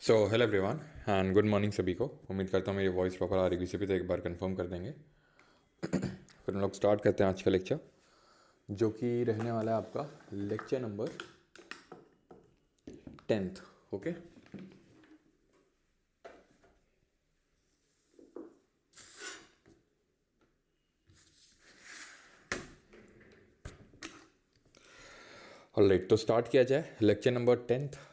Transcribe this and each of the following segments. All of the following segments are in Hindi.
So hello everyone and good morning सभी को। उम्मीद करता हूँ मेरी वॉइस प्रॉपर आ रही है, किसी भी तो एक बार कंफर्म कर देंगे। फिर हम लोग स्टार्ट करते हैं आज का लेक्चर, जो कि रहने वाला है आपका lecture number 10th। Okay, alright, तो स्टार्ट किया जाए। Lecture number 10th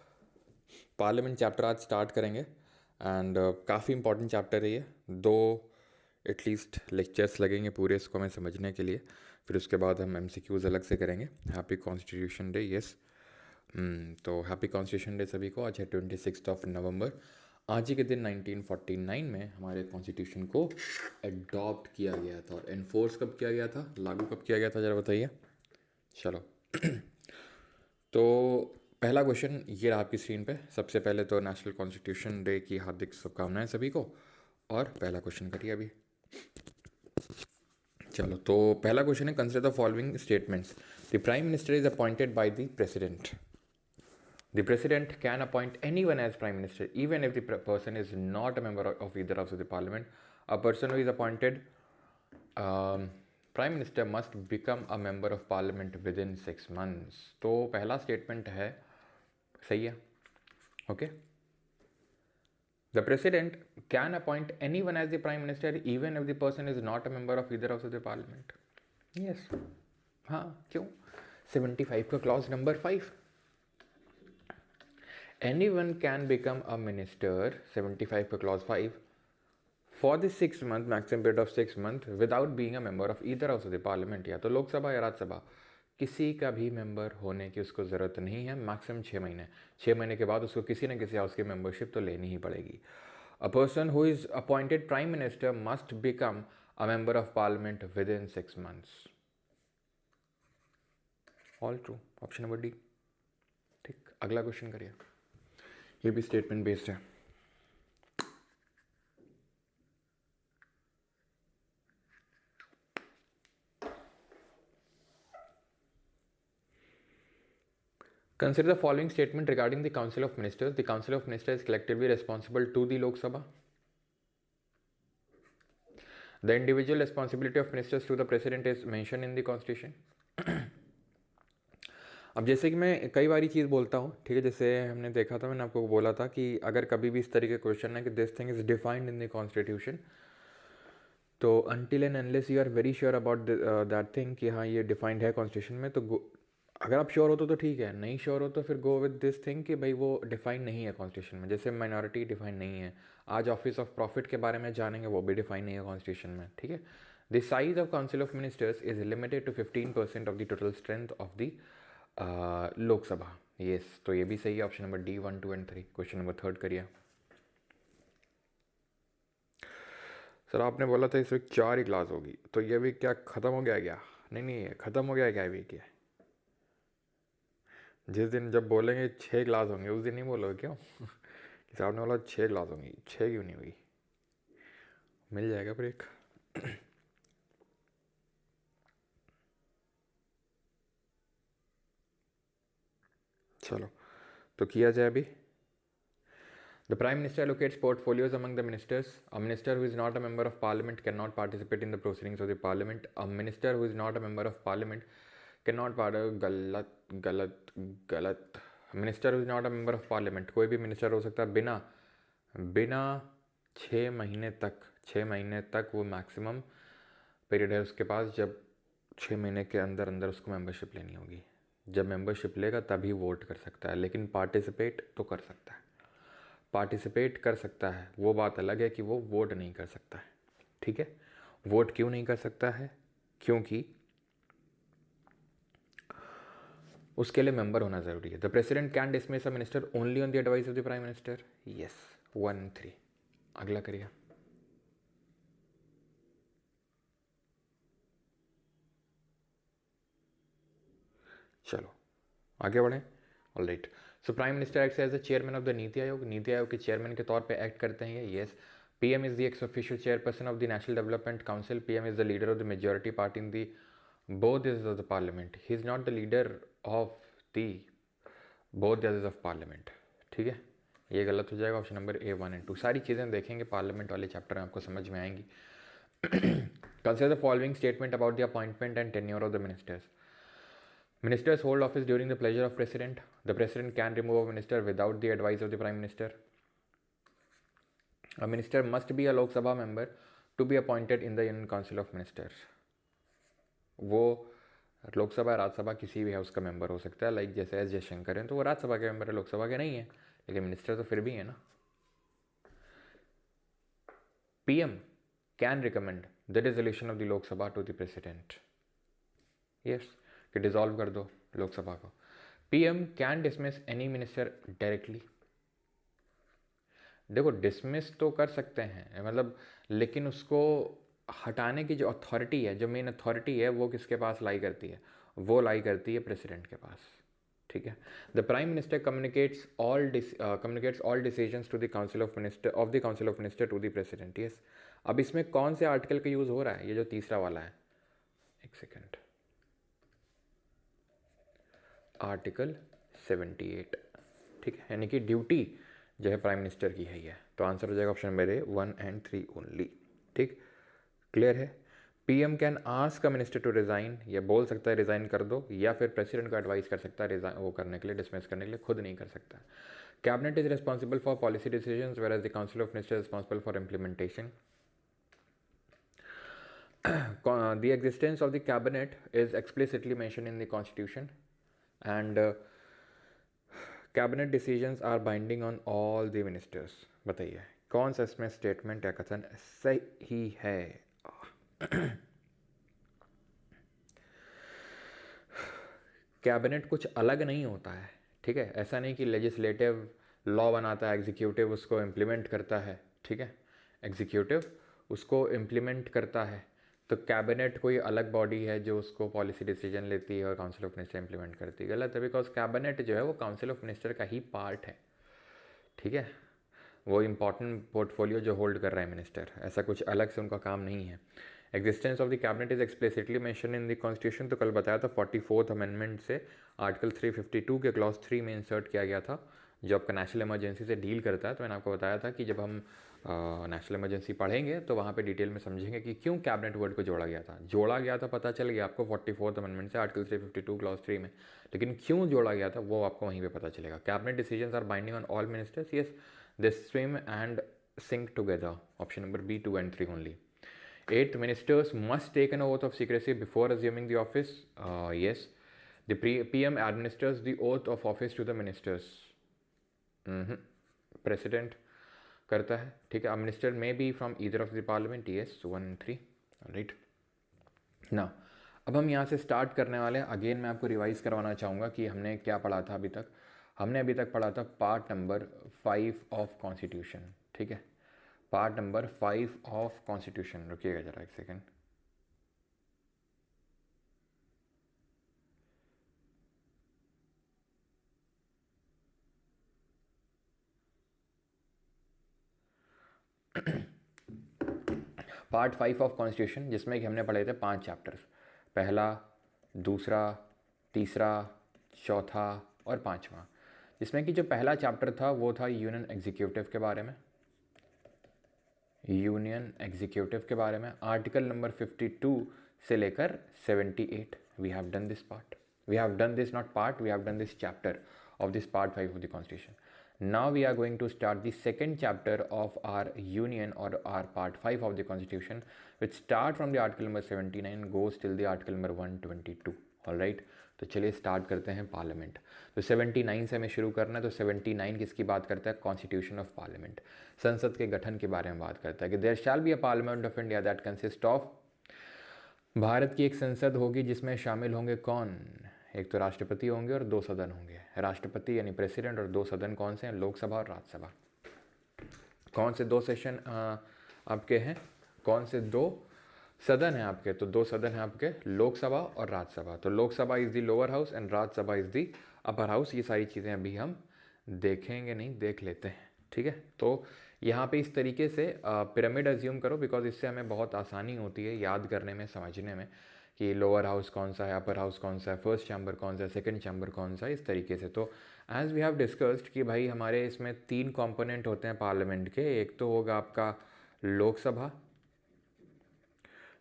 parliament chapter आज स्टार्ट करेंगे एंड काफ़ी इंपॉर्टेंट चैप्टर है ये। दो एटलीस्ट लेक्चर्स लगेंगे पूरे इसको हमें समझने के लिए। फिर उसके बाद हम एमसीक्यूज अलग से करेंगे। Happy constitution day. यस, तो हैप्पी कॉन्स्टिट्यूशन डे सभी को। आज है 26 नवंबर। आज ही के दिन 1949 में हमारे कॉन्स्टिट्यूशन को एडॉप्ट किया गया था। और एनफोर्स कब किया गया था, लागू कब किया गया था, ज़रा बताइए। चलो, तो पहला क्वेश्चन ये रहा आपकी स्क्रीन पे। सबसे पहले तो नेशनल कॉन्स्टिट्यूशन डे की हार्दिक शुभकामनाएं सभी को। और पहला क्वेश्चन करिए अभी। चलो, तो पहला क्वेश्चन है, consider the following statements. The prime minister is appointed by the president. The president can appoint anyone as prime minister, even if the person is not a member of either house of the parliament. A person who is appointed prime minister must become a member of parliament within 6 months. तो पहला स्टेटमेंट है, सही है। Okay, the president can appoint anyone as the prime minister, even if the person is not a member of either house of the parliament. Yes, हाँ, क्यों? 75 का clause number 5, anyone can become a minister, 75 per clause 5, for the 6 month maximum period of 6 months without being a member of either house of the parliament, या तो लोकसभा या राज्यसभा, किसी का भी मेंबर होने की उसको ज़रूरत नहीं है। मैक्सिमम 6 महीने, 6 महीने के बाद उसको किसी न किसी हाउस की मेंबरशिप तो लेनी ही पड़ेगी। A person who is appointed prime minister must become a member of parliament with in 6 months। All true, option number D. ठीक, अगला क्वेश्चन करिए। ये भी स्टेटमेंट बेस्ड है। Consider the following statement regarding the Council of Ministers. The Council of Ministers is collectively responsible to the Lok Sabha. The individual responsibility of ministers to the president is mentioned in the constitution. अब जैसे कि मैं कई बारी चीज़ बोलता हूँ, ठीक है, जैसे हमने देखा था, मैंने आपको बोला था कि अगर कभी भी इस तरीके का क्वेश्चन है कि this thing is defined in the constitution, तो until and unless you are very sure about that thing कि हाँ ये डिफाइंड है कॉन्स्टिट्यूशन में, तो अगर आप श्योर हो तो ठीक है, नहीं श्योर हो तो फिर गो विद दिस थिंग कि भाई वो डिफाइन नहीं है कॉन्स्टिट्यूशन में। जैसे माइनॉरिटी डिफाइन नहीं है, आज ऑफिस ऑफ प्रॉफिट के बारे में जानेंगे, वो भी डिफाइन नहीं है कॉन्स्टिट्यूशन में, ठीक है। The size of council of ministers is limited to 15% of the total strength of the Lok Sabha. Yes, तो ये भी सही है, option number D 1, 2 and 3। Question number 3 करिए। सर आपने बोला था इसमें 4 ही क्लास होगी, तो ये भी क्या ख़त्म हो गया क्या? नहीं नहीं, ख़त्म हो गया क्या ये क्या? जिस दिन जब बोलेंगे 6 क्लास होंगे उस दिन नहीं बोलोगे क्यों? कि साहब ने बोला 6 क्लास होंगी, 6 क्यों नहीं होगी? मिल जाएगा ब्रेक। चलो, तो किया जाए अभी। The Prime Minister allocates portfolios among the ministers. A minister who is not a member of parliament cannot participate in the proceedings of the parliament. A minister who is not a member of parliament cannot गलत गलत गलत। Minister who is not a member of parliament, कोई भी मिनिस्टर हो सकता है बिना बिना 6 महीने तक, 6 महीने तक वो मैक्सिमम पीरियड है उसके पास, जब 6 महीने के अंदर अंदर उसको मेंबरशिप लेनी होगी। जब मेंबरशिप लेगा तभी वोट कर सकता है, लेकिन पार्टिसिपेट तो कर सकता है। पार्टिसिपेट कर सकता है, वो बात अलग है कि वो वोट नहीं कर सकता है, ठीक है। वोट क्यों नहीं कर सकता है? क्योंकि उसके लिए मेंबर होना जरूरी है। The president can dismiss a minister only on the advice of the prime minister. Yes, 1, 3। अगला करिए। चलो आगे बढ़ें। Alright, so prime minister acts as the chairman of the NITI Aayog. NITI Aayog के चेयरमैन के तौर पे एक्ट करते हैं ये। Yes, PM is the x official chairperson of the national development council. PM is the leader of the majority party in the both houses of the parliament. He is not the leader of the both houses of parliament, ठीक है। ये गलत हो जाएगा, ऑप्शन नंबर ए 1 एंड 2। सारी चीज़ें देखेंगे पार्लियामेंट वाले चैप्टर में, आपको समझ में आएंगी। Consider the following statement about the appointment and tenure of the ministers. Ministers hold office during the pleasure of President. The President can remove a minister without the advice of the Prime Minister. A minister must be a Lok Sabha member to be appointed in the Union Council of Ministers. वो लोकसभा राज्यसभा किसी भी हाउस का मेंबर हो सकता है, लाइक जैसे एस जयशंकर हैं तो वो राज्यसभा के मेंबर है, लोकसभा के नहीं है, लेकिन मिनिस्टर तो फिर भी है ना। PM can recommend the resolution of the Lok Sabha to the President. Yes, कि डिसॉल्व कर दो लोकसभा को। PM can dismiss any minister directly. देखो डिसमिस तो कर सकते हैं मतलब, लेकिन उसको हटाने की जो अथॉरिटी है, जो मेन अथॉरिटी है, वो किसके पास लाई करती है? वो लाई करती है प्रेसिडेंट के पास, ठीक है। The prime minister communicates all decisions to the council of minister to the president. Yes, अब इसमें कौन से आर्टिकल का यूज़ हो रहा है? ये जो तीसरा वाला है, एक सेकेंड, आर्टिकल 78, ठीक है, यानी कि ड्यूटी जो है प्राइम मिनिस्टर की है ये। तो आंसर हो जाएगा option number A 1 and 3 only, ठीक, क्लियर है। PM can ask a minister to resign, ये बोल सकता है रिज़ाइन कर दो, या फिर प्रेसिडेंट को एडवाइस कर सकता है रिज़ाइन वो करने के लिए, डिसमिस करने के लिए, खुद नहीं कर सकता। Cabinet is responsible for policy decisions whereas the council of ministers responsible for implementation. The existence of the cabinet is explicitly mentioned in the constitution and cabinet decisions are binding on all the ministers. बताइए कौन सा इसमें स्टेटमेंट या कथन सही है? कैबिनेट कुछ अलग नहीं होता है, ठीक है, ऐसा नहीं कि लेजिस्लेटिव लॉ बनाता है, एग्जीक्यूटिव उसको इम्प्लीमेंट करता है, ठीक है, एग्जीक्यूटिव उसको इम्प्लीमेंट करता है। तो कैबिनेट कोई अलग बॉडी है जो उसको पॉलिसी डिसीजन लेती है और काउंसिल ऑफ मिनिस्टर इंप्लीमेंट करती है। गलत है, बिकॉज कैबिनेट जो है वो काउंसिल ऑफ मिनिस्टर का ही पार्ट है, ठीक है, वो इंपॉर्टेंट पोर्टफोलियो जो होल्ड कर रहा है मिनिस्टर, ऐसा कुछ अलग से उनका काम नहीं है। Existence of the cabinet is explicitly mention in the constitution, तो कल बताया था 44th अमेंडमेंट से आर्टिकल 352 के क्लॉज 3 में इंसर्ट किया गया था, जो आपका नेशनल इमरजेंसी से डील करता है। तो मैंने आपको बताया था कि जब हम नेशनल इमरजेंसी पढ़ेंगे तो वहाँ पे डिटेल में समझेंगे कि क्यों कैबिनेट वर्ड को जोड़ा गया था। पता चल गया आपको 44th अमेंडमेंट से आर्टिकल 352 क्लॉज 3 में, लेकिन क्यों जोड़ा गया था वो आपको वहीं पे पता चलेगा। Cabinet decisions are binding on all ministers, yes, they swim and sink together, option number B 2 and 3 only. 8th, ministers must take an oath of secrecy before assuming the office. Yes, the PM administers the oath of office to the ministers. President करता है, ठीक है। Minister may be from either of the parliament, yes, 1 and 3, right ना। अब हम यहाँ से स्टार्ट करने वाले हैं। अगेन मैं आपको रिवाइज करवाना चाहूँगा कि हमने क्या पढ़ा था अभी तक। हमने अभी तक पढ़ा था पार्ट नंबर 5 ऑफ कॉन्स्टिट्यूशन, ठीक है, पार्ट नंबर 5 ऑफ कॉन्स्टिट्यूशन। रुकिएगा जरा एक सेकेंड। पार्ट 5 ऑफ कॉन्स्टिट्यूशन, जिसमें कि हमने पढ़े थे 5 चैप्टर्स, पहला, दूसरा, तीसरा, चौथा और 5वां। जिसमें कि जो पहला चैप्टर था वो था यूनियन एग्जीक्यूटिव के बारे में, यूनियन एग्जीक्यूटिव के बारे में, आर्टिकल नंबर 52 से लेकर 78। We have done this part, we have done this not part, we have done this chapter of this part 5 of the constitution. Now we are going to start the second chapter of our union or our part 5 of the constitution, which start from the article number 79 goes till the article number 122. all right, तो चलिए स्टार्ट करते हैं पार्लियामेंट। तो 79 से हमें शुरू करना है। तो 79 किसकी बात करता है? कॉन्स्टिट्यूशन ऑफ पार्लियामेंट, संसद के गठन के बारे में बात करता है कि there shall be a parliament of India that consist of, Bharat की एक संसद होगी जिसमें शामिल होंगे कौन? एक तो राष्ट्रपति होंगे और 2 सदन होंगे। राष्ट्रपति यानी प्रेसिडेंट और 2 सदन कौन से हैं? लोकसभा और राज्यसभा। कौन से 2 सेशन आपके हैं? कौन से 2 सदन हैं आपके? तो 2 सदन हैं आपके, लोकसभा और राज्यसभा। तो Lok Sabha is the lower house and Rajya Sabha is the upper house. ये सारी चीज़ें अभी हम देखेंगे नहीं, देख लेते हैं, ठीक है। तो यहाँ पे इस तरीके से पिरामिड अज्यूम करो, बिकॉज इससे हमें बहुत आसानी होती है याद करने में, समझने में, कि लोअर हाउस कौन सा है, अपर हाउस कौन सा है, फर्स्ट चैम्बर कौन सा है, सेकंड चैम्बर कौन सा है, इस तरीके से। तो एज वी हैव डिस्कस्ड कि भाई हमारे इसमें 3 कंपोनेंट होते हैं पार्लियामेंट के। एक तो होगा आपका लोकसभा,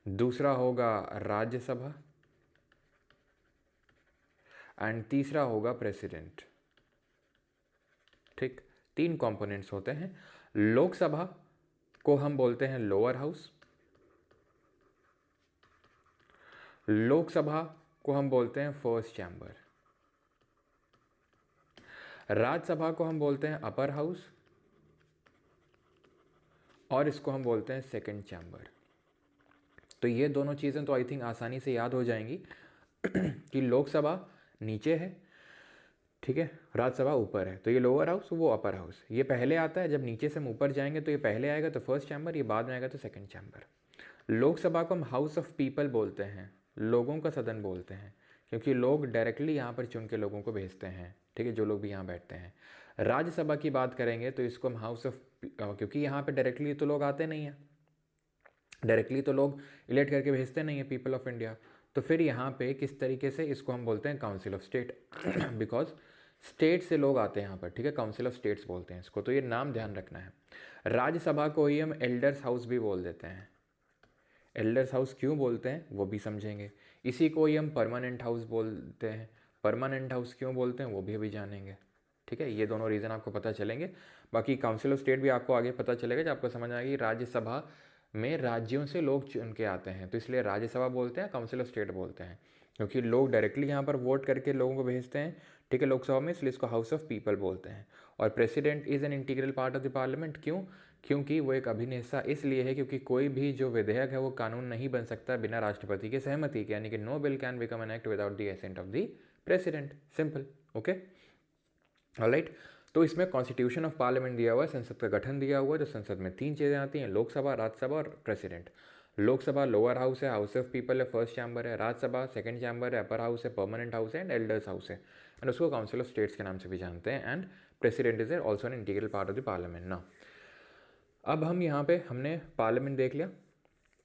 दूसरा होगा राज्यसभा, एंड तीसरा होगा प्रेसिडेंट। ठीक, 3 कंपोनेंट्स होते हैं। लोकसभा को हम बोलते हैं लोअर हाउस, लोकसभा को हम बोलते हैं फर्स्ट चैम्बर, राज्यसभा को हम बोलते हैं अपर हाउस, और इसको हम बोलते हैं सेकंड चैम्बर। तो ये दोनों चीज़ें तो आई थिंक आसानी से याद हो जाएंगी कि लोकसभा नीचे है, ठीक है, राज्यसभा ऊपर है, तो ये लोअर हाउस, वो अपर हाउस। ये पहले आता है, जब नीचे से हम ऊपर जाएंगे तो ये पहले आएगा तो फर्स्ट चैम्बर, ये बाद में आएगा तो सेकंड चैम्बर। लोकसभा को हम हाउस ऑफ पीपल बोलते हैं, लोगों का सदन बोलते हैं, क्योंकि लोग डायरेक्टली यहाँ पर चुन के लोगों को भेजते हैं, ठीक है, जो लोग भी यहाँ बैठते हैं। राज्यसभा की बात करेंगे तो इसको हम हाउस ऑफ, क्योंकि यहाँ पर डायरेक्टली तो लोग आते नहीं हैं, डायरेक्टली तो लोग इलेक्ट करके भेजते नहीं हैं पीपल ऑफ इंडिया, तो फिर यहाँ पे किस तरीके से इसको हम बोलते हैं council of state because state से लोग आते हैं यहाँ पर, ठीक है, काउंसिल ऑफ स्टेट्स बोलते हैं इसको, तो ये नाम ध्यान रखना है। राज्यसभा को ही हम एल्डर्स हाउस भी बोल देते हैं। एल्डर्स हाउस क्यों बोलते हैं वो भी समझेंगे। इसी को ही हम परमानेंट हाउस बोलते हैं। परमानेंट हाउस क्यों बोलते हैं वो भी अभी जानेंगे, ठीक है, ये दोनों रीज़न आपको पता चलेंगे। बाकी काउंसिल ऑफ स्टेट भी आपको आगे पता चलेगा जब आपको समझ आएगी। राज्यसभा में राज्यों से लोग चुन के आते हैं, तो इसलिए राज्यसभा बोलते हैं, काउंसिल ऑफ स्टेट बोलते हैं, क्योंकि लोग डायरेक्टली यहाँ पर वोट करके लोगों को भेजते हैं, ठीक है, लोकसभा में, इसलिए इसको हाउस ऑफ पीपल बोलते हैं। और president is an integral part of the parliament, क्यों? क्योंकि वो एक अभिन्न हिस्सा इसलिए है क्योंकि कोई भी जो विधेयक है वो कानून नहीं बन सकता बिना राष्ट्रपति की सहमति के, यानी कि no bill can become an act without the assent of the president. Simple, okay, alright. तो इसमें कॉन्स्टिट्यूशन ऑफ पार्लियामेंट दिया हुआ है, संसद का गठन दिया हुआ है, तो संसद में 3 चीज़ें आती हैं, लोकसभा, राज्यसभा और प्रेसिडेंट। लोकसभा लोअर हाउस है, हाउस ऑफ पीपल है, फर्स्ट चैम्बर है, राज्यसभा सेकंड चैम्बर है, अपर हाउस है, परमानेंट हाउस है, एंड एल्डर्स हाउस है, एंड उसको काउंसिल ऑफ स्टेट्स के नाम से भी जानते हैं। And president is also an integral part of the parliament. ना, अब हम यहाँ पे हमने पार्लियामेंट देख लिया,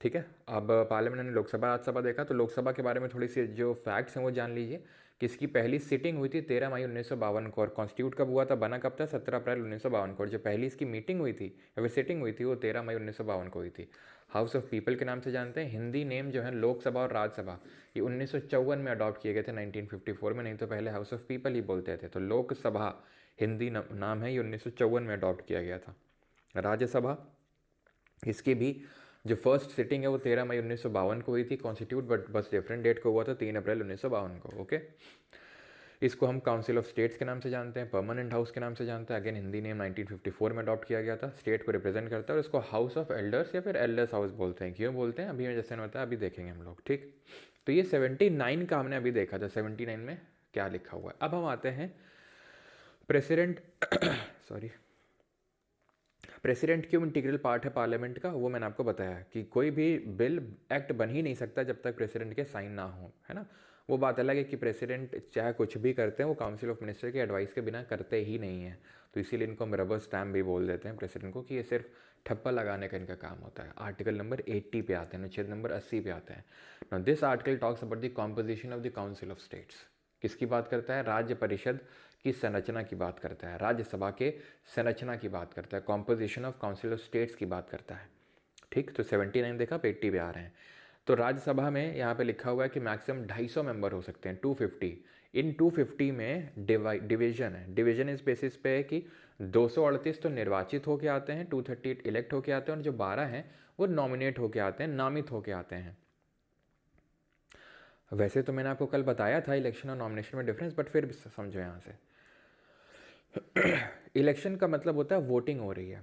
ठीक है। अब पार्लियामेंट ने लोकसभा राज्यसभा देखा, तो लोकसभा के बारे में थोड़ी सी जो फैक्ट्स हैं वो जान लीजिए कि इसकी पहली सिटिंग हुई थी 13 मई 1952 को, और कॉन्स्टिट्यूट कब हुआ था, बना कब था, 17 अप्रैल 1952 को, और जो पहली इसकी मीटिंग हुई थी या फिर सिटिंग हुई थी वो 13 मई 1952 को हुई थी। हाउस ऑफ पीपल के नाम से जानते हैं। हिंदी नेम जो है लोकसभा और राज्यसभा ये 1954 में अडॉप्ट किए गए थे, 1954 में, नहीं तो पहले हाउस ऑफ पीपल ही बोलते थे। तो लोकसभा हिंदी नाम है, ये 1954 में अडॉप्ट किया गया था। राज्यसभा, इसकी भी जो फर्स्ट सिटिंग है वो 13 मई 1952 को हुई थी कॉन्स्टिट्यूट, बट बस डिफरेंट डेट को हुआ था, 3 अप्रैल 1952 को, ओके। इसको हम काउंसिल ऑफ स्टेट्स के नाम से जानते हैं, परमानेंट हाउस के नाम से जानते हैं। अगेन हिंदी नेम 1954 में अडॉप्ट किया गया था, स्टेट को रिप्रेजेंट करता है, और इसको हाउस ऑफ एल्डर्स या फिर एल्डर्स हाउस बोलते हैं। क्यों बोलते हैं अभी मैं जैसे बताया अभी देखेंगे हम लोग, ठीक। तो ये 79 का हमने अभी देखा था, 79 में क्या लिखा हुआ है। अब हम आते हैं प्रेसिडेंट सॉरी प्रेसिडेंट क्यों इंटीग्रल पार्ट है पार्लियामेंट का, वो मैंने आपको बताया कि कोई भी बिल एक्ट बन ही नहीं सकता जब तक प्रेसिडेंट के साइन ना हो, है ना। वो बात अलग है कि प्रेसिडेंट चाहे कुछ भी करते हैं वो काउंसिल ऑफ मिनिस्टर के एडवाइस के बिना करते ही नहीं है, तो इसीलिए इनको हम रबर स्टैम्प भी बोल देते हैं प्रेसिडेंट को, कि ये सिर्फ ठप्पा लगाने का इनका काम होता है। आर्टिकल नंबर 80 पे आते हैं, अनुच्छेद नंबर 80 पे आता है। Now this article talks about the composition of the council of states. किसकी बात करता है? राज्य परिषद की संरचना की बात करता है, राज्यसभा के संरचना की बात करता है, composition of council of states की बात करता है, ठीक। तो 79 देखा, 80 पे आ रहे हैं। तो राज्यसभा में यहाँ पे लिखा हुआ है कि मैक्सिमम 250 मेंबर हो सकते हैं, 250। इन 250 में डिवीजन है, डिवीजन इस बेसिस पे है कि 238 तो निर्वाचित होके आते हैं, 238 इलेक्ट होके आते हैं, और जो 12 हैं वो नॉमिनेट होके आते हैं, नामित होके आते हैं। वैसे तो मैंने आपको कल बताया था इलेक्शन और नॉमिनेशन में डिफरेंस, बट फिर समझो यहाँ से इलेक्शन का मतलब होता है वोटिंग हो रही है,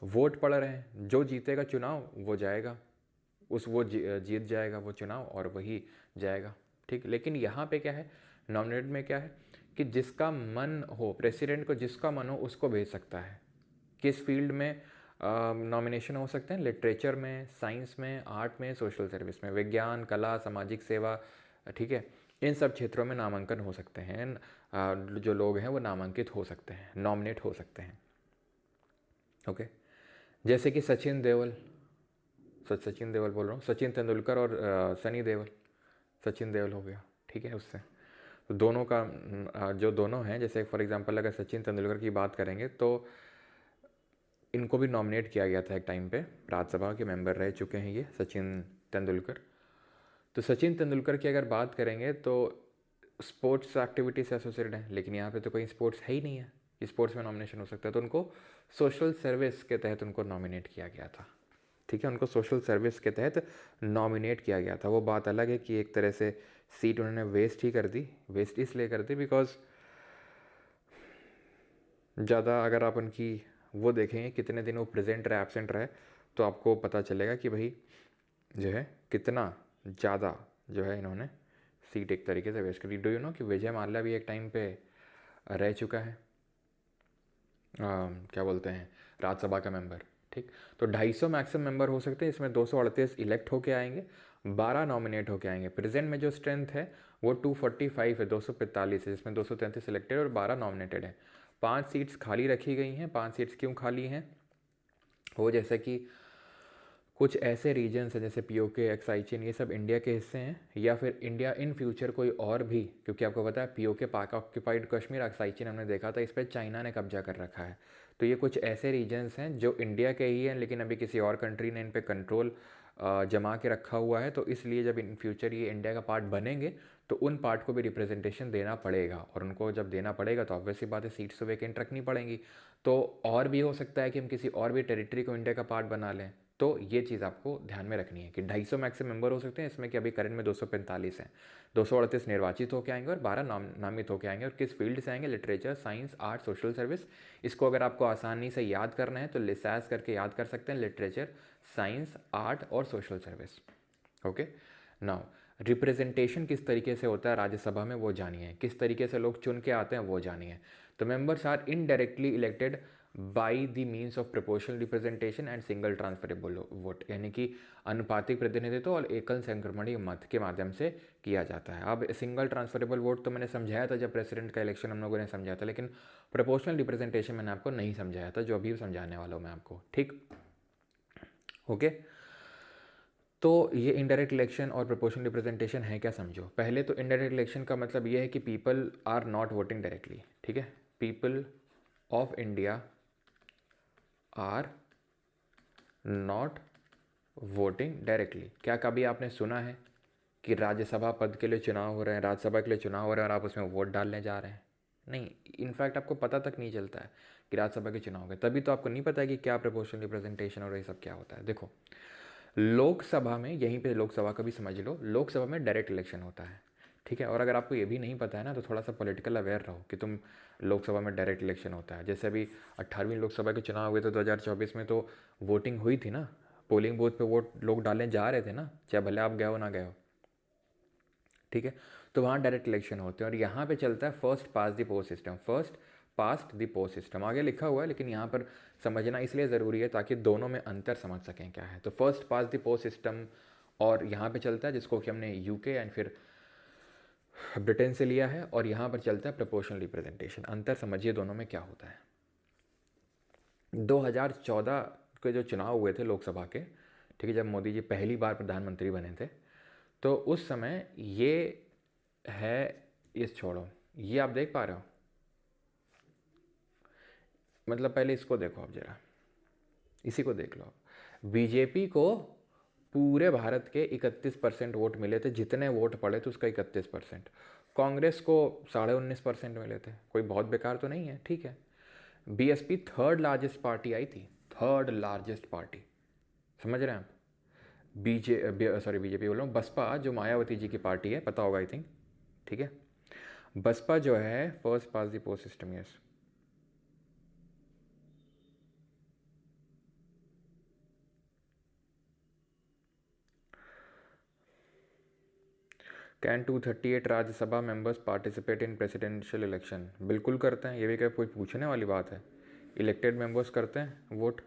वोट पड़ रहे हैं, जो जीतेगा चुनाव वो जाएगा, वो जीत जाएगा वो चुनाव और वही जाएगा, ठीक। लेकिन यहाँ पे क्या है, नॉमिनेट में क्या है कि जिसका मन हो, प्रेसिडेंट को जिसका मन हो उसको भेज सकता है। किस फील्ड में नॉमिनेशन हो सकते हैं? लिटरेचर में, साइंस में, आर्ट में, सोशल सर्विस में, विज्ञान, कला, सामाजिक सेवा, ठीक है, इन सब क्षेत्रों में नामांकन हो सकते हैं। जो लोग हैं वो नामांकित हो सकते हैं, नॉमिनेट हो सकते हैं, ओके। जैसे कि सचिन देओल बोल रहा हूँ, सचिन तेंदुलकर और सनी देओल, सचिन देओल हो गया, ठीक है। उससे तो दोनों का जो दोनों हैं, जैसे फॉर एग्जांपल अगर सचिन तेंदुलकर की बात करेंगे तो इनको भी नॉमिनेट किया गया था एक टाइम पे, राज्यसभा के मेंबर रह चुके हैं ये सचिन तेंदुलकर। तो सचिन तेंदुलकर की अगर बात करेंगे तो स्पोर्ट्स एक्टिविटी से एसोसिएटेड है, लेकिन यहाँ पे तो कोई स्पोर्ट्स है ही नहीं है कि स्पोर्ट्स में नॉमिनेशन हो सकता है, तो उनको सोशल सर्विस के तहत उनको नॉमिनेट किया गया था, ठीक है। उनको सोशल सर्विस के तहत नॉमिनेट किया गया था। वो बात अलग है कि एक तरह से सीट उन्होंने वेस्ट ही कर दी, वेस्ट इसलिए कर दी बिकॉज ज़्यादा अगर आप उनकी वो देखेंगे कितने दिन वो प्रेजेंट रहे, एब्सेंट रहे, तो आपको पता चलेगा कि भाई जो है कितना ज़्यादा जो है इन्होंने सीट एक तरीके से वेस्ट करी। डू यू नो कि विजय माल्या भी एक टाइम पे रह चुका है क्या बोलते हैं राज्यसभा का मेंबर, ठीक। तो 250 मैक्सिमम मेंबर हो सकते हैं, इसमें 238 इलेक्ट होके आएंगे, 12 नॉमिनेट होके आएंगे। प्रेजेंट में जो स्ट्रेंथ है वो 245 है, 245 है, जिसमें 233 इलेक्टेड और 12 नॉमिनेटेड है। 5 सीट्स खाली रखी गई हैं। 5 सीट्स क्यों खाली हैं? वो जैसे कि कुछ ऐसे रीजन्स हैं जैसे पीओके, एक्साइचिन, ये सब इंडिया के हिस्से हैं, या फिर इंडिया इन फ्यूचर कोई और भी, क्योंकि आपको पता है पीओके पाक ऑक्यूपाइड कश्मीर, एक्साइचिन हमने देखा था इस पर चाइना ने कब्जा कर रखा है। तो ये कुछ ऐसे रीजन्स हैं जो इंडिया के ही हैं, लेकिन अभी किसी और कंट्री ने इन पर कंट्रोल जमा के रखा हुआ है। तो इसलिए जब इन फ्यूचर ये इंडिया का पार्ट बनेंगे तो उन पार्ट को भी रिप्रेजेंटेशन देना पड़ेगा, और उनको जब देना पड़ेगा तो ऑब्वियसली बात है सीट्स तो वैकेंट रखनी पड़ेंगी। तो और भी हो सकता है कि हम किसी और भी टेरिटरी को इंडिया का पार्ट बना लें। तो ये चीज़ आपको ध्यान में रखनी है कि 250 मैक्सिमम मेंबर हो सकते हैं, इसमें कि अभी करंट में 245 हैं। 238 निर्वाचित होकर आएंगे और 12 नामित होकर आएंगे। और किस फील्ड से आएंगे? Literature, science, art, social service. इसको अगर आपको आसानी से याद करना है तो लिसैस करके याद कर सकते हैं, लिटरेचर, साइंस, आर्ट और social service. Okay, now representation किस तरीके से होता है राज्यसभा में वो जानिए, किस तरीके से लोग चुन के आते हैं वो जानिए। तो members are indirectly elected by the means of proportional representation and single transferable vote, यानी कि अनुपातिक प्रतिनिधित्व और एकल संक्रमणीय मत के माध्यम से किया जाता है। अब सिंगल ट्रांसफरेबल वोट तो मैंने समझाया था जब प्रेसिडेंट का इलेक्शन हम लोगों ने समझाया था, लेकिन प्रोपोर्शनल रिप्रेजेंटेशन मैंने आपको नहीं समझाया था, जो अभी समझाने वाला हूँ मैं आपको, ठीक। ओके, तो ये इनडायरेक्ट इलेक्शन और प्रोपोर्शनल रिप्रेजेंटेशन है क्या, समझो। पहले तो इनडायरेक्ट इलेक्शन का मतलब ये है कि people are not voting directly, ठीक है। People of India are not voting directly. क्या कभी आपने सुना है कि राज्यसभा पद के लिए चुनाव हो रहे हैं, राज्यसभा के लिए चुनाव हो रहे हैं और आप उसमें वोट डालने जा रहे हैं? नहीं, इनफैक्ट आपको पता तक नहीं चलता है कि राज्यसभा के चुनाव है, तभी तो आपको नहीं पता है कि क्या प्रोपोर्शनल रिप्रेजेंटेशन और ये सब क्या होता है। देखो, लोकसभा में, यहीं पे लोकसभा का भी समझ लो, लोकसभा में डायरेक्ट इलेक्शन होता है, ठीक है। और अगर आपको ये भी नहीं पता है ना, तो थोड़ा सा पॉलिटिकल अवेयर रहो कि तुम लोकसभा में डायरेक्ट इलेक्शन होता है। जैसे अभी 18वीं लोकसभा के चुनाव हुए थे 2024 में, तो वोटिंग हुई थी ना, पोलिंग बूथ पे वोट लोग डालने जा रहे थे ना, चाहे भले आप गए हो ना गए हो, ठीक है। तो वहाँ डायरेक्ट इलेक्शन होते हैं और यहाँ पे चलता है first past the post system, first past the post system. आगे लिखा हुआ है लेकिन यहाँ पर समझना इसलिए ज़रूरी है ताकि दोनों में अंतर समझ सकें क्या है। तो first past the post system और यहाँ पे चलता है, जिसको कि हमने यूके एंड फिर ब्रिटेन से लिया है, और यहाँ पर चलता है प्रोपोर्शनल रिप्रेजेंटेशन। अंतर समझिए दोनों में क्या होता है। 2014 के जो चुनाव हुए थे लोकसभा के, ठीक है, जब मोदी जी पहली बार प्रधानमंत्री बने थे, तो उस समय ये है, इस छोड़ो, ये आप देख पा रहे हो, मतलब पहले इसको देखो आप जरा, इसी को देख लो आप। बीजेपी को पूरे भारत के 31% वोट मिले थे, जितने वोट पड़े थे उसका 31%। कांग्रेस को 19.5% मिले थे, कोई बहुत बेकार तो नहीं है, ठीक है। बीएसपी थर्ड लार्जेस्ट पार्टी आई थी, थर्ड लार्जेस्ट पार्टी, समझ रहे हैं आप। बीजेपी बोल रहा हूँ, बसपा जो मायावती जी की पार्टी है, पता होगा आई थिंक, ठीक है। बसपा जो है first past the post system, yes. Can 238 Rajya Sabha members participate in presidential election? बिल्कुल करते हैं, ये भी क्या कोई पूछने वाली बात है। इलेक्टेड मेंबर्स करते हैं वोट,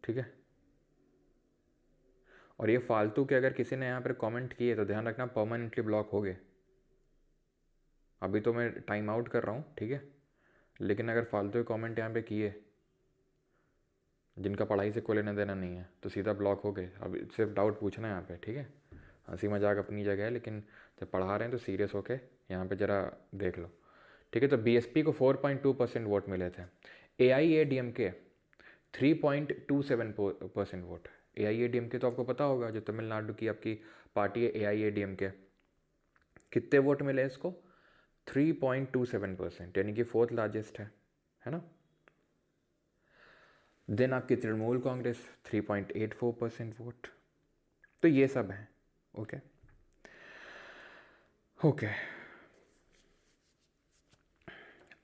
ठीक है। और ये फालतू के अगर किसी ने यहाँ पर कमेंट किए तो ध्यान रखना परमानेंटली ब्लॉक हो गए। अभी तो मैं टाइम आउट कर रहा हूँ, ठीक है, लेकिन अगर फालतू के कमेंट यहाँ पे किए जिनका पढ़ाई से कोई लेना देना नहीं है तो सीधा ब्लॉक हो गए। अब सिर्फ डाउट पूछना है यहाँ पे, ठीक है। हंसी मजाक अपनी जगह है, लेकिन जब पढ़ा रहे हैं तो सीरियस होके यहाँ पे ज़रा देख लो, ठीक है। तो बीएसपी को 4.2% वोट मिले थे, AIADMK 3.27% वोट। AIADMK तो आपको पता होगा, जो तमिलनाडु की आपकी पार्टी है AIADMK, कितने वोट मिले इसको? 3.27%, यानी कि 4th लार्जेस्ट है ना। देन आपकी तृणमूल कांग्रेस 3.84% वोट। तो ये सब है। ओके ओके,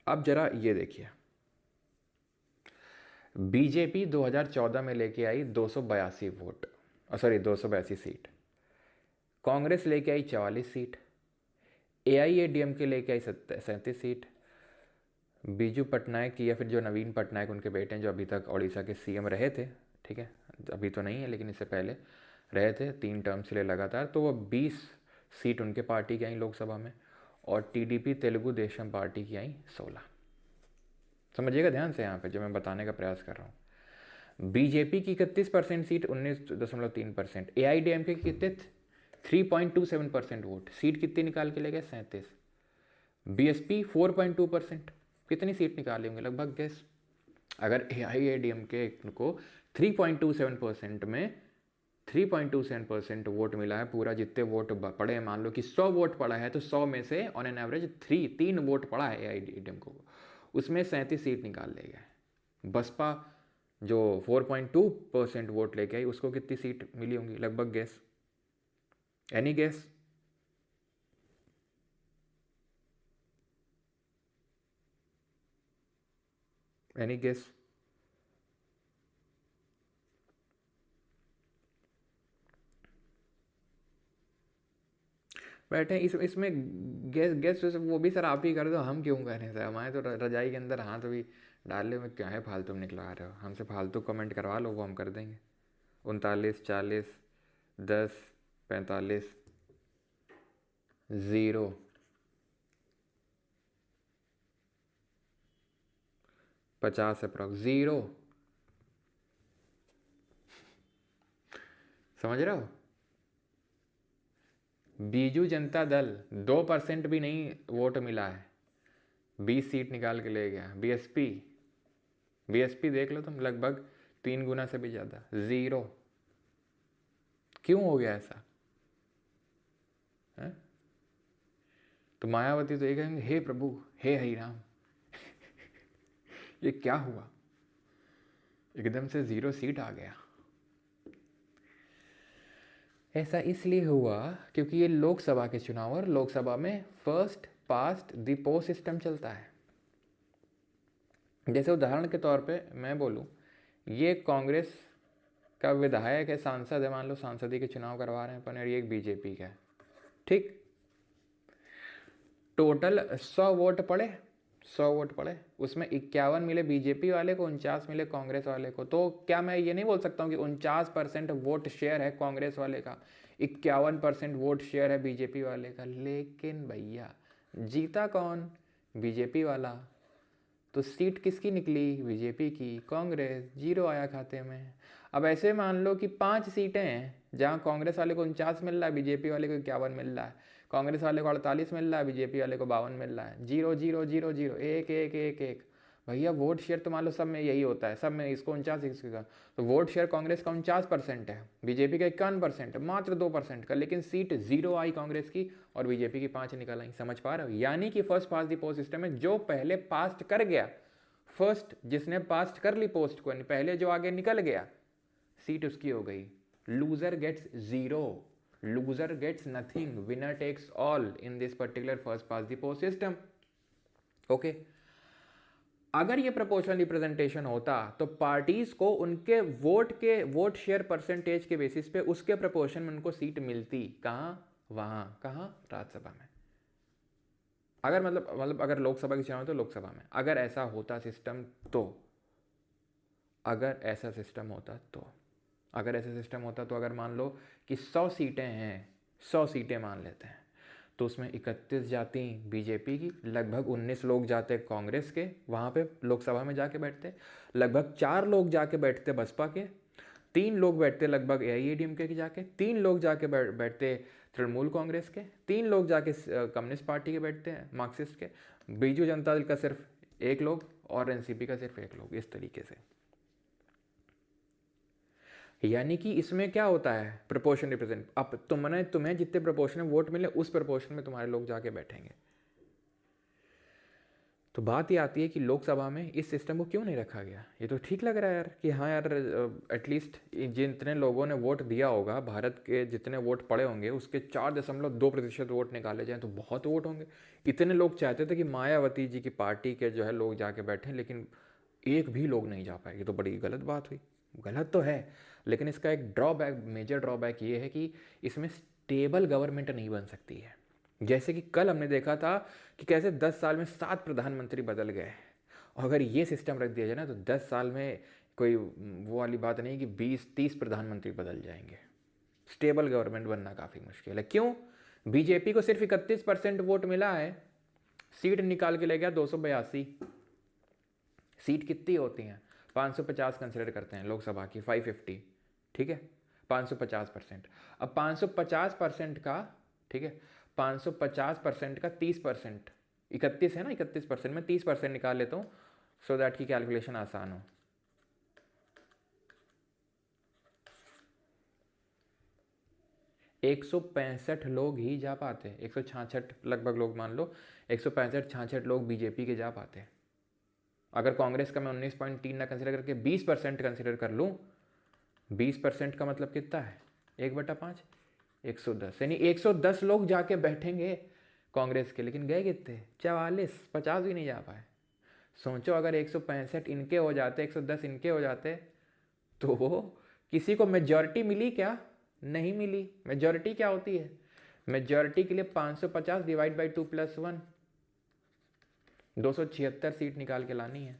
अब जरा ये देखिए, बीजेपी 2014 में लेके आई 282 वोट, सॉरी 282 सीट। कांग्रेस लेके आई 44 सीट। AIADMK लेके आई 37 सीट। बीजू पटनायक या फिर जो नवीन पटनायक उनके बेटे हैं, जो अभी तक उड़ीसा के CM रहे थे, ठीक है, अभी तो नहीं है लेकिन इससे पहले रहे थे 3 टर्म से लगातार, तो वो 20 सीट उनके पार्टी की आई लोकसभा में, और TDP तेलुगु देशम पार्टी की आई 16। समझिएगा ध्यान से यहाँ पे जो मैं बताने का प्रयास कर रहा हूँ। बीजेपी की 31% सीट 19.3%, AIADMK की कितने 3.27% वोट, सीट कितनी निकाल के ले गए 37। BSP 4.2%, कितनी सीट निकाले होंगे लगभग गैस? अगर AIADMK को 3.27% में 3.27% वोट मिला है, पूरा जितने वोट पड़े हैं, मान लो कि 100 वोट पड़ा है, तो 100 में से ऑन एन एवरेज 3 वोट पड़ा है AIADMK को, उसमें 37 सीट निकाल ले गए। बसपा जो 4.2% वोट लेके आई, उसको कितनी सीट मिली होंगी लगभग guess? Any guess? Any guess? बैठे इसमें गैस गैस वो भी सर आप ही कर दो, हम क्यों कह रहे हैं सर? हमारे तो रजाई के अंदर हाथ भी डालने में क्या है, फालतू में निकलवा रहे हो हमसे? फालतू कमेंट करवा लो, वो हम कर देंगे। 39, 40, 10, 45, 0, 50 अप्रॉक्स 0। समझ रहे हो? बीजू जनता दल 2% भी नहीं वोट मिला है, 20 सीट निकाल के ले गया। बीएसपी देख लो तुम, लगभग 3 गुना से भी ज़्यादा, 0। क्यों हो गया ऐसा है? तो मायावती तो ये कहेंगे, हे प्रभु, हे हरि राम, ये क्या हुआ, एकदम से 0 सीट आ गया। ऐसा इसलिए हुआ क्योंकि ये लोकसभा के चुनाव, और लोकसभा में first past the post system चलता है। जैसे उदाहरण के तौर पे मैं बोलूँ, ये कांग्रेस का विधायक है, सांसद है, मान लो सांसदी के चुनाव करवा रहे हैं अपन, और ये एक बीजेपी का है, ठीक। टोटल 100 वोट पड़े, 100 वोट पड़े, उसमें 51 मिले बीजेपी वाले को, 49 मिले कांग्रेस वाले को। तो क्या मैं ये नहीं बोल सकता हूँ कि 49% वोट शेयर है कांग्रेस वाले का, 51% वोट शेयर है बीजेपी वाले का? लेकिन भैया जीता कौन? बीजेपी वाला। तो सीट किसकी निकली? बीजेपी की। कांग्रेस 0 आया खाते में। अब ऐसे मान लो कि 5 सीटें हैं जहाँ कांग्रेस वाले को 49 मिल रहा है, बीजेपी वाले को 51 मिल रहा है, कांग्रेस वाले को 48 मिल रहा है, बीजेपी वाले को 52 मिल रहा है। 0 0 0 0, 1 1 1 1। भैया वोट शेयर तो मान लो सब में यही होता है, सब में इसको 49 इसका, तो वोट शेयर कांग्रेस का 49% है, बीजेपी का 51% है, मात्र 2% का, लेकिन सीट 0 आई कांग्रेस की और बीजेपी की 5 निकल आई। समझ पा रहे हो? यानी कि फर्स्ट पास दी पोस्ट सिस्टम में जो पहले पास्ट कर गया, फर्स्ट जिसने पास्ट कर ली पोस्ट को, पहले जो आगे निकल गया, सीट उसकी हो गई। Loser gets 0, loser gets nothing, winner takes all in this particular first past the post system. Okay, अगर ये प्रोपोर्शनल रिप्रेजेंटेशन होता तो पार्टीज को उनके वोट शेयर परसेंटेज के बेसिस पे उसके प्रोपोर्शन में उनको सीट मिलती। कहां? वहां। कहां? राज्यसभा में। अगर मतलब अगर लोकसभा की चुनाव तो लोकसभा में, अगर ऐसा होता सिस्टम तो, अगर ऐसा सिस्टम होता तो अगर मान लो कि 100 सीटें हैं, 100 सीटें मान लेते हैं, तो उसमें 31 जाती बीजेपी की, लगभग 19 लोग जाते कांग्रेस के, वहाँ पे लोकसभा में जाके बैठते, लगभग 4 लोग जाके बैठते बसपा के, 3 लोग बैठते लगभग AIADMK के जाके, 3 लोग जाके बैठते तृणमूल कांग्रेस के, 3 लोग जाके कम्युनिस्ट पार्टी के बैठते हैं, मार्क्सिस्ट के, बीजू जनता दल का सिर्फ 1 लोग और एनसीपी का सिर्फ 1 लोग, इस तरीके से। यानी कि इसमें क्या होता है, प्रोपोर्शन रिप्रेजेंट। अब तुम्हें जितने प्रोपोर्शन में वोट मिले उस प्रोपोर्शन में तुम्हारे लोग जाके बैठेंगे। तो बात ये आती है कि लोकसभा में इस सिस्टम को क्यों नहीं रखा गया। ये तो ठीक लग रहा है यार कि हाँ यार, एटलीस्ट जितने लोगों ने वोट दिया होगा, भारत के जितने वोट पड़े होंगे उसके 4.2% वोट निकाले जाएं तो बहुत वोट होंगे। इतने लोग चाहते थे कि मायावती जी की पार्टी के जो है लोग जाके बैठे, लेकिन एक भी लोग नहीं जा पाए। ये तो बड़ी गलत बात हुई। गलत तो है, लेकिन इसका एक ड्रॉबैक, मेजर ड्रॉबैक ये है कि इसमें स्टेबल गवर्नमेंट नहीं बन सकती है। जैसे कि कल हमने देखा था कि कैसे 10 साल में 7 प्रधानमंत्री बदल गए, और अगर ये सिस्टम रख दिया जाए ना तो 10 साल में कोई वो वाली बात नहीं कि 20-30 प्रधानमंत्री बदल जाएंगे। स्टेबल गवर्नमेंट बनना काफ़ी मुश्किल है। क्यों? बीजेपी को सिर्फ 31% वोट मिला है, सीट निकाल के ले गया 282। सीट कितनी होती हैं? 550 कंसिडर करते हैं लोकसभा की, 550, ठीक है, 550%। अब 550% का, ठीक है, 550% का 30%, 31 है ना, 31% में 30% निकाल लेता हूँ सो दैट की कैलकुलेशन आसान हो। एक 165 लोग ही जा पाते, 166 लगभग लोग मान लो, 165-66 लोग बीजेपी के जा पाते। अगर कांग्रेस का मैं 19.3 ना कंसिडर करके 20% कंसिडर कर लूँ, 20% का मतलब कितना है? 1/5, 110। यानी 110 लोग जाके बैठेंगे कांग्रेस के, लेकिन गए कितने? 44, 50 भी नहीं जा पाए। सोचो अगर 165 इनके हो जाते, 110 इनके हो जाते, तो किसी को मेजॉरिटी मिली क्या? नहीं मिली। मेजॉरिटी क्या होती है? मेजॉरिटी के लिए 550 डिवाइड बाई 2 + 1, 276 सीट निकाल के लानी है।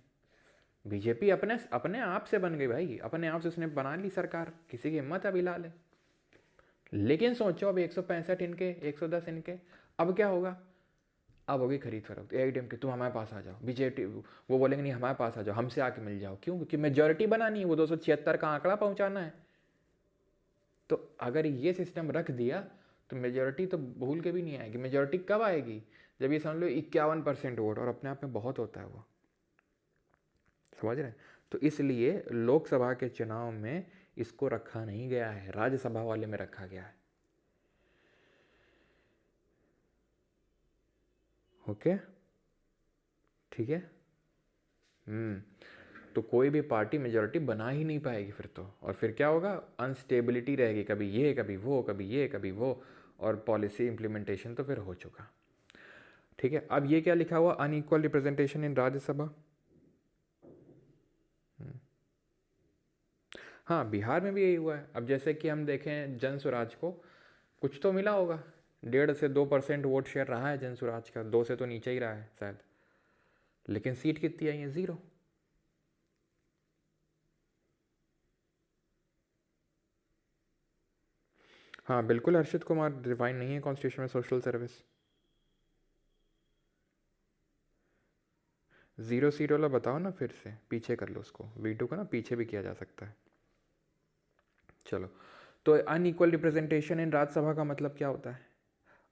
बीजेपी अपने आप से बन गई भाई, अपने आप से उसने बना ली सरकार, किसी की हिम्मत अभी ला ले। लेकिन सोचो अब 165 इनके, 110 इनके, अब क्या होगा? अब होगी खरीद फरोख्त। AIADMK तुम हमारे पास आ जाओ, बीजेपी वो बोलेंगे नहीं हमारे पास आ जाओ, हमसे आके मिल जाओ। क्यों? क्योंकि मेजॉरिटी बनानी है, वो 276 का आंकड़ा पहुंचाना है। तो अगर ये सिस्टम रख दिया तो मेजॉरिटी तो भूल के भी नहीं आएगी। मेजॉरिटी कब आएगी? जब ये समझ लो 51% वोट, और अपने आप में बहुत होता है वो, समझ रहे हैं? तो इसलिए लोकसभा के चुनाव में इसको रखा नहीं गया है, राज्यसभा वाले में रखा गया है। ओके, ठीक है। तो कोई भी पार्टी मेजॉरिटी बना ही नहीं पाएगी फिर तो, और फिर क्या होगा? अनस्टेबिलिटी रहेगी, कभी ये कभी वो, कभी ये कभी वो, और पॉलिसी इंप्लीमेंटेशन तो फिर हो चुका। ठीक है, अब ये क्या लिखा हुआ? Unequal representation in Rajya Sabha. हाँ, बिहार में भी यही हुआ है। अब जैसे कि हम देखें जन स्वराज को, कुछ तो मिला होगा, 1.5 से 2% वोट शेयर रहा है जन स्वराज का, 2 से तो नीचे ही रहा है शायद, लेकिन सीट कितनी आई है? 0। हाँ बिल्कुल, हर्षित कुमार, डिफाइन नहीं है कॉन्स्टिट्यूशन में सोशल सर्विस। 0 सीट वाला बताओ ना, फिर से पीछे कर लो उसको, वीडियो को ना पीछे भी किया जा सकता है। चलो, तो अनइक्वल रिप्रेजेंटेशन इन राज्यसभा का मतलब क्या होता है?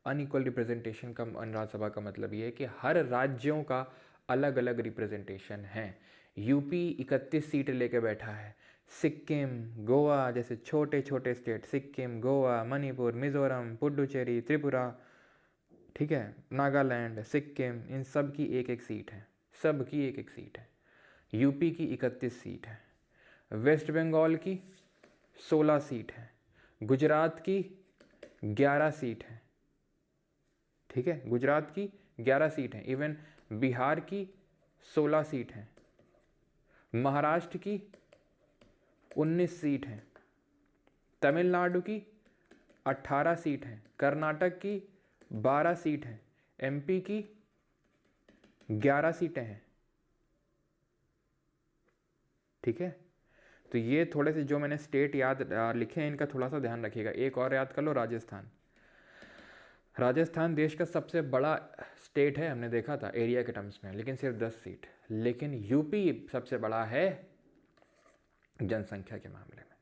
अनइक्वल रिप्रेजेंटेशन का राज्यसभा का मतलब ये है कि हर राज्यों का अलग अलग रिप्रेजेंटेशन है। यूपी 31 सीट लेके बैठा है, सिक्किम, गोवा जैसे छोटे छोटे स्टेट, सिक्किम, गोवा, मणिपुर, मिजोरम, पुडुचेरी, त्रिपुरा, ठीक है, नागालैंड, सिक्किम, इन सब की एक एक सीट है, सब की एक एक सीट है। यूपी की 31 सीट है, वेस्ट बंगाल की 16 सीट है, गुजरात की 11 सीट है, ठीक है, गुजरात की 11 सीट हैं, इवन बिहार की 16 सीट हैं, महाराष्ट्र की 19 सीट हैं, तमिलनाडु की 18 सीट हैं, कर्नाटक की 12 सीट हैं, MP की 11 सीटें हैं, ठीक है। तो ये थोड़े से जो मैंने स्टेट याद लिखे हैं इनका थोड़ा सा ध्यान रखिएगा। एक और याद कर लो, राजस्थान। राजस्थान देश का सबसे बड़ा स्टेट है, हमने देखा था एरिया के टर्म्स में, लेकिन सिर्फ 10 सीट। लेकिन यूपी सबसे बड़ा है जनसंख्या के मामले में।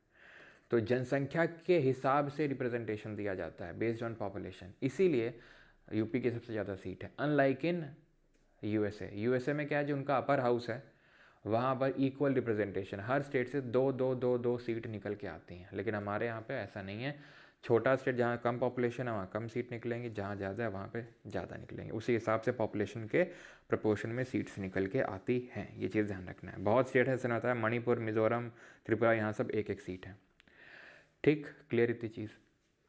तो जनसंख्या के हिसाब से रिप्रेजेंटेशन दिया जाता है बेस्ड ऑन पॉपुलेशन, इसीलिए यूपी की सबसे ज़्यादा सीट है। अनलाइक इन यूएसए में क्या है, जो उनका अपर हाउस है वहाँ पर इक्वल रिप्रेजेंटेशन, हर स्टेट से दो दो दो दो सीट निकल के आती हैं। लेकिन हमारे यहाँ पे ऐसा नहीं है, छोटा स्टेट जहाँ कम पॉपुलेशन है वहाँ कम सीट निकलेंगी, जहाँ ज़्यादा है वहाँ पे ज़्यादा निकलेंगे, उसी हिसाब से पॉपुलेशन के प्रपोर्शन में सीट्स निकल के आती हैं। ये चीज़ ध्यान रखना है। बहुत स्टेट है, सुना था मणिपुर, मिजोरम, त्रिपुरा, यहाँ सब एक एक सीट है। ठीक, क्लियर इतनी चीज़।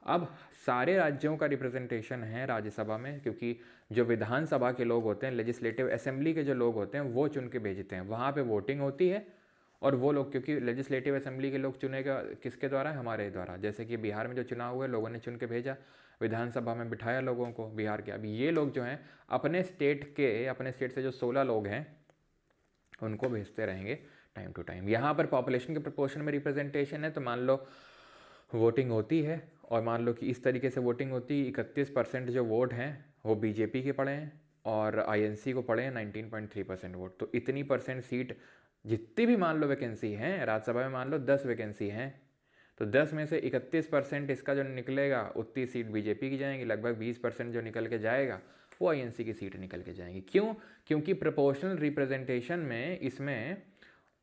अब सारे राज्यों का रिप्रेजेंटेशन है राज्यसभा में, क्योंकि जो विधानसभा के लोग होते हैं, लेजिस्लेटिव असेंबली के जो लोग होते हैं वो चुन के भेजते हैं, वहाँ पे वोटिंग होती है। और वो लोग, क्योंकि लेजिस्लेटिव असेंबली के लोग चुनेगा किसके द्वारा, हमारे द्वारा। जैसे कि बिहार में जो चुनाव हुए, लोगों ने चुन के भेजा, विधानसभा में बिठाया लोगों को बिहार के। अभी ये लोग जो हैं अपने स्टेट से जो 16 लोग हैं उनको भेजते रहेंगे टाइम टू टाइम। यहाँ पर पॉपुलेशन के प्रपोर्शन में रिप्रेजेंटेशन है, तो मान लो वोटिंग होती है, और मान लो कि इस तरीके से वोटिंग होती है, 31% जो वोट हैं वो बीजेपी के पड़े हैं और आईएनसी को पड़े हैं 19.3% वोट। तो इतनी परसेंट सीट, जितनी भी मान लो वैकेंसी हैं राज्यसभा में, मान लो 10 वैकेंसी हैं, तो 10 में से 31% इसका जो निकलेगा उतनी सीट बीजेपी की जाएंगी, लगभग 20% जो निकल के जाएगा वो आईएनसी की सीट निकल के जाएंगी। क्यों? क्योंकि प्रोपोर्शनल रिप्रेजेंटेशन में इसमें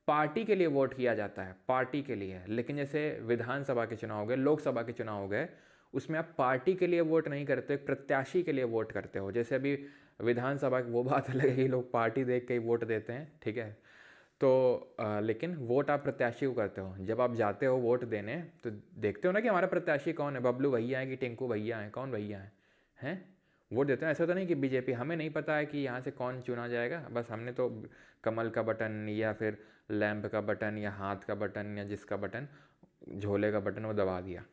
पार्टी के लिए वोट किया जाता है, पार्टी के लिए। लेकिन जैसे विधानसभा के चुनाव हो गए, लोकसभा के चुनाव हो गए, उसमें आप पार्टी के लिए वोट नहीं करते, प्रत्याशी के लिए वोट करते हो। जैसे अभी विधानसभा की वो बात अलग है, लोग पार्टी देख के ही वोट देते हैं, ठीक है। तो लेकिन वोट आप प्रत्याशी को करते हो। जब आप जाते हो वोट देने तो देखते हो ना कि हमारा प्रत्याशी कौन है, बबलू भैया है कि टिंकू भैया है, कौन भैया हैं, वोट देते हैं। ऐसा तो नहीं कि बीजेपी, हमें नहीं पता है कि यहाँ से कौन चुना जाएगा, बस हमने तो कमल का बटन या फिर लैंप का बटन या हाथ का बटन या जिसका बटन, झोले का बटन, वो दबा दिया।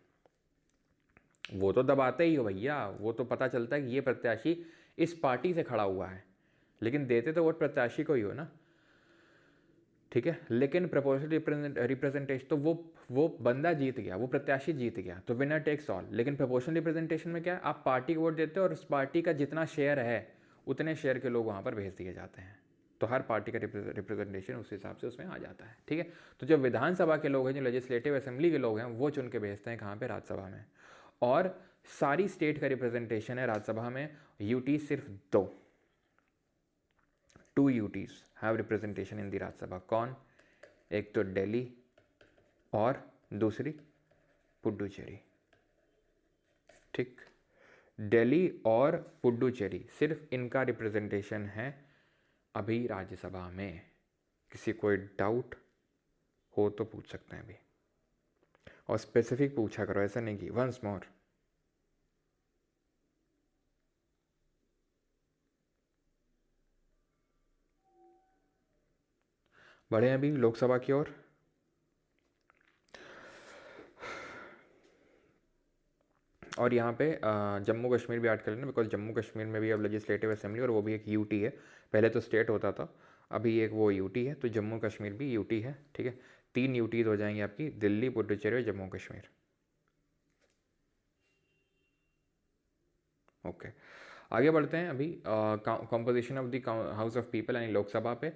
वो तो दबाते ही हो भैया, वो तो पता चलता है कि ये प्रत्याशी इस पार्टी से खड़ा हुआ है, लेकिन देते तो वोट प्रत्याशी को ही हो ना, ठीक है। लेकिन प्रोपोर्शनल रिप्रेजेंटेशन तो वो बंदा जीत गया, वो प्रत्याशी जीत गया, तो विनर टेक्स ऑल। लेकिन प्रोपोर्शनल रिप्रेजेंटेशन में क्या है, आप पार्टी को वोट देते हो और उस पार्टी का जितना शेयर है उतने शेयर के लोग वहाँ पर भेज दिए जाते हैं, तो हर पार्टी का रिप्रेजेंटेशन उस हिसाब से उसमें आ जाता है, ठीक है। तो जो विधानसभा के लोग हैं, जो लेजिस्लेटिव असेंबली के लोग हैं, वो चुन के भेजते हैं कहाँ पर, राज्यसभा में। और सारी स्टेट का रिप्रेजेंटेशन है राज्यसभा में। यूटी सिर्फ 2 UTs have representation in the Rajya Sabha. कौन? एक तो दिल्ली और दूसरी पुडुचेरी, ठीक। दिल्ली और पुडुचेरी, सिर्फ इनका रिप्रेजेंटेशन है अभी राज्यसभा में। किसी कोई डाउट हो तो पूछ सकते हैं अभी, और स्पेसिफिक पूछा करो, ऐसा नहीं कि वंस मोर। बढ़े अभी लोकसभा की ओर। और यहाँ पे जम्मू कश्मीर भी ऐड कर लेना, बिकॉज जम्मू कश्मीर में भी अब लेजिस्लेटिव असेंबली, और वो भी एक यूटी है। पहले तो स्टेट होता था, अभी एक वो यूटी है, तो जम्मू कश्मीर भी यूटी है, ठीक है। 3 यूटीज हो जाएंगी आपकी, दिल्ली, पुडुचेरी और जम्मू कश्मीर। ओके, आगे बढ़ते हैं अभी composition of the house of people यानी लोकसभा पे।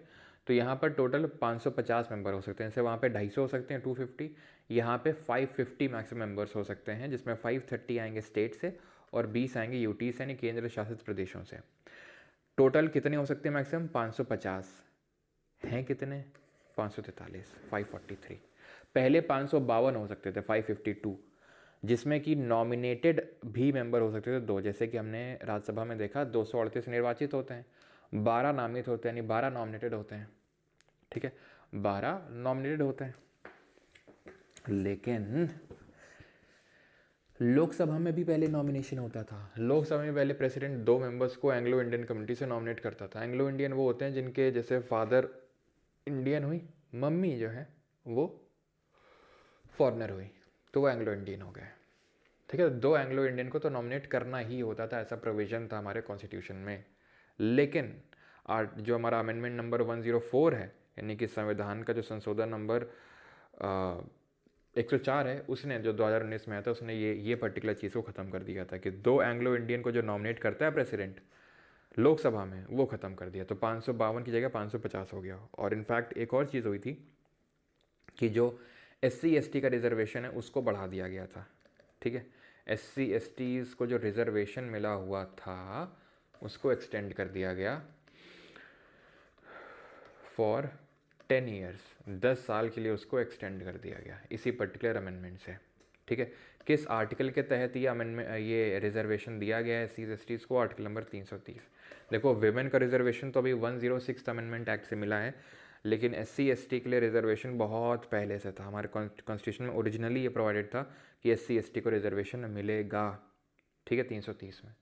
तो यहाँ पर टोटल 550 मेंबर हो सकते हैं, जैसे वहाँ पे 250 हो सकते हैं, 250। यहाँ पे 550 मैक्सिमम मेंबर्स हो सकते हैं, जिसमें 530 आएंगे स्टेट से और 20 आएंगे यूटी से यानी केंद्र शासित प्रदेशों से। टोटल कितने हो सकते हैं मैक्सिमम? 550 हैं कितने? 543, 543। पहले 552 हो सकते थे, 552, जिसमें कि नॉमिनेटेड भी मेंबर हो सकते थे 2। जैसे कि हमने राज्यसभा में देखा 238 निर्वाचित होते हैं, 12 नामित होते हैं, यानी 12 नॉमिनेटेड होते हैं, ठीक है, 12 नॉमिनेटेड होते हैं। लेकिन लोकसभा में भी पहले नॉमिनेशन होता था। लोकसभा में पहले प्रेसिडेंट 2 मेंबर्स को एंग्लो इंडियन कम्युनिटी से नॉमिनेट करता था। एंग्लो इंडियन वो होते हैं जिनके जैसे फादर इंडियन हुई, मम्मी जो है वो फॉरनर हुई, तो वो एंग्लो इंडियन हो गए, ठीक है। 2 एंग्लो इंडियन को तो नॉमिनेट करना ही होता था, ऐसा प्रोविजन था हमारे कॉन्स्टिट्यूशन में। लेकिन जो हमारा अमेंडमेंट नंबर 104 है, यानी कि संविधान का जो संशोधन नंबर 104 है, उसने जो 2019 में आया था, उसने ये पर्टिकुलर चीज़ को ख़त्म कर दिया था कि 2 एंग्लो इंडियन को जो नॉमिनेट करता है प्रेसिडेंट लोकसभा में, वो ख़त्म कर दिया। तो 552 की जगह 550 हो गया। और इनफैक्ट एक और चीज़ हुई थी कि जो SC ST का रिजर्वेशन है उसको बढ़ा दिया गया था, ठीक है। SC STs को जो रिजर्वेशन मिला हुआ था उसको एक्सटेंड कर दिया गया फॉर 10 ईयर्स, 10 साल के लिए उसको एक्सटेंड कर दिया गया इसी पर्टिकुलर अमेंडमेंट से, ठीक है। किस आर्टिकल के तहत ये अमेंडमेंट, ये रिजर्वेशन दिया गया है SC STs को? Article number 330। देखो विमेन का रिजर्वेशन तो अभी 106 अमेंडमेंट एक्ट से मिला है, लेकिन SC ST के लिए रिजर्वेशन बहुत पहले से था। हमारे कॉन्स्टिट्यूशन में ओरिजिनली ये प्रोवाइडेड था कि SC ST को रिजर्वेशन मिलेगा, ठीक है, 330 में,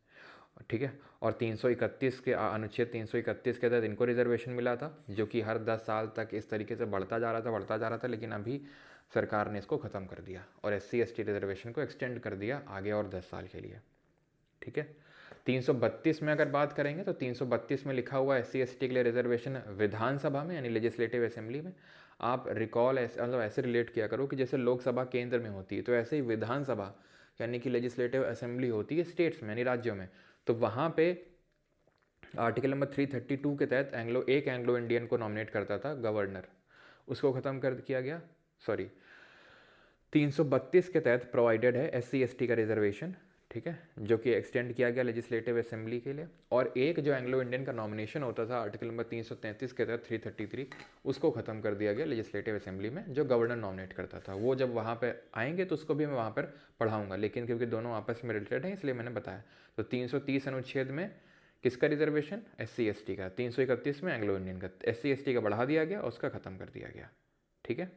ठीक है। और 331 के अनुच्छेद 331 के तहत इनको रिजर्वेशन मिला था, जो कि हर 10 साल तक इस तरीके से बढ़ता जा रहा था, लेकिन अभी सरकार ने इसको ख़त्म कर दिया और SC ST रिजर्वेशन को एक्सटेंड कर दिया आगे और 10 साल के लिए, ठीक है। 332 में अगर बात करेंगे तो 332 में लिखा हुआ SC ST के लिए रिजर्वेशन विधानसभा में यानी लेजिस्लेटिव असेंबली में। आप रिकॉल मतलब ऐसे रिलेट किया करो कि जैसे लोकसभा केंद्र में होती है, तो ऐसे ही विधानसभा यानी कि लेजिस्लेटिव असेंबली होती है स्टेट्स में यानी राज्यों में। तो वहाँ पे आर्टिकल नंबर 332 के तहत एक एंग्लो इंडियन को नॉमिनेट करता था गवर्नर, उसको ख़त्म कर किया गया। 332 के तहत प्रोवाइडेड है SC ST का रिजर्वेशन, ठीक है, जो कि एक्सटेंड किया गया लेजिस्लेटिव असेंबली के लिए। और एक जो एंग्लो इंडियन का नॉमिनेशन होता था आर्टिकल नंबर 333 के तहत 333, उसको ख़त्म कर दिया गया लेजिस्लेटिव असेंबली में, जो गवर्नर नॉमिनेट करता था। वो जब वहाँ पे आएंगे तो उसको भी मैं वहाँ पर पढ़ाऊँगा, लेकिन क्योंकि दोनों आपस में रिलेटेड हैं इसलिए मैंने बताया। तो 330 अनुच्छेद में किसका रिजर्वेशन? SC ST का। 331 में एंग्लो इंडियन का। SC ST का बढ़ा दिया गया, उसका ख़त्म कर दिया गया, ठीक है।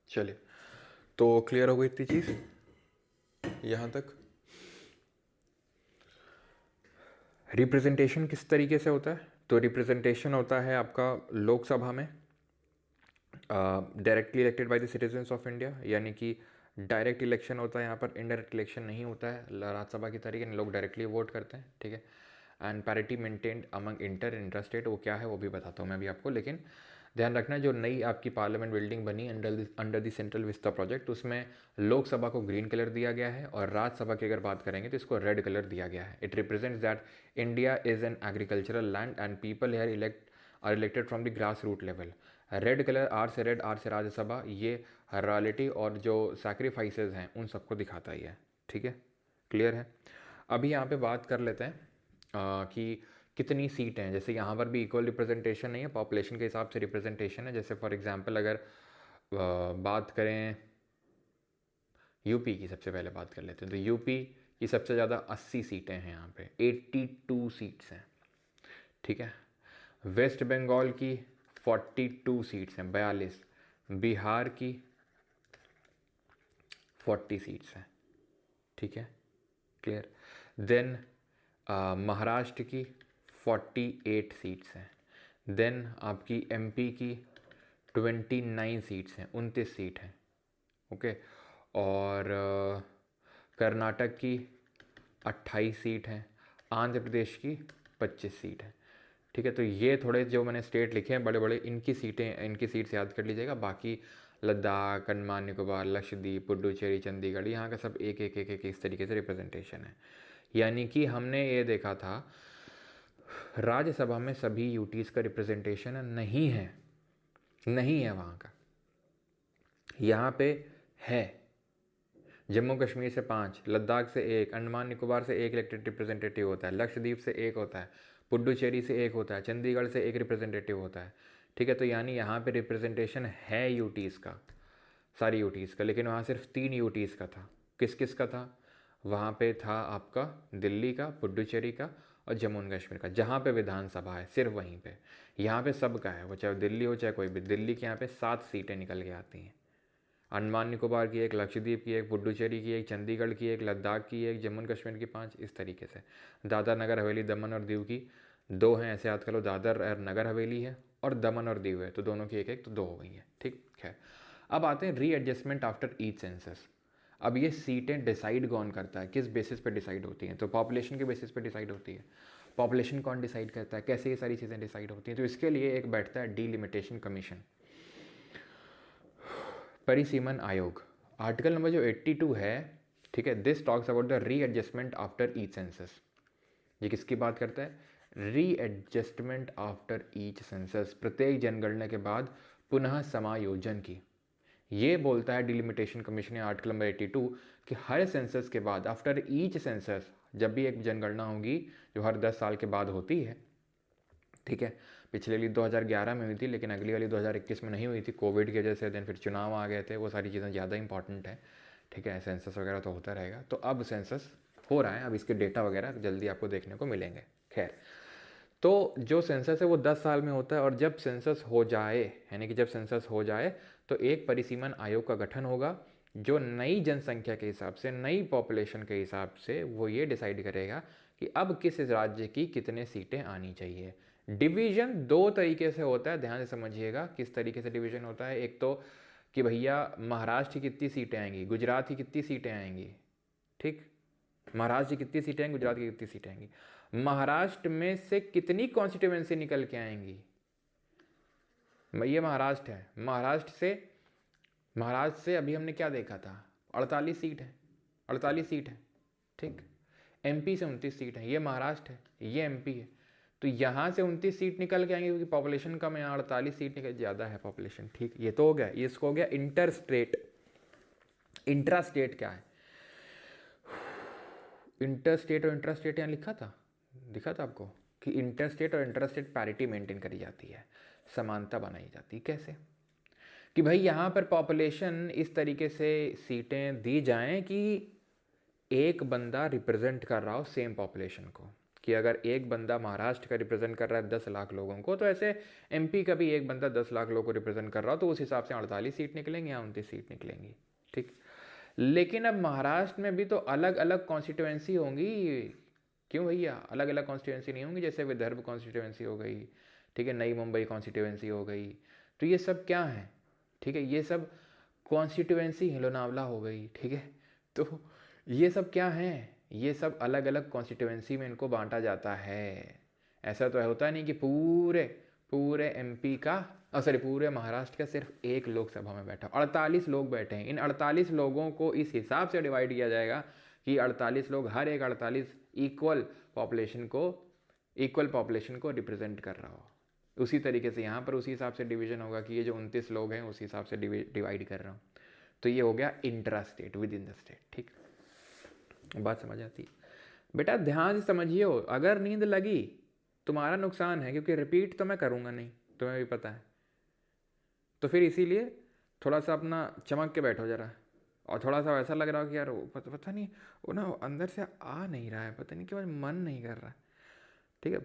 चलिए, तो क्लियर हो गई इतनी चीज़ यहाँ तक। रिप्रेजेंटेशन किस तरीके से होता है? तो रिप्रेजेंटेशन होता है आपका लोकसभा में directly elected by the citizens of India, यानी कि डायरेक्ट इलेक्शन होता है यहाँ पर, इनडायरेक्ट इलेक्शन नहीं होता है राज्यसभा की तरीके, लोग डायरेक्टली वोट करते हैं, ठीक है। And parity maintained among inter state, वो क्या है वो भी बताता हूँ मैं भी आपको, लेकिन ध्यान रखना जो नई आपकी पार्लियामेंट बिल्डिंग बनी under the central vista project, उसमें लोकसभा को ग्रीन कलर दिया गया है और राज्यसभा की अगर बात करेंगे तो इसको रेड कलर दिया गया है। It represents that India is an agricultural land and people here are elected from the grass root level. Red colour, R से रेड, आर से राज्यसभा, ये रॉयल्टी और जो सैक्रिफाइसेस हैं उन सबको दिखाता ही है, ठीक है, क्लियर है। अभी यहाँ पे बात कर लेते हैं कि कितनी सीटें हैं। जैसे यहाँ पर भी इक्वल रिप्रेजेंटेशन नहीं है, पॉपुलेशन के हिसाब से रिप्रेजेंटेशन है। जैसे फॉर एग्जांपल अगर बात करें यूपी की, सबसे पहले बात कर लेते हैं, तो यूपी की सबसे ज़्यादा 80 सीटें हैं यहाँ पे, 82 सीट्स हैं, ठीक है। वेस्ट बंगाल की 42 सीट्स हैं, 42। बिहार की 40 सीट्स हैं, ठीक है, क्लियर। देन महाराष्ट्र की 48 सीट्स हैं। देन आपकी MP की 29 सीट्स हैं, 29 सीट हैं, ओके। और कर्नाटक की 28 सीट हैं। आंध्र प्रदेश की 25 सीट है, ठीक है। तो ये थोड़े जो मैंने स्टेट लिखे हैं बड़े बड़े, इनकी सीट्स याद कर लीजिएगा। बाकी लद्दाख, अंडमान निकोबार, लक्षद्वीप, पुडुचेरी, चंडीगढ़, यहाँ का सब एक एक एक एक इस तरीके से रिप्रेजेंटेशन है। यानी कि हमने ये देखा था राज्यसभा में सभी यूटीज का रिप्रेजेंटेशन नहीं है वहाँ का। यहाँ पे है जम्मू कश्मीर से 5, लद्दाख से 1, अंडमान निकोबार से 1 इलेक्टेड रिप्रेजेंटेटिव होता है, लक्षद्वीप से 1 होता है, पुडुचेरी से 1 होता है, चंडीगढ़ से 1 रिप्रेजेंटेटिव होता है, ठीक है। तो यानी यहाँ पे रिप्रेजेंटेशन है यूटीज़ का, सारी यूटीज़ का, लेकिन वहाँ सिर्फ 3 यूटीज़ का था। किस किस का था? वहाँ पे था आपका दिल्ली का, पुडुचेरी का और जम्मू एंड कश्मीर का, जहाँ पे विधानसभा है सिर्फ वहीं पे। यहाँ पे सबका है, वो चाहे दिल्ली हो चाहे कोई भी। दिल्ली के यहाँ पे 7 सीटें निकल के आती हैं, अंडमान निकोबार की 1, लक्षद्वीप की 1, पुडुचेरी की 1, चंडीगढ़ की 1, लद्दाख की 1, जम्मू एंड कश्मीर की 5, इस तरीके से। दादर नगर हवेली, दमन और दीव की 2 हैं, ऐसे याद कर लो, दादर और नगर हवेली है और दमन और दीव है, तो दोनों की 1-1, तो 2 हो गई हैं, ठीक है। अब आते हैं रीएडजस्टमेंट आफ्टर ईच सेंसस। अब ये सीटें डिसाइड कौन करता है, किस बेसिस पे डिसाइड होती हैं? तो पॉपुलेशन के बेसिस पे डिसाइड होती है। पॉपुलेशन कौन डिसाइड करता है, कैसे ये सारी चीज़ें डिसाइड होती हैं? तो इसके लिए एक बैठता है डिलिमिटेशन कमीशन, परिसीमन आयोग। आर्टिकल नंबर जो 82 है, ठीक है, this talks about the readjustment after each census. ये किसकी बात करता है? रीएडजस्टमेंट आफ्टर ईच सेंसस, प्रत्येक जनगणना के बाद पुनः समायोजन की। ये बोलता है डिलिमिटेशन कमीशन आर्टिकल नंबर 82 कि हर सेंसस के बाद, आफ्टर ईच सेंसस, जब भी एक जनगणना होगी जो हर 10 साल के बाद होती है, ठीक है, पिछले वाली 2011 में हुई थी, लेकिन अगली वाली 2021 में नहीं हुई थी कोविड की वजह से, देन फिर चुनाव आ गए थे, वो सारी चीज़ें ज़्यादा इंपॉर्टेंट है, ठीक है, सेंसस वगैरह तो होता रहेगा। तो अब सेंसस हो रहा है, अब इसके डेटा वगैरह जल्दी आपको देखने को मिलेंगे। खैर, तो जो सेंसस है वो 10 साल में होता है, और जब सेंसस हो जाए, यानी कि जब सेंसस हो जाए तो एक परिसीमन आयोग का गठन होगा जो नई जनसंख्या के हिसाब से, नई पॉपुलेशन के हिसाब से वो ये डिसाइड करेगा कि अब किस राज्य की कितने सीटें आनी चाहिए। डिवीज़न दो तरीके से होता है, ध्यान से समझिएगा किस तरीके से डिवीज़न होता है। एक तो कि भैया महाराष्ट्र की कितनी सीटें आएंगी, गुजरात की कितनी सीटें आएंगी, ठीक, महाराष्ट्र की कितनी सीटें आएंगी, गुजरात की कितनी सीटें आएंगी, महाराष्ट्र में से कितनी कॉन्स्टिट्यूएंसी निकल के आएंगी। ये महाराष्ट्र है, महाराष्ट्र से अभी हमने क्या देखा था, 48 सीट है, 48 सीट है, ठीक। एमपी से 29 सीट है, ये महाराष्ट्र है, ये एमपी है। तो यहाँ से 29 सीट निकल के आएंगे क्योंकि पॉपुलेशन कम है, 48 सीट निकल ज़्यादा है पॉपुलेशन, ठीक। ये तो हो गया, ये इसको हो गया इंटर स्टेट। इंट्रा स्टेट क्या है? इंटर स्टेट और इंट्रा स्टेट यहाँ लिखा था, दिखा था आपको कि इंटर स्टेट और इंटर स्टेट पैरिटी मेंटेन करी जाती है, समानता बनाई जाती है। कैसे? कि भाई यहाँ पर पॉपुलेशन इस तरीके से सीटें दी जाएं कि एक बंदा रिप्रेजेंट कर रहा हो सेम पॉपुलेशन को, कि अगर एक बंदा महाराष्ट्र का रिप्रेजेंट कर रहा है 10 लाख लोगों को, तो ऐसे एमपी का भी एक बंदा 10 लाख लोगों को रिप्रेजेंट कर रहा हो, तो उस हिसाब से 48 सीट निकलेंगी या 29 सीट निकलेंगी, ठीक। लेकिन अब महाराष्ट्र में भी तो अलग अलग कॉन्स्टिट्यूएंसी होंगी। क्यों भैया? अलग अलग कॉन्स्टिट्यूएंसी नहीं होंगी, जैसे विदर्भ कॉन्स्टिट्यूएंसी हो गई, ठीक है, नई मुंबई कॉन्स्टिट्यूएंसी हो गई। तो ये सब क्या है, ठीक है, ये सब कॉन्स्टिट्यूएंसी है, लोनावला हो गई, ठीक है। तो ये सब क्या है? ये सब अलग अलग कॉन्स्टिट्यूएंसी में इनको बांटा जाता है। ऐसा तो होता नहीं कि पूरे पूरे एमपी का, सॉरी, पूरे महाराष्ट्र का सिर्फ एक लोकसभा में बैठा, 48 लोग बैठे हैं। इन 48 लोगों को इस हिसाब से डिवाइड किया जाएगा कि 48 लोग, हर एक 48 इक्वल पॉपुलेशन को रिप्रेजेंट कर रहा हो। उसी तरीके से यहाँ पर उसी हिसाब से डिवीजन होगा कि ये जो 29 लोग हैं उसी हिसाब से डिवाइड कर रहा हूँ। तो ये हो गया intra state, with in the state, ठीक। बात समझ आती है? बेटा ध्यान से समझिए, अगर नींद लगी तुम्हारा नुकसान है, क्योंकि रिपीट तो मैं करूँगा नहीं, तुम्हें भी पता है। तो फिर इसीलिए थोड़ा सा अपना चमक के बैठो ज़रा, और थोड़ा सा ऐसा लग रहा हो कि यार पता नहीं, वो ना अंदर से आ नहीं रहा है, पता नहीं क्यों मन नहीं कर रहा है, ठीक है।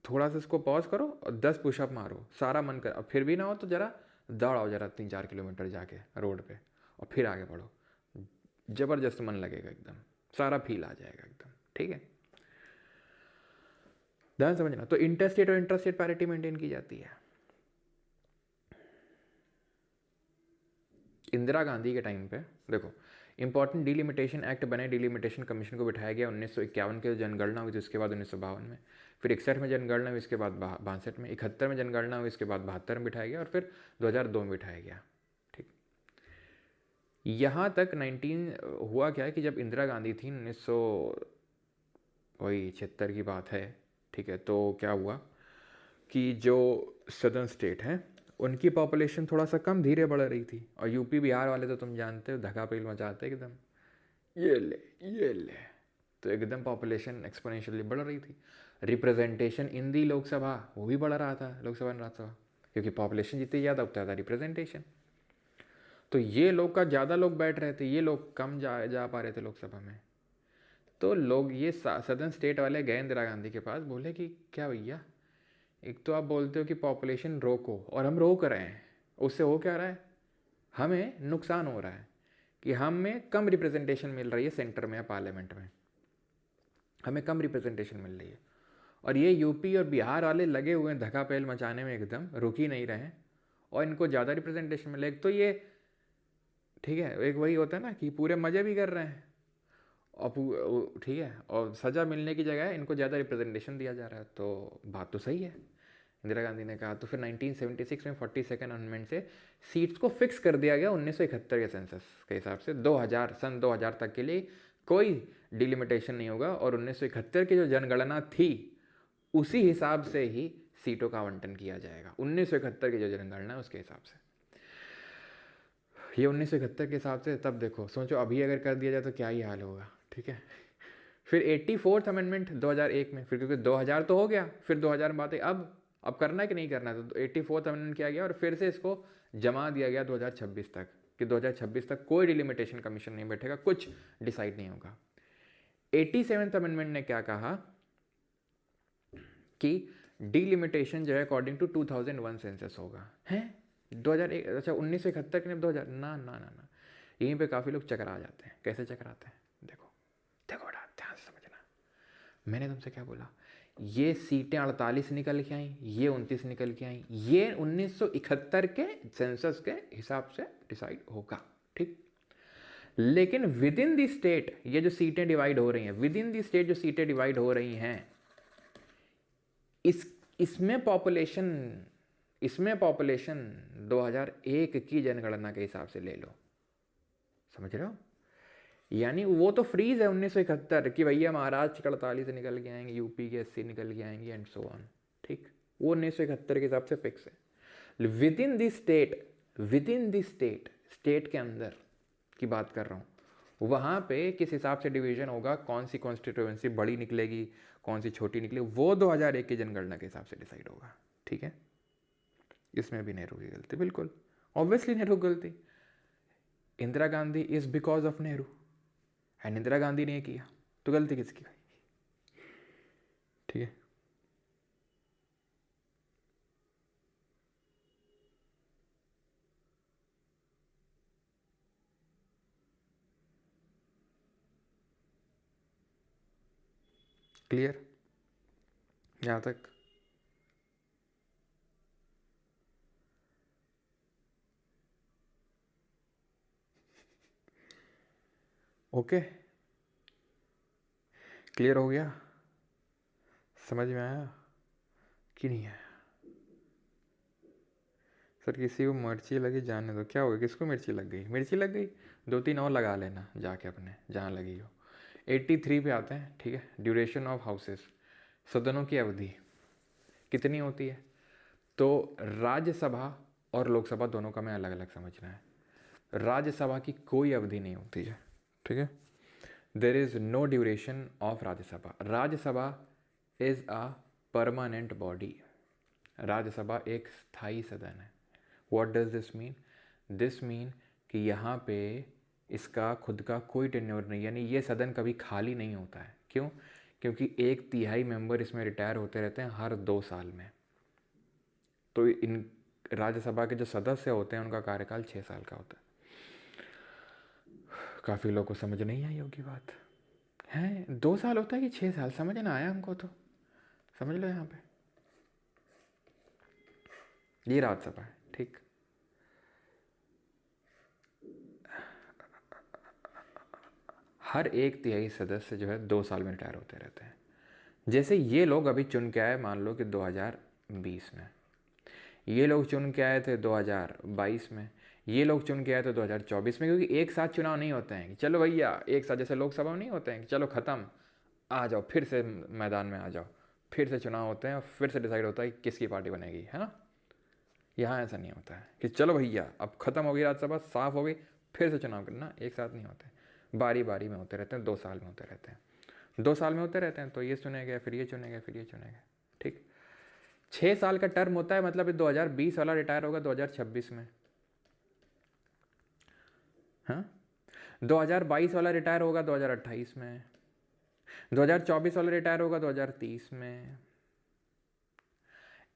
थोड़ा सा इसको पॉज करो और 10 पुशअप मारो, सारा मन कर। और फिर भी ना हो तो ज़रा दौड़ाओ, ज़रा 3-4 किलोमीटर जाके रोड पे, और फिर आगे बढ़ो, ज़बरदस्त मन लगेगा, एकदम सारा फील आ जाएगा एकदम, ठीक है। ध्यान समझना। तो इंटरस्टेट और इंट्रास्टेट पैरिटी मेंटेन की जाती है। इंदिरा गांधी के टाइम पे देखो, इंपॉर्टेंट डिलिमिटेशन एक्ट बने, डिलिमिटेशन कमीशन को बिठाया गया 1951 के जनगणना हुई थी, उसके बाद 1952 में, फिर 61 में जनगणना हुई, इसके बाद 62 में, 71 में जनगणना हुई, इसके बाद 72 में बिठाया गया, और फिर 2002 में बिठाया गया, ठीक। यहाँ तक 19 हुआ क्या है कि जब इंदिरा गांधी थी 1976 की बात है, ठीक है। तो क्या हुआ कि जो सदर्न स्टेट हैं उनकी पॉपुलेशन थोड़ा सा कम, धीरे बढ़ रही थी, और यूपी बिहार वाले तो तुम जानते हो धक्का-पेल मचाते एकदम, ये ले, तो एकदम पॉपुलेशन एक्सपोनेंशियली बढ़ रही थी। रिप्रेजेंटेशन इन दी लोकसभा वो भी बढ़ रहा था, लोकसभा राज्यसभा, क्योंकि पॉपुलेशन जितनी ज़्यादा उतना ज़्यादा रिप्रेजेंटेशन। तो ये लोग का ज़्यादा लोग बैठ रहे थे, ये लोग कम जा पा रहे थे लोकसभा में। तो लोग, ये सदर्न स्टेट वाले गए इंदिरा गांधी के पास, बोले कि क्या भैया, एक तो आप बोलते हो कि पॉपुलेशन रोको, और हम रोक रहे हैं, उससे हो क्या रहा है, हमें नुकसान हो रहा है कि हमें कम रिप्रेजेंटेशन मिल रही है सेंटर में या पार्लियामेंट में, हमें कम रिप्रेजेंटेशन मिल रही है। और ये यूपी और बिहार वाले लगे हुए हैं धक्का पेल मचाने में, एकदम रुक ही नहीं रहे हैं, और इनको ज़्यादा रिप्रेजेंटेशन मिले। एक तो ये, ठीक है, एक वही होता है ना कि पूरे मज़े भी कर रहे हैं, ठीक है, और सज़ा मिलने की जगह इनको ज़्यादा रिप्रेजेंटेशन दिया जा रहा है, तो बात तो सही है। इंदिरा गांधी ने कहा, तो फिर 1976 में 42nd अमेंडमेंट से सीट्स को फिक्स कर दिया गया 1971 के सेंसस के हिसाब से। 2000 तक के लिए कोई डिलिमिटेशन नहीं होगा, और 1971 की जो जनगणना थी उसी हिसाब से ही सीटों का आवंटन किया जाएगा। 1971 की जो जनगणना है उसके हिसाब से, ये 1971 के हिसाब से। तब देखो, सोचो अभी अगर कर दिया जाए तो क्या ही हाल होगा, ठीक है। फिर 84th अमेंडमेंट 2001 में, फिर क्योंकि 2000 तो हो गया, फिर 2000 में बात है अब करना है कि नहीं करना है, तो 84th अमेंडमेंट किया गया और फिर से इसको जमा दिया गया 2026 तक, कि 2026 तक कोई डिलिमिटेशन कमीशन नहीं बैठेगा, कुछ डिसाइड नहीं होगा। 87th अमेंडमेंट ने क्या कहा कि डिलिमिटेशन जो है अकॉर्डिंग टू 2001 सेंसस होगा। है 2001, अच्छा 1971 के 2000, ना ना ना ना, यहीं पे काफ़ी लोग चकरा जाते हैं। कैसे चकराते हैं, देखो देखो बेटा, ध्यान से समझना। मैंने तुमसे क्या बोला, ये सीटें 48 निकल के आई, ये 29 निकल के आई, ये 1971 के सेंसस के हिसाब से डिसाइड होगा, ठीक। लेकिन विद इन द स्टेट ये जो सीटें डिवाइड हो रही हैं, विद इन द स्टेट जो सीटें डिवाइड हो रही हैं, इसमें पॉपुलेशन 2001 की जनगणना के हिसाब से ले लो, समझ रहे हो। यानी वो तो फ्रीज है 1971 कि भैया महाराष्ट्र के 48 निकल के आएंगे, यूपी के 80 निकल के आएंगे एंड सो ऑन, ठीक। वो 1971 के हिसाब से फिक्स है। विद इन द स्टेट के अंदर की बात कर रहा हूँ, वहाँ पे किस हिसाब से डिवीजन होगा, कौन सी कॉन्स्टिट्यूएंसी बड़ी निकलेगी, कौन सी छोटी निकलेगी, वो 2001 की जनगणना के हिसाब से डिसाइड होगा, ठीक है। इसमें भी नेहरू की गलती, बिल्कुल ऑब्वियसली नेहरू की गलती। Indira Gandhi is because of Nehru, and Indira Gandhi ने किया, तो गलती किसकी भाई, ठीक है। क्लियर यहां तक। ओके, क्लियर हो गया, समझ में आया कि नहीं आया। सर किसी को मिर्ची लगी, जाने दो, क्या हो गया, किसको मिर्ची लग गई, मिर्ची लग गई, 2-3 और लगा लेना जाके अपने जहाँ लगी हो। 83 पे आते हैं, ठीक है। ड्यूरेशन ऑफ हाउसेस, सदनों की अवधि कितनी होती है, तो राज्यसभा और लोकसभा दोनों का मैं अलग अलग समझना है। राज्यसभा की कोई अवधि नहीं होती है, ठीक है। There is no duration of Rajya Sabha. Rajya Sabha is a permanent body, Rajya Sabha एक स्थायी सदन है। What does this mean, this mean कि यहाँ पे इसका खुद का कोई टेन्योर नहीं, यानी ये सदन कभी खाली नहीं होता है। क्यों, क्योंकि 1/3 मेंबर इसमें रिटायर होते रहते हैं हर 2 साल में। तो इन राज्यसभा के जो सदस्य होते हैं उनका कार्यकाल 6 साल का होता है। काफ़ी लोगों को समझ नहीं आई होगी बात, है 2 साल होता है कि 6 साल, समझ ना आया हमको, तो समझ लो यहाँ पे ये राज्यसभा है, ठीक। हर 1/3 सदस्य जो है 2 साल में रिटायर होते रहते हैं। जैसे ये लोग अभी चुन के आए, मान लो कि 2020 में, ये लोग चुन के आए थे 2022 में, ये लोग चुन के आए थे 2024 में, क्योंकि एक साथ चुनाव नहीं होते हैं कि चलो भैया एक साथ, जैसे लोकसभा में नहीं होते हैं कि चलो ख़त्म, आ जाओ फिर से मैदान में आ जाओ, फिर से चुनाव होते हैं, फिर से डिसाइड होता है कि किसकी पार्टी बनेगी, है ना। यहाँ ऐसा नहीं होता है कि चलो भैया अब ख़त्म हो गई राज्यसभा, साफ हो गई, फिर से चुनाव करना, एक साथ नहीं होते, बारी बारी में होते रहते हैं, 2 साल में होते रहते हैं, 2 साल में होते रहते हैं। तो ये चुने गए, फिर ये चुने गए, फिर ये चुने गए, ठीक। 6 साल का टर्म होता है, मतलब 2020 वाला रिटायर होगा 2026 में, हाँ। 2022 वाला रिटायर होगा 2028 में, 2024 वाला रिटायर होगा 2030 में।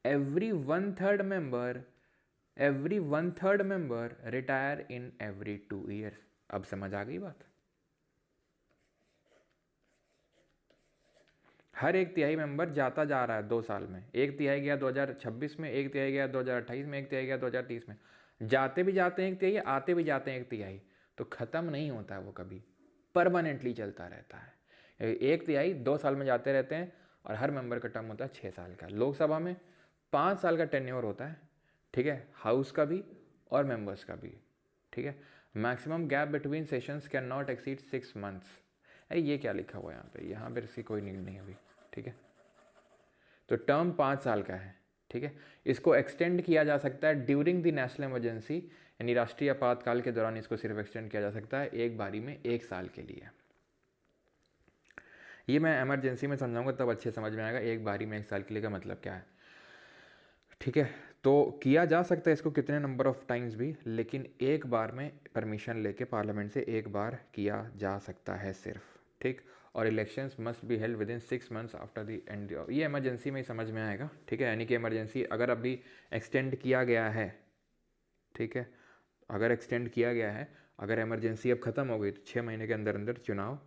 Every 1/3 member retire in every 2 years. अब समझ आ गई बात। हर 1/3 मेंबर जाता जा रहा है 2 साल में, 1/3 गया 2026 में, 1/3 गया 2028 में, 1/3 गया 2030 में, जाते भी जाते हैं 1/3, आते भी जाते हैं 1/3, तो ख़त्म नहीं होता है वो कभी, परमानेंटली चलता रहता है। 1/3 2 साल में जाते रहते हैं और हर मेंबर का टर्म होता है 6 साल का। लोकसभा में 5 साल का टेन्योर होता है, ठीक है, हाउस का भी और मेंबर्स का भी, ठीक है। Maximum gap between sessions can not exceed 6 months. अरे ये क्या लिखा हुआ है यहाँ पे इसकी कोई नीड नहीं अभी, ठीक है। तो टर्म 5 साल का है, ठीक है। इसको एक्सटेंड किया जा सकता है ड्यूरिंग द नेशनल इमरजेंसी, यानी राष्ट्रीय आपातकाल के दौरान इसको सिर्फ एक्सटेंड किया जा सकता है एक बारी में 1 साल के लिए। ये मैं इमरजेंसी में समझाऊंगा तब अच्छे समझ में आएगा एक बारी में 1 साल के लिए का मतलब क्या है, ठीक है। तो किया जा सकता है इसको कितने नंबर ऑफ टाइम्स भी, लेकिन एक बार में परमिशन लेके पार्लियामेंट से एक बार किया जा सकता है सिर्फ, ठीक। और elections must be held with in 6 months after the end. ये इमरजेंसी में ही समझ में आएगा, ठीक है। यानी कि इमरजेंसी अगर अभी एक्सटेंड किया गया है, ठीक है, अगर एक्सटेंड किया गया है, अगर इमरजेंसी अब ख़त्म हो गई तो 6 महीने के अंदर अंदर चुनाव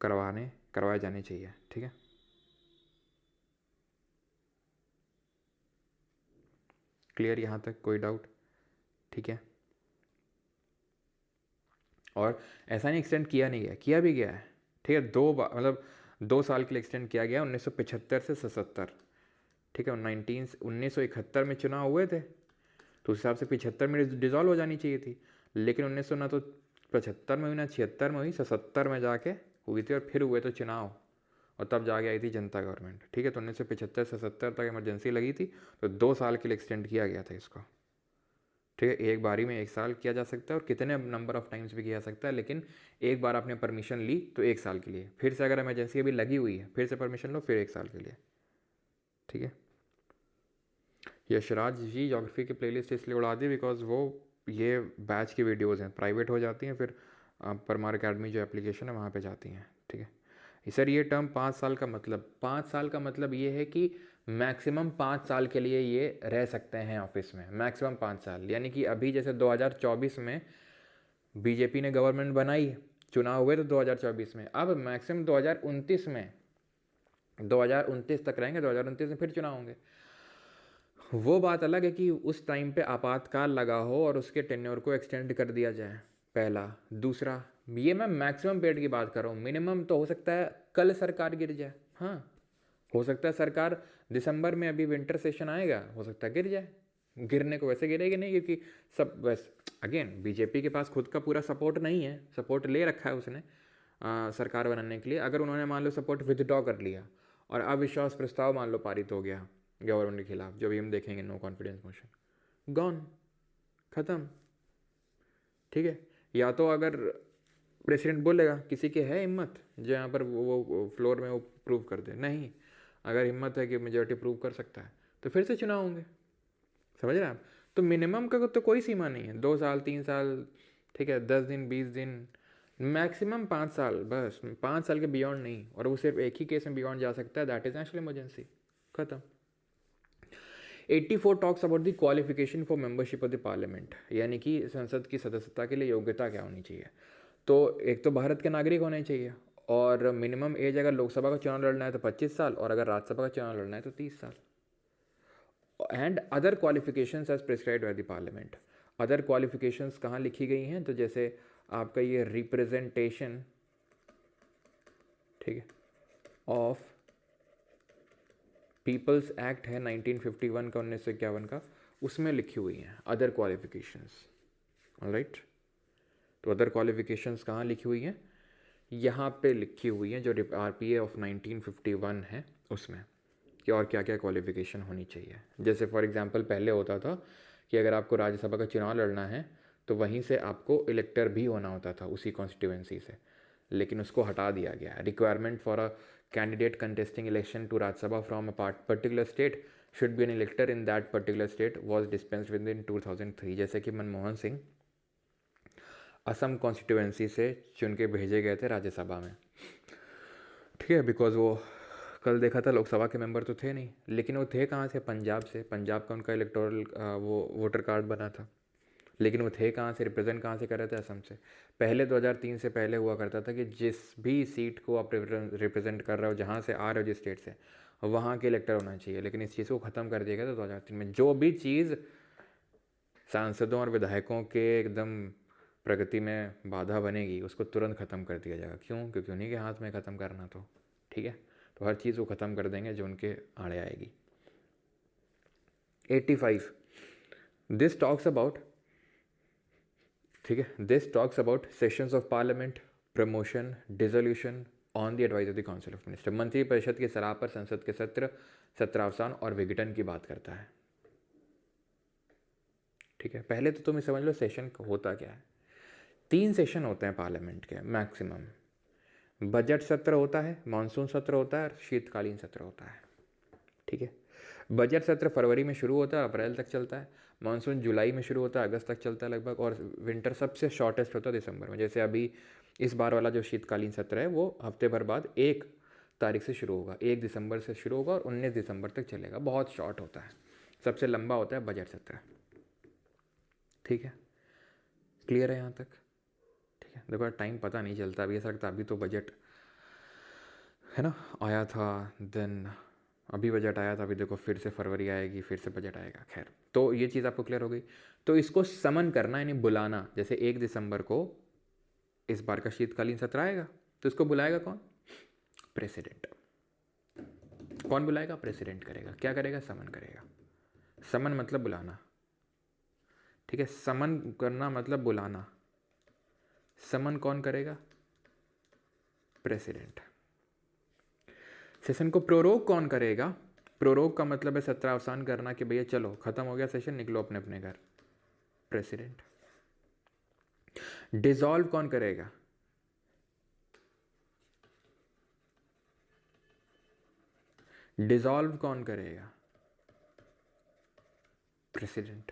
करवाए जाने चाहिए, ठीक है। क्लियर यहाँ तक, कोई डाउट, ठीक है। और ऐसा नहीं एक्सटेंड किया नहीं गया, किया भी गया है, ठीक है। मतलब 2 साल के लिए एक्सटेंड किया गया 1975 से 77, ठीक है। 1971 में चुनाव हुए थे तो उस हिसाब से 75 में डिज़ोल्व हो जानी चाहिए थी, लेकिन 1900 ना तो 75 में हुई ना 76 में हुई, 77 में जाके हुई थी और फिर हुए तो चुनाव, और तब जाके आई थी जनता गवर्नमेंट, ठीक है। तो 1975 से 77 तक इमरजेंसी लगी थी, तो 2 साल के लिए एक्सटेंड किया गया था इसको, ठीक है। एक बारी में 1 साल किया जा सकता है और कितने नंबर ऑफ टाइम्स भी किया जा सकता है, लेकिन एक बार आपने परमिशन ली तो 1 साल के लिए, फिर से अगर इमरजेंसी अभी लगी हुई है फिर से परमिशन लो फिर 1 साल के लिए, ठीक है। यशराज जी ज्योग्राफी की प्लेलिस्ट इसलिए उड़ा दी बिकॉज वो ये बैच की वीडियोज़ हैं, प्राइवेट हो जाती हैं, फिर परमार अकेडमी जो एप्लीकेशन है वहाँ पे जाती हैं, ठीक है। सर ये टर्म 5 साल का मतलब, 5 साल का मतलब ये है कि मैक्सिमम 5 साल के लिए ये रह सकते हैं ऑफिस में, मैक्सिमम 5 साल। यानी कि अभी जैसे 2024 में बीजेपी ने गवर्नमेंट बनाई, चुनाव हुए तो 2024 में, अब मैक्सिमम 2029 में, 2029 तक रहेंगे, 2029 में फिर चुनाव होंगे। वो बात अलग है कि उस टाइम पे आपातकाल लगा हो और उसके टेन्योर को एक्सटेंड कर दिया जाए, पहला। दूसरा, ये मैं मैक्सिमम पीरियड की बात कर रहा हूँ, मिनिमम तो हो सकता है कल सरकार गिर जाए, हाँ हो सकता है सरकार दिसंबर में, अभी विंटर सेशन आएगा, हो सकता है गिर जाए, गिरने को वैसे गिरेगी नहीं क्योंकि सब वैसे अगेन बीजेपी के पास खुद का पूरा सपोर्ट नहीं है, सपोर्ट ले रखा है उसने सरकार बनाने के लिए। अगर उन्होंने मान लो सपोर्ट विदड्रॉ कर लिया और अविश्वास प्रस्ताव मान लो पारित हो गया गवर्नमेंट के खिलाफ, जो भी हम देखेंगे नो कॉन्फिडेंस मोशन, गॉन, खत्म, ठीक है। या तो अगर प्रेसिडेंट बोलेगा, किसी के है हिम्मत जो यहाँ पर वो फ्लोर में वो प्रूव कर दे, नहीं, अगर हिम्मत है कि मेजॉरिटी प्रूव कर सकता है तो फिर से चुनाव होंगे, समझ रहे हैं आप। तो मिनिमम का तो कोई सीमा नहीं है, 2 साल 3 साल, ठीक है, 10 दिन 20 दिन, मैक्सिमम 5 साल, बस 5 साल के बियॉन्ड नहीं, और वो सिर्फ एक ही केस में बियॉन्ड जा सकता है, दैट इज नेशनल इमरजेंसी, खत्म। 84 talks about the qualification for membership of the parliament, यानी कि संसद की सदस्यता के लिए योग्यता क्या होनी चाहिए। तो एक तो भारत के नागरिक होने चाहिए, और मिनिमम एज अगर लोकसभा का चुनाव लड़ना है तो 25 साल, और अगर राज्यसभा का चुनाव लड़ना है तो 30 साल। And other qualifications as prescribed by the parliament. Other qualifications कहाँ लिखी गई हैं, तो जैसे आपका ये रिप्रेजेंटेशन, ठीक है, ऑफ पीपल्स एक्ट है 1951 का, 1951 का, उसमें लिखी हुई हैं अदर क्वालिफिकेशंस, ऑलराइट। तो अदर क्वालिफिकेशंस कहाँ लिखी हुई हैं, यहाँ पे लिखी हुई हैं जो RPA ऑफ 1951 है उसमें, कि और क्या क्या क्वालिफिकेशन होनी चाहिए। जैसे फॉर एग्जांपल पहले होता था कि अगर आपको राज्यसभा का चुनाव लड़ना है तो वहीं से आपको इलेक्टर भी होना होता था उसी कॉन्स्टिट्यूएंसी से, लेकिन उसको हटा दिया गया। Requirement for a candidate contesting election to Rajya Sabha from a particular state should be an elector in that particular state was dispensed with in 2003। जैसे कि मनमोहन सिंह असम कॉन्स्टिट्यूएंसी से चुन के भेजे गए थे राज्यसभा में, ठीक है, बिकॉज वो कल देखा था लोकसभा के मेंबर तो थे नहीं, लेकिन वो थे कहाँ से, पंजाब से, पंजाब का उनका इलेक्टोरल वो वोटर कार्ड बना था, लेकिन वो थे कहाँ से, रिप्रेजेंट कहाँ से कर रहे थे, असम से। पहले 2003 से पहले हुआ करता था कि जिस भी सीट को आप रिप्रेजेंट कर रहे हो, जहाँ से आ रहे हो, जिस स्टेट से, वहाँ के इलेक्टर होना चाहिए, लेकिन इस चीज़ को ख़त्म कर दिया गया था 2003 में। जो भी चीज़ सांसदों और विधायकों के एकदम प्रगति में बाधा बनेगी उसको तुरंत ख़त्म कर दिया जाएगा। क्यों? क्योंकि उन्हीं के हाथ में ख़त्म करना, तो ठीक है, तो हर चीज़ वो ख़त्म कर देंगे जो उनके आड़े आएगी। 85 दिस टॉक्स अबाउट, ठीक है, this talks about sessions of parliament, promotion, dissolution on the advice of the council of minister. मंत्री परिषद की सलाह पर संसद के सत्रावसान और विघटन की बात करता है। ठीक है, पहले तो तुम समझ लो सेशन होता क्या है। 3 सेशन होते हैं पार्लियामेंट के मैक्सिमम। बजट सत्र होता है, मानसून सत्र होता है और शीतकालीन सत्र होता है। ठीक है, बजट सत्र फरवरी में शुरू होता है, अप्रैल तक चलता है। मानसून जुलाई में शुरू होता है, अगस्त तक चलता है लगभग। और विंटर सबसे शॉर्टेस्ट होता है दिसंबर में। जैसे अभी इस बार वाला जो शीतकालीन सत्र है वो हफ्ते भर बाद 1 तारीख से शुरू होगा, 1 दिसंबर से शुरू होगा और 19 दिसंबर तक चलेगा। बहुत शॉर्ट होता है। सबसे लंबा होता है बजट सत्र। ठीक है, क्लियर है यहाँ तक? ठीक है, देखो टाइम पता नहीं चलता, अभी ऐसा लगता अभी तो बजट है ना आया था, देन अभी बजट आया था, अभी देखो फिर से फरवरी आएगी, फिर से बजट आएगा। खैर, तो ये चीज़ आपको क्लियर हो गई। तो इसको समन करना यानी बुलाना, जैसे 1 दिसंबर को इस बार का शीतकालीन सत्र आएगा, तो इसको बुलाएगा कौन? प्रेसिडेंट। कौन बुलाएगा? प्रेसिडेंट करेगा। क्या करेगा? समन करेगा। समन मतलब बुलाना। ठीक है, समन करना मतलब बुलाना। समन कौन करेगा? प्रेसिडेंट। सेशन को प्रोरोग कौन करेगा? प्रोरोग का मतलब है सत्रावसान करना, कि भैया चलो खत्म हो गया सेशन, निकलो अपने अपने घर। प्रेसिडेंट। डिसॉल्व कौन करेगा? डिसॉल्व कौन करेगा? प्रेसिडेंट।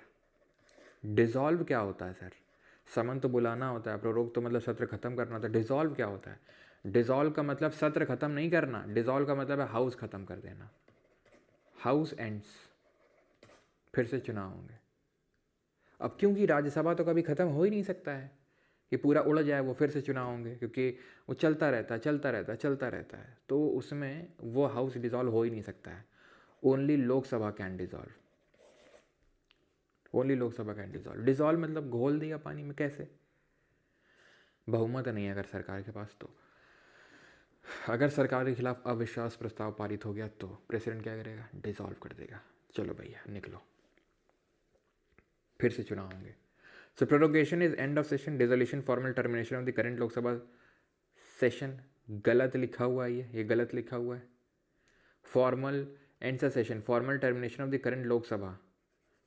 डिसॉल्व क्या होता है सर? समन तो बुलाना होता है, प्रोरोग तो मतलब सत्र खत्म करना होता है। डिसॉल्व क्या होता है? डिसॉल्व का मतलब सत्र खत्म नहीं करना, डिसॉल्व का मतलब है हाउस खत्म कर देना। हाउस एंड्स, फिर से चुनाव होंगे। अब क्योंकि राज्यसभा तो कभी खत्म हो ही नहीं सकता है कि पूरा उड़ जाए, वो फिर से चुनाव होंगे, क्योंकि वो चलता रहता है चलता रहता है चलता रहता है, तो उसमें वो हाउस डिसॉल्व हो ही नहीं सकता है। Only Lok Sabha can dissolve, only Lok Sabha can dissolve. Dissolve मतलब घोल दिया पानी में। कैसे? बहुमत नहीं है अगर सरकार के पास, तो अगर सरकार के खिलाफ अविश्वास प्रस्ताव पारित हो गया तो प्रेसिडेंट क्या करेगा? डिसॉल्व कर देगा। चलो भैया निकलो, फिर से चुनाव होंगे। So prorogation is end of session, dissolution formal termination of the current Lok Sabha session. गलत लिखा हुआ है, ये गलत लिखा हुआ है। फॉर्मल एंड सा session, formal termination of the current Lok Sabha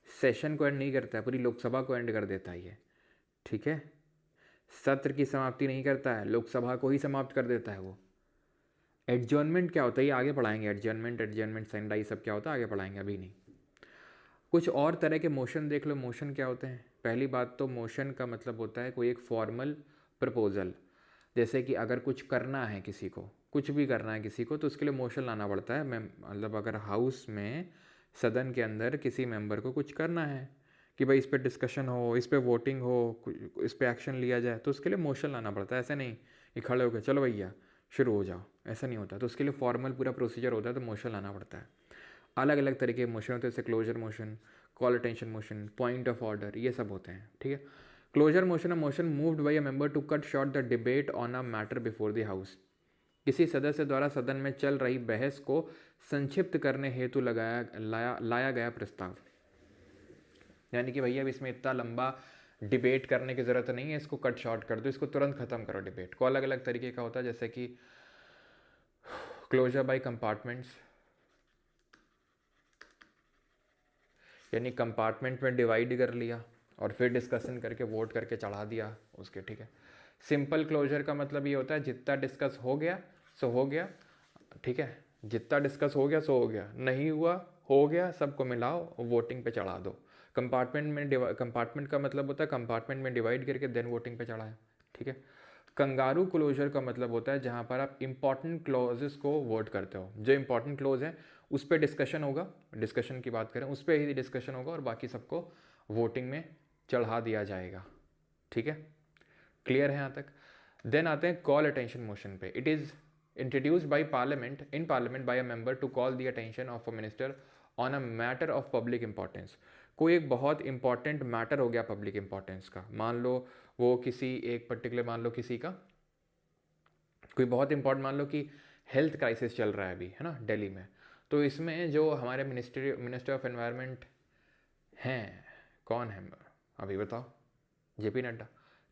session को एंड नहीं करता है, पूरी लोकसभा को एंड कर देता है ये। ठीक है, सत्र की समाप्ति नहीं करता है, लोकसभा को ही समाप्त कर देता है वो। एडजर्नमेंट क्या होता है ये आगे पढ़ाएंगे। एडजर्नमेंट सैंडाई सब क्या होता है आगे पढ़ाएंगे, अभी नहीं। कुछ और तरह के मोशन देख लो। मोशन क्या होते हैं? पहली बात तो मोशन का मतलब होता है कोई एक फॉर्मल प्रपोजल। जैसे कि अगर कुछ करना है किसी को, कुछ भी करना है किसी को, तो उसके लिए मोशन लाना पड़ता है। मैं मतलब अगर हाउस में, सदन के अंदर किसी मेंबर को कुछ करना है कि भाई इस पर डिस्कशन हो, इस पर वोटिंग हो, इस पर एक्शन लिया जाए, तो उसके लिए मोशन लाना पड़ता है। ऐसे नहीं कि खड़े होकर चलो भैया शुरू हो जाओ, ऐसा नहीं होता। तो उसके लिए फॉर्मल पूरा प्रोसीजर होता है, तो मोशन लाना पड़ता है। अलग अलग तरीके के मोशन होते हैं, जैसे closure motion, call attention motion, point of order, ये सब होते हैं। ठीक है, closure motion, a motion moved by a member to cut short the debate on a matter before the house. किसी सदस्य द्वारा सदन में चल रही बहस को संक्षिप्त करने हेतु लाया गया प्रस्ताव। यानी कि भैया अब इसमें इतना लंबा डिबेट करने की ज़रूरत नहीं है, इसको कट शॉर्ट कर दो, इसको तुरंत ख़त्म करो डिबेट को। अलग अलग तरीके का होता है, जैसे कि क्लोजर बाय कंपार्टमेंट्स, यानी कंपार्टमेंट में डिवाइड कर लिया और फिर डिस्कशन करके वोट करके चढ़ा दिया उसके। ठीक है, सिंपल क्लोजर का मतलब ये होता है जितना डिस्कस हो गया सो हो गया। ठीक है, जितना डिस्कस हो गया सो हो गया, नहीं हुआ हो गया, सबको मिलाओ वोटिंग पे चढ़ा दो। कंपार्टमेंट का मतलब होता है कंपार्टमेंट में डिवाइड करके देन वोटिंग पे चढ़ाया। ठीक है, कंगारू क्लोजर का मतलब होता है जहाँ पर आप इंपॉर्टेंट क्लोजेस को वोट करते हो। जो इंपॉर्टेंट क्लोज हैं उस पर डिस्कशन होगा, डिस्कशन की बात करें उस पर ही डिस्कशन होगा और बाकी सबको वोटिंग में चढ़ा दिया जाएगा। ठीक है, क्लियर है यहाँ तक? देन आते हैं कॉल अटेंशन मोशन पे। It is introduced by parliament by a member to call the attention of a minister on a matter of public importance. कोई एक बहुत इंपॉर्टेंट मैटर हो गया पब्लिक इंपॉर्टेंस का, मान लो वो किसी एक पर्टिकुलर, मान लो किसी का कोई बहुत इंपॉर्टेंट, मान लो कि हेल्थ क्राइसिस चल रहा है अभी, है ना, दिल्ली में, तो इसमें जो हमारे मिनिस्टर ऑफ एनवायरनमेंट हैं, कौन है अभी बताओ, जेपी नड्डा,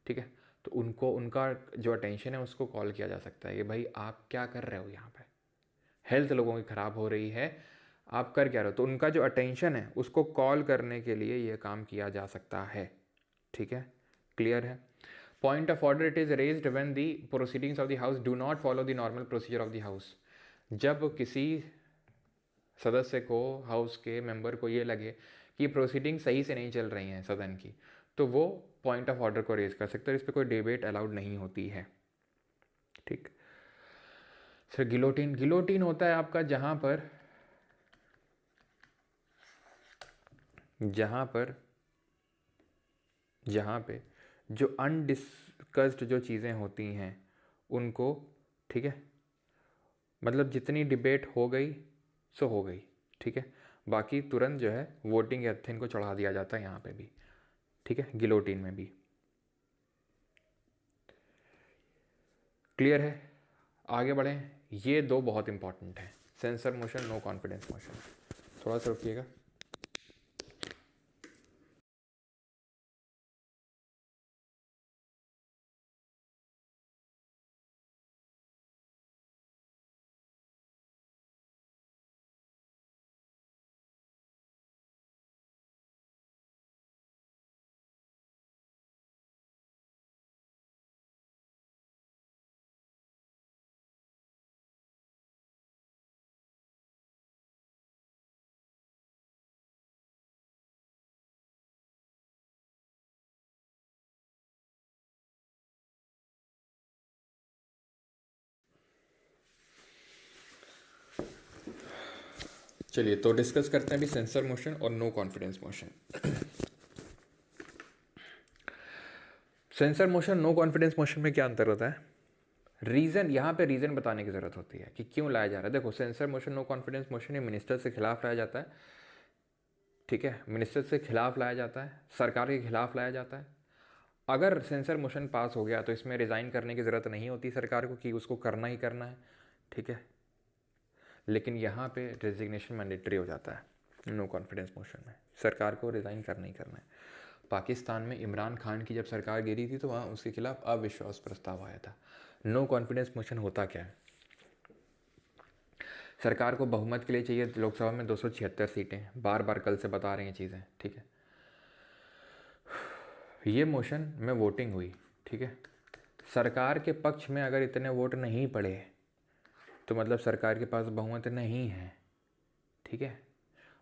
ठीक है, तो उनको उनका जो अटेंशन है उसको कॉल किया जा सकता है कि भाई आप क्या कर रहे हो यहाँ पे, हेल्थ लोगों की ख़राब हो रही है, आप कर क्या रहे हो, तो उनका जो अटेंशन है उसको कॉल करने के लिए ये काम किया जा सकता है, ठीक है, क्लियर है। Point of order, it is raised when the proceedings of the house do not follow the normal procedure of the house. जब किसी सदस्य को, हाउस के मेंबर को ये लगे कि प्रोसीडिंग सही से नहीं चल रही हैं सदन की, तो वो पॉइंट ऑफ ऑर्डर को रेज कर सकते हैं, इस पर कोई डिबेट अलाउड नहीं होती है, ठीक। सर गिलोटिन, गिलोटिन होता है आपका जहाँ पे जो अनडिस्कस्ड जो चीज़ें होती हैं उनको, ठीक है, मतलब जितनी डिबेट हो गई सो हो गई, ठीक है, बाकी तुरंत जो है वोटिंग एथिन को चढ़ा दिया जाता है यहाँ पे भी, ठीक है, गिलोटिन में भी, क्लियर है। आगे बढ़ें, ये दो बहुत इंपॉर्टेंट हैं, censure motion, no confidence motion, थोड़ा सा रुकिएगा। चलिए तो डिस्कस करते हैं अभी सेंसर मोशन और no confidence motion. Censure motion, no confidence motion में क्या अंतर होता है, रीज़न, यहाँ पे रीज़न बताने की ज़रूरत होती है कि क्यों लाया जा रहा है। देखो censure motion, no confidence motion ये मिनिस्टर से खिलाफ लाया जाता है, ठीक है, मिनिस्टर से खिलाफ लाया जाता है, सरकार के खिलाफ लाया जाता है। अगर सेंसर मोशन पास हो गया तो इसमें रिज़ाइन करने की ज़रूरत नहीं होती सरकार को कि उसको करना ही करना है, ठीक है, लेकिन यहाँ पे रेजिग्नेशन मैंडेटरी हो जाता है नो कॉन्फिडेंस मोशन में, सरकार को रिज़ाइन करना ही करना है। पाकिस्तान में इमरान खान की जब सरकार गिरी थी तो वहाँ उसके खिलाफ अविश्वास प्रस्ताव आया था। नो कॉन्फिडेंस मोशन होता क्या है, सरकार को बहुमत के लिए चाहिए लोकसभा में 276 सीटें, बार बार कल से बता रही हैं चीज़ें, ठीक है, ये मोशन में वोटिंग हुई, ठीक है, सरकार के पक्ष में अगर इतने वोट नहीं पड़े तो मतलब सरकार के पास बहुमत नहीं है, ठीक है।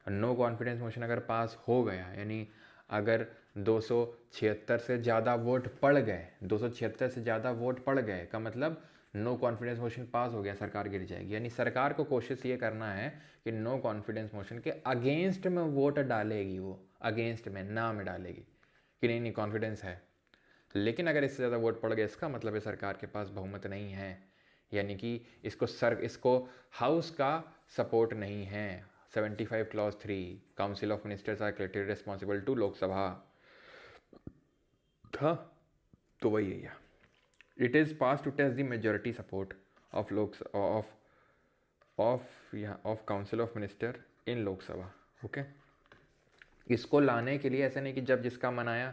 नो कॉन्फिडेंस मोशन अगर पास हो गया, यानी अगर 276 से ज़्यादा वोट पड़ गए, 276 से ज़्यादा वोट पड़ गए का मतलब नो कॉन्फिडेंस मोशन पास हो गया, सरकार गिर जाएगी। यानी सरकार को कोशिश ये करना है कि नो कॉन्फिडेंस मोशन के अगेंस्ट में वोट डालेगी, वो अगेंस्ट में, ना में डालेगी कि नहीं कॉन्फिडेंस है, लेकिन अगर इससे ज़्यादा वोट पड़ गए इसका मतलब है सरकार के पास बहुमत नहीं है, यानी कि इसको हाउस का सपोर्ट नहीं है। 75 clause 3 council of ministers are created responsible to Lok Sabha था, तो वही है। It is pass to test the majority support of of council of minister in Lok Sabha, okay. इसको लाने के लिए ऐसा नहीं कि जब जिसका मन आया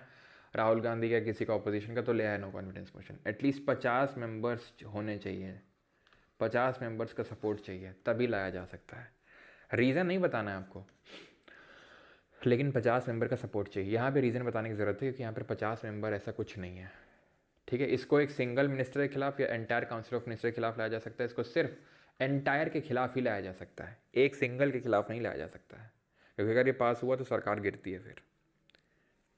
राहुल गांधी का किसी का ऑपोजिशन का तो ले आया no confidence motion, at least 50 members होने चाहिए, 50 मेंबर्स का सपोर्ट चाहिए तभी लाया जा सकता है। रीज़न नहीं बताना है आपको, लेकिन 50 मेंबर का सपोर्ट चाहिए। यहाँ पे रीज़न बताने की ज़रूरत है क्योंकि यहाँ पर 50 मेंबर ऐसा कुछ नहीं है, ठीक है। इसको एक सिंगल मिनिस्टर के खिलाफ या एंटायर काउंसिल ऑफ मिनिस्टर के खिलाफ लाया जा सकता है, इसको सिर्फ एंटायर के खिलाफ ही लाया जा सकता है, एक सिंगल के खिलाफ नहीं लाया जा सकता है, क्योंकि अगर ये पास हुआ तो सरकार गिरती है फिर,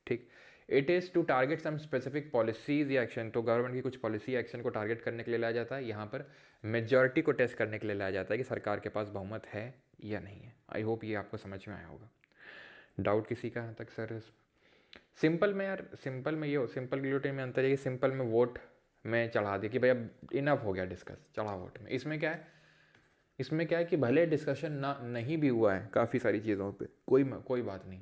ठीक। It is to target some specific policies या एक्शन, तो गवर्नमेंट की कुछ पॉलिसी एक्शन को टारगेट करने के लिए लाया जाता है। यहाँ पर मेजॉरिटी को टेस्ट करने के लिए लाया जाता है कि सरकार के पास बहुमत है या नहीं है। आई होप ये आपको समझ में आया होगा। डाउट किसी का यहाँ तक सर? सिंपल में यार, सिंपल में ये हो, सिंपल गिलोटिन में अंतर है कि सिंपल में वोट में चढ़ा दिया कि भाई अब इनफ हो गया डिस्कस, चढ़ा वोट में। इसमें क्या है, इसमें क्या है कि भले डिस्कशन ना नहीं भी हुआ है काफ़ी सारी चीज़ों पे, कोई बात नहीं,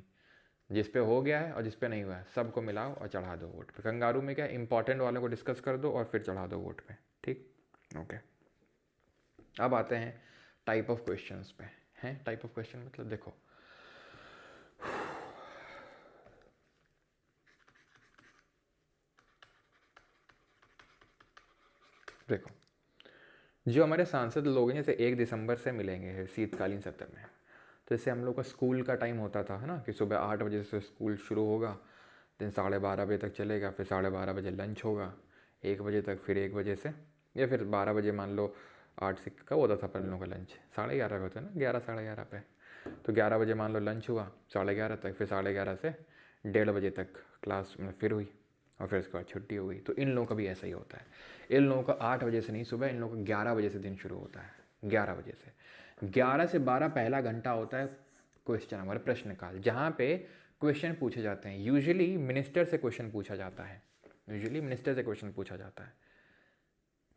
जिस पे हो गया है और जिस पे नहीं हुआ है सबको मिलाओ और चढ़ा दो वोट पे। कंगारू में क्या इंपॉर्टेंट वालों को डिस्कस कर दो और फिर चढ़ा दो वोट पे, ठीक, ओके। अब आते हैं टाइप ऑफ क्वेश्चंस पे। हैं टाइप ऑफ क्वेश्चन मतलब देखो, देखो जो हमारे सांसद लोग हैं जैसे 1 दिसंबर से मिलेंगे शीतकालीन सत्र में, तो जैसे हम लोग का स्कूल का टाइम होता था है ना कि सुबह 8 बजे से स्कूल शुरू होगा, दिन 12:30 बजे तक चलेगा, फिर 12:30 बजे लंच होगा, 1 बजे तक, फिर 1 बजे से या फिर 12 बजे मान लो 8 से कब होता था अपन लोगों का लंच, 11:30 का होता है ना, 11 11:30 पे, तो 11 बजे मान लो लंच हुआ 11:30 तक, फिर 11:30 से 1:30 बजे तक क्लास में फिर हुई और फिर उसके बाद छुट्टी हो गई। तो इन लोगों का भी ऐसा ही होता है, इन लोगों का 8 बजे से नहीं सुबह, इन लोगों का 11 बजे से दिन शुरू होता है। 11 बजे से 11 से 12 पहला घंटा होता है क्वेश्चन हमारे प्रश्नकाल, जहाँ पे क्वेश्चन पूछे जाते हैं। यूजुअली मिनिस्टर से क्वेश्चन पूछा जाता है, यूजुअली मिनिस्टर से क्वेश्चन पूछा जाता है,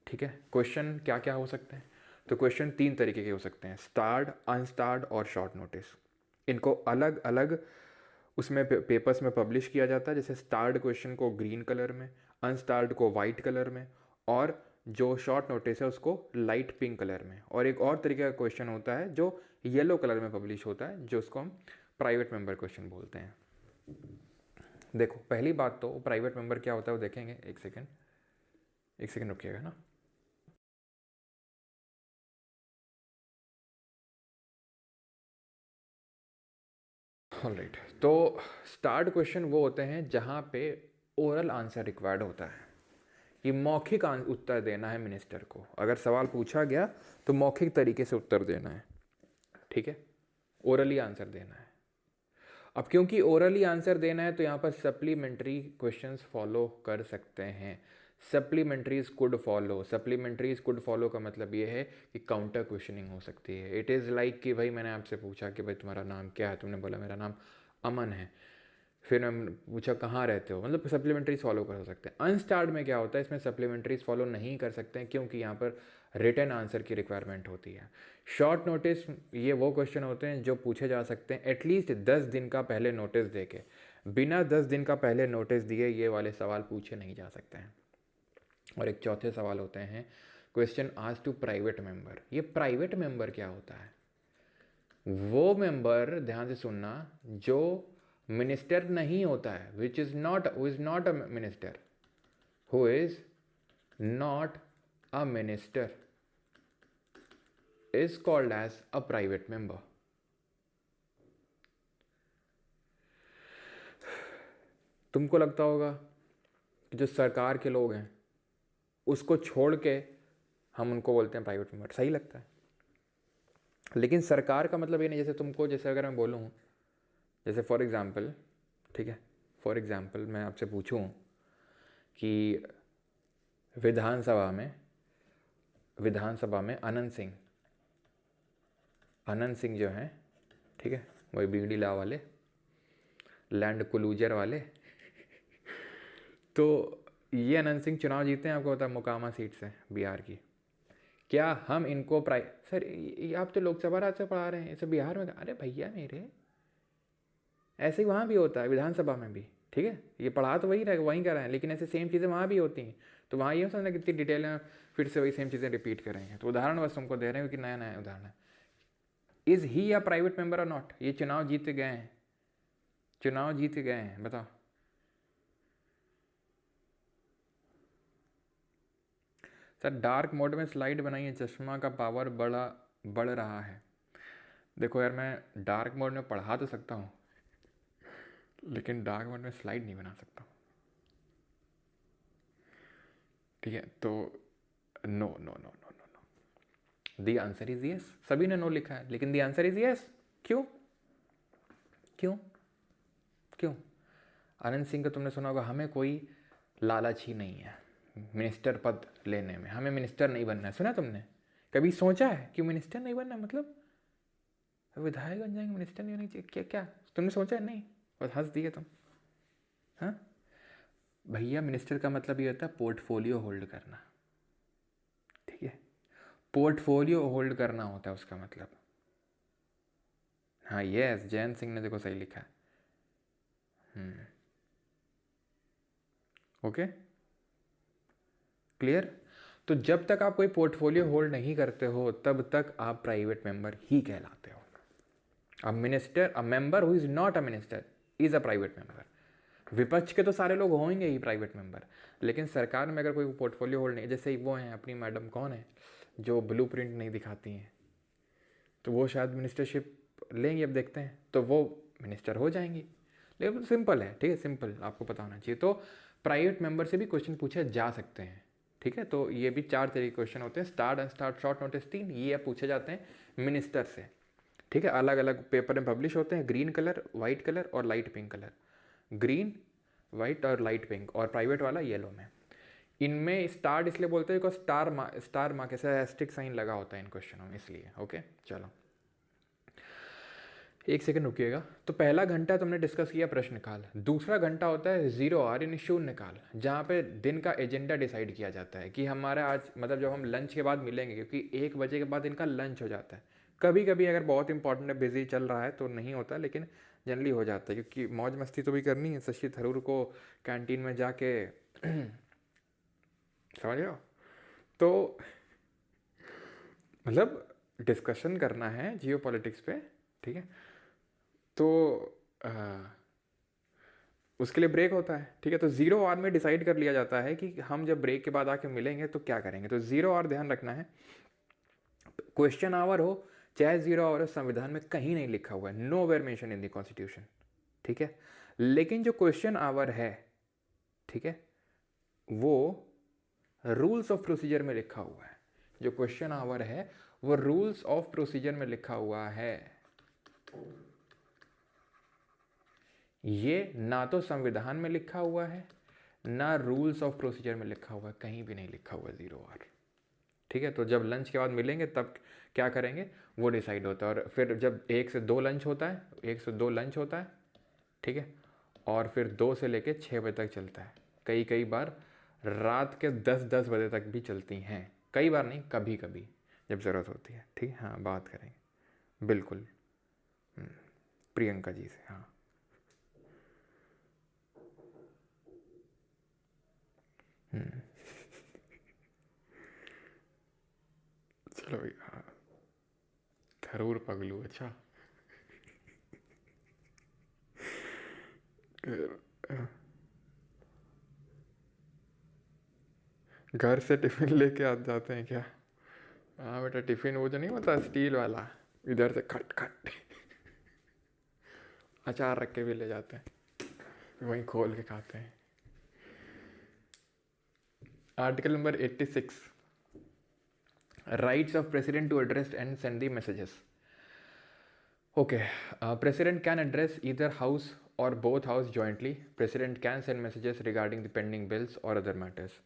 ठीक है। क्वेश्चन क्या क्या हो सकते हैं, तो क्वेश्चन 3 तरीके के हो सकते हैं, स्टार्ड, अनस्टार्ड और शॉर्ट नोटिस। इनको अलग अलग उसमें पेपर्स में पब्लिश किया जाता है। जैसे स्टार्ड क्वेश्चन को ग्रीन कलर में, अनस्टार्ड को वाइट कलर में, और जो शॉर्ट नोटिस है उसको लाइट पिंक कलर में। और एक और तरीके का क्वेश्चन होता है जो येलो कलर में पब्लिश होता है, जो उसको हम प्राइवेट मेंबर क्वेश्चन बोलते हैं। देखो पहली बात तो प्राइवेट मेंबर क्या होता है वो देखेंगे, एक सेकेंड रुकिएगा ना। ऑलराइट, तो स्टार्ट क्वेश्चन वो होते हैं जहाँ पे ओरल आंसर रिक्वायर्ड होता है, ये मौखिक उत्तर देना है मिनिस्टर को। अगर सवाल पूछा गया तो मौखिक तरीके से उत्तर देना है, ठीक है, ओरली आंसर देना है। अब क्योंकि ओरली आंसर देना है तो यहाँ पर सप्लीमेंट्री क्वेश्चंस फॉलो कर सकते हैं, supplementaries could follow. Supplementaries could follow का मतलब ये है कि काउंटर क्वेश्चनिंग हो सकती है। इट इज़ लाइक कि भाई मैंने आपसे पूछा कि भाई तुम्हारा नाम क्या है, तुमने बोला मेरा नाम अमन है, फिर मैंने पूछा कहाँ रहते हो, मतलब सप्लीमेंट्रीज फॉलो कर सकते हैं। अनस्टार्ड में क्या होता है, इसमें सप्लीमेंट्रीज फॉलो नहीं कर सकते हैं क्योंकि यहाँ पर रिटन आंसर की रिक्वायरमेंट होती है। शॉर्ट नोटिस ये वो क्वेश्चन होते हैं जो पूछे जा सकते हैं एटलीस्ट 10 दिन का पहले नोटिस दे के। बिना 10 दिन का पहले नोटिस दिए ये वाले सवाल पूछे नहीं जा सकते हैं। और एक चौथे सवाल होते हैं क्वेश्चन आज टू प्राइवेट मेंबर। ये प्राइवेट मेंबर क्या होता है, वो मेंबर, ध्यान से सुनना, जो मिनिस्टर नहीं होता है, which is not, who is not a minister, who is not a minister is called as a private member. तुमको लगता होगा कि जो सरकार के लोग हैं उसको छोड़ के हम उनको बोलते हैं प्राइवेट मेंबर, सही लगता है। लेकिन सरकार का मतलब ये नहीं, जैसे तुमको, जैसे अगर मैं बोलूँ, जैसे फॉर एग्जांपल, ठीक है, फॉर एग्जांपल मैं आपसे पूछूं कि विधानसभा में अनंत सिंह जो हैं, ठीक है, वही बिगड़ी ला वाले, लैंड क्लूजर वाले तो ये अनंत सिंह चुनाव जीते हैं, आपको पता है, मोकामा सीट से, बिहार की। क्या हम इनको सर ये आप तो लोकसभा राज्य से पढ़ा रहे हैं, इसे बिहार में, अरे भैया मेरे, ऐसे ही वहाँ भी होता है विधानसभा में भी, ठीक है, ये पढ़ा तो वहीं कर रहे हैं, लेकिन ऐसे सेम चीज़ें वहाँ भी होती हैं। तो वहाँ ये समझना कितनी डिटेल में फिर से वही सेम चीज़ें रिपीट करेंगे। तो उदाहरण बस तुमको दे रहे हैं कि नया नया उदाहरण है। इज़ ही या प्राइवेट मेंबर और नॉट, ये चुनाव जीत गए हैं, बताओ। सर डार्क मोड में स्लाइड बनाइए, चश्मा का पावर बढ़ रहा है। देखो यार, मैं डार्क मोड में पढ़ा तो सकता हूँ लेकिन डार्क मोड में स्लाइड नहीं बना सकता, ठीक है। तो no no no no no no, the answer is yes. सभी ने नो लिखा है लेकिन दी आंसर इज यस। क्यों क्यों क्यों? आनंद सिंह का तुमने सुना होगा, हमें कोई लालच ही नहीं है मिनिस्टर पद लेने में, हमें मिनिस्टर नहीं बनना है। सुना तुमने? कभी सोचा है कि मिनिस्टर नहीं बनना मतलब विधायक बन जाएंगे, मिनिस्टर नहीं होनी चाहिए? क्या क्या तुमने सोचा है? नहीं, बस हंस दिए तुम। हाँ भैया, मिनिस्टर का मतलब ये होता है पोर्टफोलियो होल्ड करना, ठीक है, पोर्टफोलियो होल्ड करना होता है उसका मतलब। हाँ यस, जयंत सिंह ने देखो सही लिखा है। Okay, clear. तो जब तक आप कोई पोर्टफोलियो होल्ड नहीं करते हो तब तक आप प्राइवेट मेंबर ही कहलाते हो। A minister, a member who is not a minister is a private member. विपक्ष के तो सारे लोग होंगे ही प्राइवेट मेंबर, लेकिन सरकार में अगर कोई पोर्टफोलियो होल्ड नहीं, जैसे वो हैं अपनी मैडम कौन है जो ब्लूप्रिंट नहीं दिखाती हैं, तो वो शायद मिनिस्टरशिप लेंगी, अब देखते हैं, तो वो मिनिस्टर हो जाएंगी। लेकिन सिंपल है, ठीक है, सिंपल आपको पता होना चाहिए। तो प्राइवेट मेंबर से भी क्वेश्चन पूछे जा सकते हैं, ठीक है। तो ये भी 4 तरीके क्वेश्चन होते हैं, स्टार्ट, अनस्टार्ट, शॉर्ट नोटिस 3, ये अब पूछे जाते हैं मिनिस्टर से, ठीक है। अलग अलग पेपर में पब्लिश होते हैं, ग्रीन कलर, वाइट कलर और light pink colour, green, white और लाइट पिंक, और प्राइवेट वाला येलो में। इनमें स्टार्ट इसलिए बोलते हैं बिकॉज स्टार मार्क ऐसा एस्टिक साइन लगा होता है इन क्वेश्चनों में, इसलिए। ओके, चलो एक सेकंड रुकिएगा। तो पहला घंटा तुमने डिस्कस किया प्रश्न काल, दूसरा घंटा होता है 0 आवर यानी शून्य काल, जहाँ पे दिन का एजेंडा डिसाइड किया जाता है कि हमारा आज मतलब जब हम लंच के बाद मिलेंगे, क्योंकि 1 बजे के बाद इनका लंच हो जाता है। कभी कभी अगर बहुत इंपॉर्टेंट है, बिजी चल रहा है तो नहीं होता, लेकिन जनरली हो जाता है, क्योंकि मौज मस्ती तो भी करनी है। शशि थरूर को कैंटीन में जाके समझ रहे हो, तो मतलब डिस्कशन करना है जियो पॉलिटिक्स पे, ठीक है। तो उसके लिए ब्रेक होता है, ठीक है। तो 0 आवर में डिसाइड कर लिया जाता है कि हम जब ब्रेक के बाद आके मिलेंगे तो क्या करेंगे। तो 0 आवर ध्यान रखना है, क्वेश्चन आवर हो चाहे 0 आवर हो, संविधान में कहीं नहीं लिखा हुआ है, nowhere mention in the constitution, ठीक है। लेकिन जो क्वेश्चन आवर है, ठीक है, वो रूल्स ऑफ प्रोसीजर में लिखा हुआ है। जो क्वेश्चन आवर है वो रूल्स ऑफ प्रोसीजर में लिखा हुआ है। ये ना तो संविधान में लिखा हुआ है, ना रूल्स ऑफ प्रोसीजर में लिखा हुआ है, कहीं भी नहीं लिखा हुआ 0 आवर, ठीक है। तो जब लंच के बाद मिलेंगे तब क्या करेंगे वो डिसाइड होता है। और फिर जब 1 से 2 लंच होता है, 1 से 2 लंच होता है, ठीक है। और फिर 2 से लेके 6 बजे तक चलता है। कई बार रात के 10 बजे तक भी चलती हैं, कई बार नहीं, कभी कभी जब ज़रूरत होती है, ठीक है। हाँ, बात करेंगे बिल्कुल प्रियंका जी से, हाँ। चलो भैया, थरूर पगलू, अच्छा। घर से टिफिन लेके आ जाते हैं क्या? हाँ बेटा, टिफिन वो जो नहीं होता स्टील वाला, इधर से खट खट अचार रख के भी ले जाते हैं, वहीं खोल के खाते हैं। Article number 86, rights of president to address and send the messages. Okay, president can address either house और both house jointly. President can send messages regarding the pending bills और अदर मैटर्स।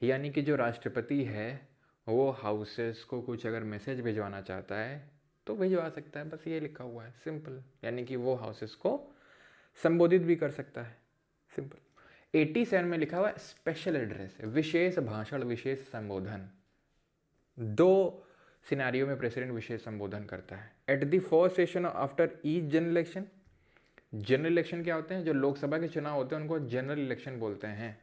यानी कि जो राष्ट्रपति है वो हाउसेस को कुछ अगर मैसेज भिजवाना चाहता है तो भिजवा सकता है, बस ये लिखा हुआ है, सिंपल। यानी कि वो हाउसेस को संबोधित भी कर सकता है, सिंपल। 87 में लिखा हुआ है स्पेशल एड्रेस, विशेष भाषण, विशेष संबोधन। 2 सिनारियो में प्रेसिडेंट विशेष संबोधन करता है। At the first session after each general election. General election क्या होते हैं? जो लोकसभा के चुनाव होते हैं उनको जनरल इलेक्शन बोलते हैं।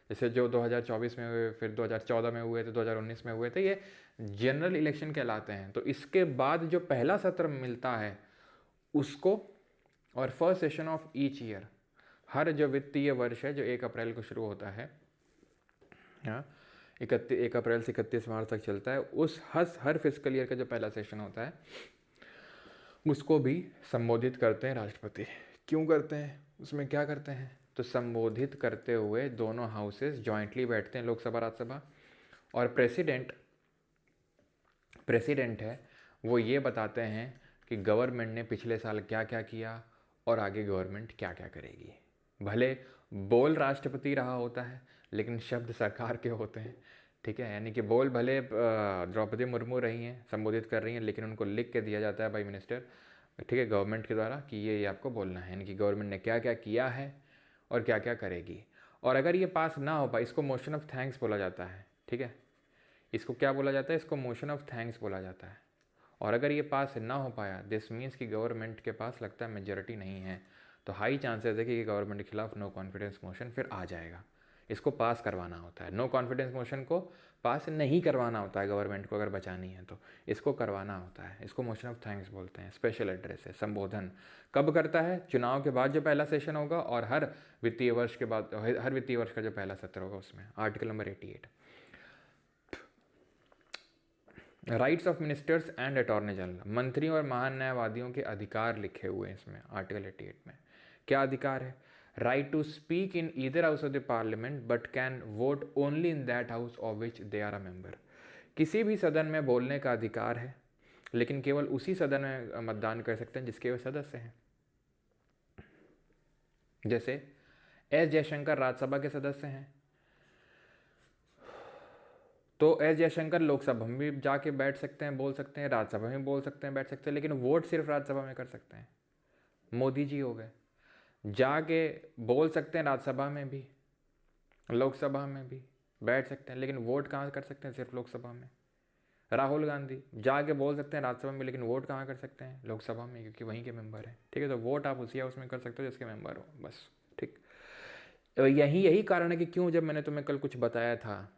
जैसे जो 2024 में हुए, फिर 2014 में हुए थे, 2019 में हुए थे, ये जनरल इलेक्शन कहलाते हैं। तो इसके बाद जो पहला सत्र मिलता है उसको, और first session of each year, हर जो वित्तीय वर्ष है जो 1 अप्रैल को शुरू होता है, हाँ, 1 अप्रैल से 31 मार्च तक चलता है, उस हर फिजिकल ईयर का जो पहला सेशन होता है उसको भी संबोधित करते हैं राष्ट्रपति। क्यों करते हैं, उसमें क्या करते हैं? तो संबोधित करते हुए दोनों हाउसेस जॉइंटली बैठते हैं, लोकसभा राज्यसभा, और प्रेसिडेंट है वो ये बताते हैं कि गवर्नमेंट ने पिछले साल क्या क्या किया और आगे गवर्नमेंट क्या क्या करेगी। भले बोल राष्ट्रपति रहा होता है लेकिन शब्द सरकार के होते हैं, ठीक है। यानी कि बोल भले द्रौपदी मुर्मू रही हैं, संबोधित कर रही हैं, लेकिन उनको लिख के दिया जाता है बाई मिनिस्टर, ठीक है, गवर्नमेंट के द्वारा, कि ये आपको बोलना है। यानी कि गवर्नमेंट ने क्या क्या किया है और क्या क्या करेगी। और अगर ये पास ना हो पाए, इसको मोशन ऑफ थैंक्स बोला जाता है, ठीक है। इसको क्या बोला जाता है? इसको मोशन ऑफ थैंक्स बोला जाता है। और अगर ये पास ना हो पाया, दिस मीन्स कि गवर्नमेंट के पास लगता है मेजॉरिटी नहीं है, तो हाई चांसेस है कि गवर्नमेंट के खिलाफ नो कॉन्फिडेंस मोशन फिर आ जाएगा। इसको पास करवाना होता है, नो कॉन्फिडेंस मोशन को पास नहीं करवाना होता है गवर्नमेंट को, अगर बचानी है तो इसको करवाना होता है। इसको मोशन ऑफ थैंक्स बोलते हैं। स्पेशल एड्रेस है, संबोधन कब करता है? चुनाव के बाद जो पहला सेशन होगा और हर वित्तीय वर्ष के बाद, हर वित्तीय वर्ष का जो पहला सत्र होगा उसमें। Article number 88, rights of ministers and attorney general, मंत्रियों और महान न्यायवादियों के अधिकार लिखे हुए हैं इसमें आर्टिकल 88 में। क्या अधिकार है? Right to speak in either house of the parliament but can vote only in that house of which they are a member. किसी भी सदन में बोलने का अधिकार है, लेकिन केवल उसी सदन में मतदान कर सकते हैं जिसके वे सदस्य हैं। जैसे एस जयशंकर राज्यसभा के सदस्य हैं, तो एस जयशंकर लोकसभा में भी जाके बैठ सकते हैं, बोल सकते हैं, राज्यसभा में बोल सकते हैं, बैठ सकते हैं, लेकिन वोट सिर्फ राज्यसभा में कर सकते हैं। मोदी जी हो गए, जाके बोल सकते हैं राज्यसभा में भी, लोकसभा में भी बैठ सकते हैं, लेकिन वोट कहाँ कर सकते हैं? सिर्फ लोकसभा में। राहुल गांधी जाके बोल सकते हैं राज्यसभा में, लेकिन वोट कहाँ कर सकते हैं? लोकसभा में, क्योंकि वहीं के मेंबर हैं। ठीक है, तो वोट आप उसी हाउस में कर सकते हो जिसके मेंबर हो, बस। ठीक, तो यही कारण है कि क्यों, जब मैंने तुम्हें कल कुछ बताया था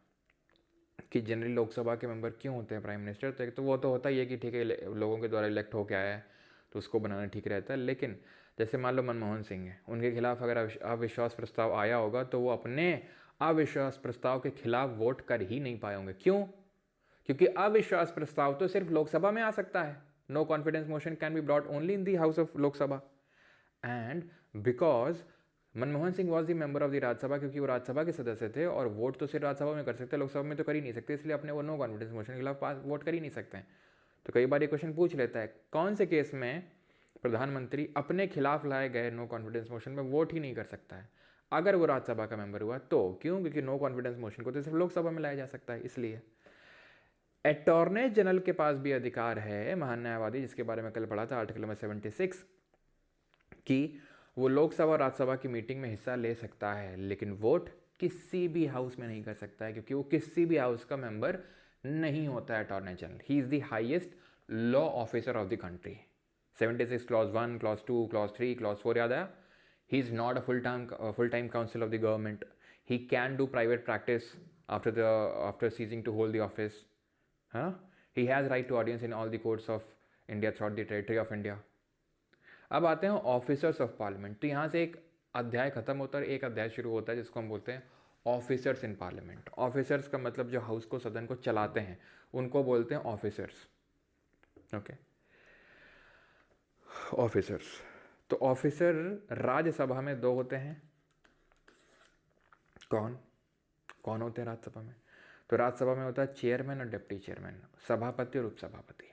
कि जनरली लोकसभा के मेंबर क्यों होते हैं प्राइम मिनिस्टर, तो वो तो होता ही है कि ठीक है लोगों के द्वारा इलेक्ट होकर आया है तो उसको बनाना ठीक रहता है। लेकिन जैसे मान लो मनमोहन सिंह है, उनके खिलाफ अगर अविश्वास प्रस्ताव आया होगा तो वो अपने अविश्वास प्रस्ताव के खिलाफ वोट कर ही नहीं पाए होंगे। क्यों? क्योंकि अविश्वास प्रस्ताव तो सिर्फ लोकसभा में आ सकता है। No confidence motion can be brought only in the house of Lok Sabha. And because Manmohan Singh was the member of the Rajya Sabha, क्योंकि वो राज्यसभा के सदस्य थे और वोट तो सिर्फ राज्यसभा में कर सकते, लोकसभा में तो कर ही नहीं सकते, इसलिए अपने वो नो कॉन्फिडेंस मोशन के खिलाफ पास वोट कर ही नहीं सकते हैं। तो कई बार ये क्वेश्चन पूछ लेता है, कौन से केस में प्रधानमंत्री अपने खिलाफ लाए गए नो कॉन्फिडेंस मोशन में वोट ही नहीं कर सकता है अगर वो राज्यसभा का मेंबर हुआ तो? क्यों? क्योंकि नो कॉन्फिडेंस मोशन को तो सिर्फ लोकसभा में लाया जा सकता है। इसलिए अटॉर्नी जनरल के पास भी अधिकार है, महान न्यायवादी, जिसके बारे में कल पढ़ा था आर्टिकल नंबर 76, कि वो लोकसभा और राज्यसभा की मीटिंग में हिस्सा ले सकता है, लेकिन वोट किसी भी हाउस में नहीं कर सकता है, क्योंकि वो किसी भी हाउस का मेंबर नहीं होता है attorney general. He is the highest law officer of the country. 76 clause 1, clause 2, clause 3, clause 4 याद आया? He is not a full time counsel of the government. He can do private practice after ceasing to hold the office. हाँ, he has right to audience in all the courts of India throughout the territory of India. अब आते हैं ऑफिसर्स ऑफ पार्लियामेंट। तो यहाँ से एक अध्याय खत्म होता है, एक अध्याय शुरू होता है जिसको हम बोलते हैं ऑफिसर्स इन पार्लियामेंट। ऑफिसर्स का मतलब जो हाउस को, सदन को चलाते हैं, उनको बोलते हैं ऑफिसर्स। Okay, officers. तो ऑफिसर राज्यसभा में 2 होते हैं। कौन कौन होते हैं राज्यसभा में? तो राज्यसभा में होता है चेयरमैन और डिप्टी चेयरमैन, सभापति और उपसभापति।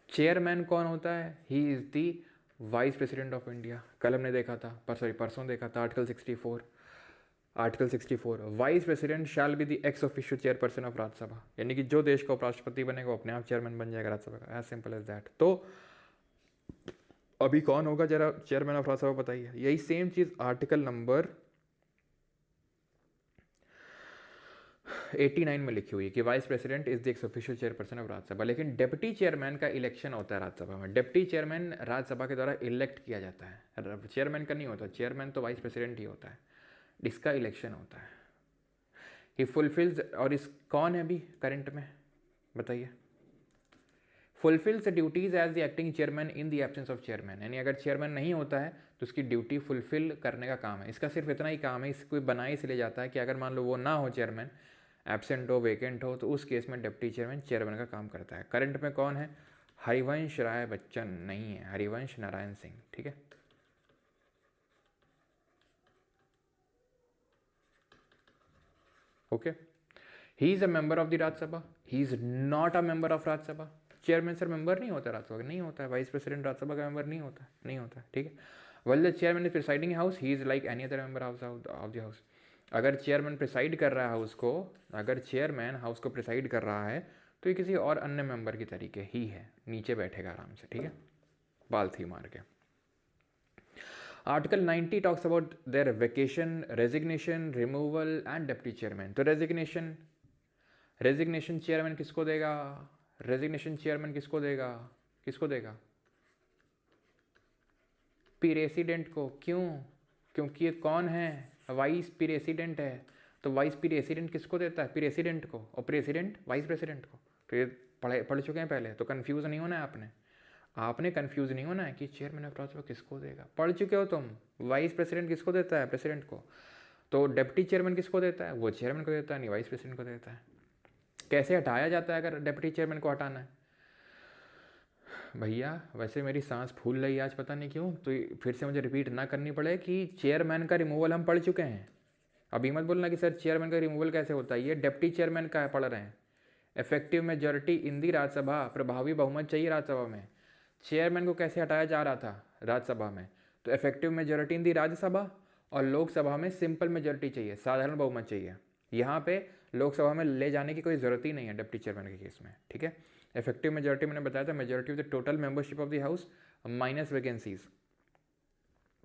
चेयरमैन कौन होता है? He is the vice president of India. कल हमने देखा था, परसों देखा था article 64 vice president shall be the ex officio chairperson of Rajya Sabha, यानी कि जो देश का उपराष्ट्रपति बनेगा वो अपने आप चेयरमैन बन जाएगा राज्यसभा का। As simple as that. तो अभी कौन होगा जरा चेयरमैन ऑफ राज्यसभा बताइए? यही सेम चीज आर्टिकल नंबर 89 में लिखी हुई है कि vice president is the x official chairperson of Rajya Sabha. लेकिन डिप्टी चेयरमैन का इलेक्शन होता है राज्यसभा में। डिप्टी चेयरमैन राज्यसभा के द्वारा इलेक्ट किया जाता है, चेयरमैन का नहीं होता। चेयरमैन तो वाइस प्रेसिडेंट ही होता है, इसका इलेक्शन होता है। ही फुलफिल्स, और इस कौन है अभी करंट में बताइए? Fulfils duties as the acting chairman in the absence of chairman, यानी अगर चेयरमैन नहीं होता है तो उसकी ड्यूटी फुलफिल करने का काम है। इसका सिर्फ इतना ही काम है, इसको बना इसलिए जाता है कि अगर मान लो वो ना हो, चेयरमैन एब्सेंट हो, वेकेंट हो, तो उस केस में डिप्टी चेयरमैन का काम करता है। करंट में कौन है? हरिवंश राय बच्चन नहीं है, हरिवंश नारायण सिंह। ठीक है, okay. He is a member of the Rajya Sabha, he is not a member of Rajya Sabha. Chairman sir member नहीं होता राज्यसभा का, नहीं होता है। वाइस प्रेसिडेंट राज्यसभा का मेंबर नहीं होता है। ठीक है, well the chairman is presiding house, he is like any other member of the house. अगर चेयरमैन प्रिसाइड कर रहा है हाउस को, अगर चेयरमैन हाउस को प्रिसाइड कर रहा है तो ये किसी और अन्य मेंबर की तरीके ही है, नीचे बैठेगा आराम से। ठीक है, बाल थी मार के। Article 90 talks about their vacation, resignation, removal and deputy chairman. तो रेजिग्नेशन चेयरमैन किसको देगा? रेजिग्नेशन चेयरमैन किसको देगा? प्रेसिडेंट को। क्यों? क्योंकि ये कौन है? वाइस प्रेसिडेंट है। तो वाइस प्रेसिडेंट किसको देता है? प्रेसिडेंट को, और प्रेसिडेंट वाइस प्रेसिडेंट को। तो ये पढ़ चुके हैं पहले, तो कन्फ्यूज़ नहीं होना है आपने कन्फ्यूज़ नहीं होना है कि चेयरमैन ऑफ राज्यसभा किसको देगा। पढ़ चुके हो तुम। वाइस प्रेसिडेंट किसको देता है? प्रेसिडेंट को। तो डिप्टी चेयरमैन किसको देता है? वो चेयरमैन को देता है, नहीं वाइस प्रेसिडेंट को देता है। कैसे हटाया जाता है अगर डिप्टी चेयरमैन को हटाना है? भैया वैसे मेरी सांस फूल रही है आज, पता नहीं क्यों, तो फिर से मुझे रिपीट ना करनी पड़े कि चेयरमैन का रिमूवल हम पढ़ चुके हैं। अभी मत बोलना कि सर चेयरमैन का रिमूवल कैसे होता है, ये डिप्टी चेयरमैन का पढ़ रहे हैं। इफेक्टिव मेजॉरिटी इन दी राज्यसभा, प्रभावी बहुमत चाहिए राज्यसभा में। चेयरमैन को कैसे हटाया जा रहा था राज्यसभा में? तो इफेक्टिव मेजॉरिटी इन दी राज्यसभा, और लोकसभा में सिंपल मेजॉरिटी चाहिए, साधारण बहुमत चाहिए। यहाँ पे लोकसभा में ले जाने की कोई ज़रूरत ही नहीं है डिप्टी चेयरमैन के केस में, ठीक है। इफेक्टिव मेजॉरिटी मैंने बताया था, majority of the total membership of the house minus vacancies,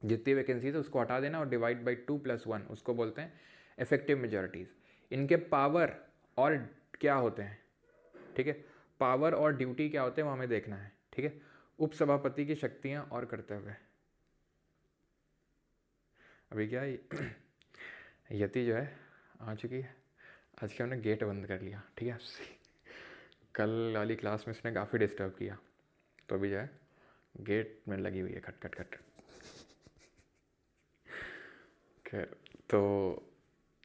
जितनी वैकेंसीज है उसको हटा देना और डिवाइड बाई 2 + 1, उसको बोलते हैं इफेक्टिव मेजॉरिटीज़। इनके पावर और क्या होते हैं, ठीक है, पावर और ड्यूटी क्या होते हैं वो हमें देखना है, ठीक है। उपसभापति की शक्तियाँ और कर्तव्य। अभी क्या यति जो है आ चुकी है, आज के हमने गेट बंद कर लिया, ठीक है। कल वाली क्लास में इसने काफ़ी डिस्टर्ब किया, तो अभी जो है गेट में लगी हुई है खट खट खट। खैर, तो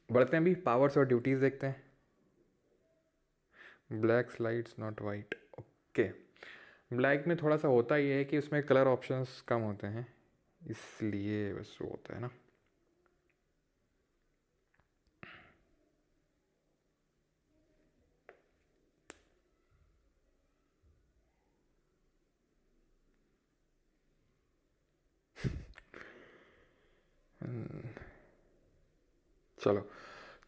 बढ़ते हैं, अभी पावर्स और ड्यूटीज़ देखते हैं। Black slides not white, okay. Black में थोड़ा सा होता ही है कि उसमें कलर ऑप्शंस कम होते हैं, इसलिए बस वो होता है ना। चलो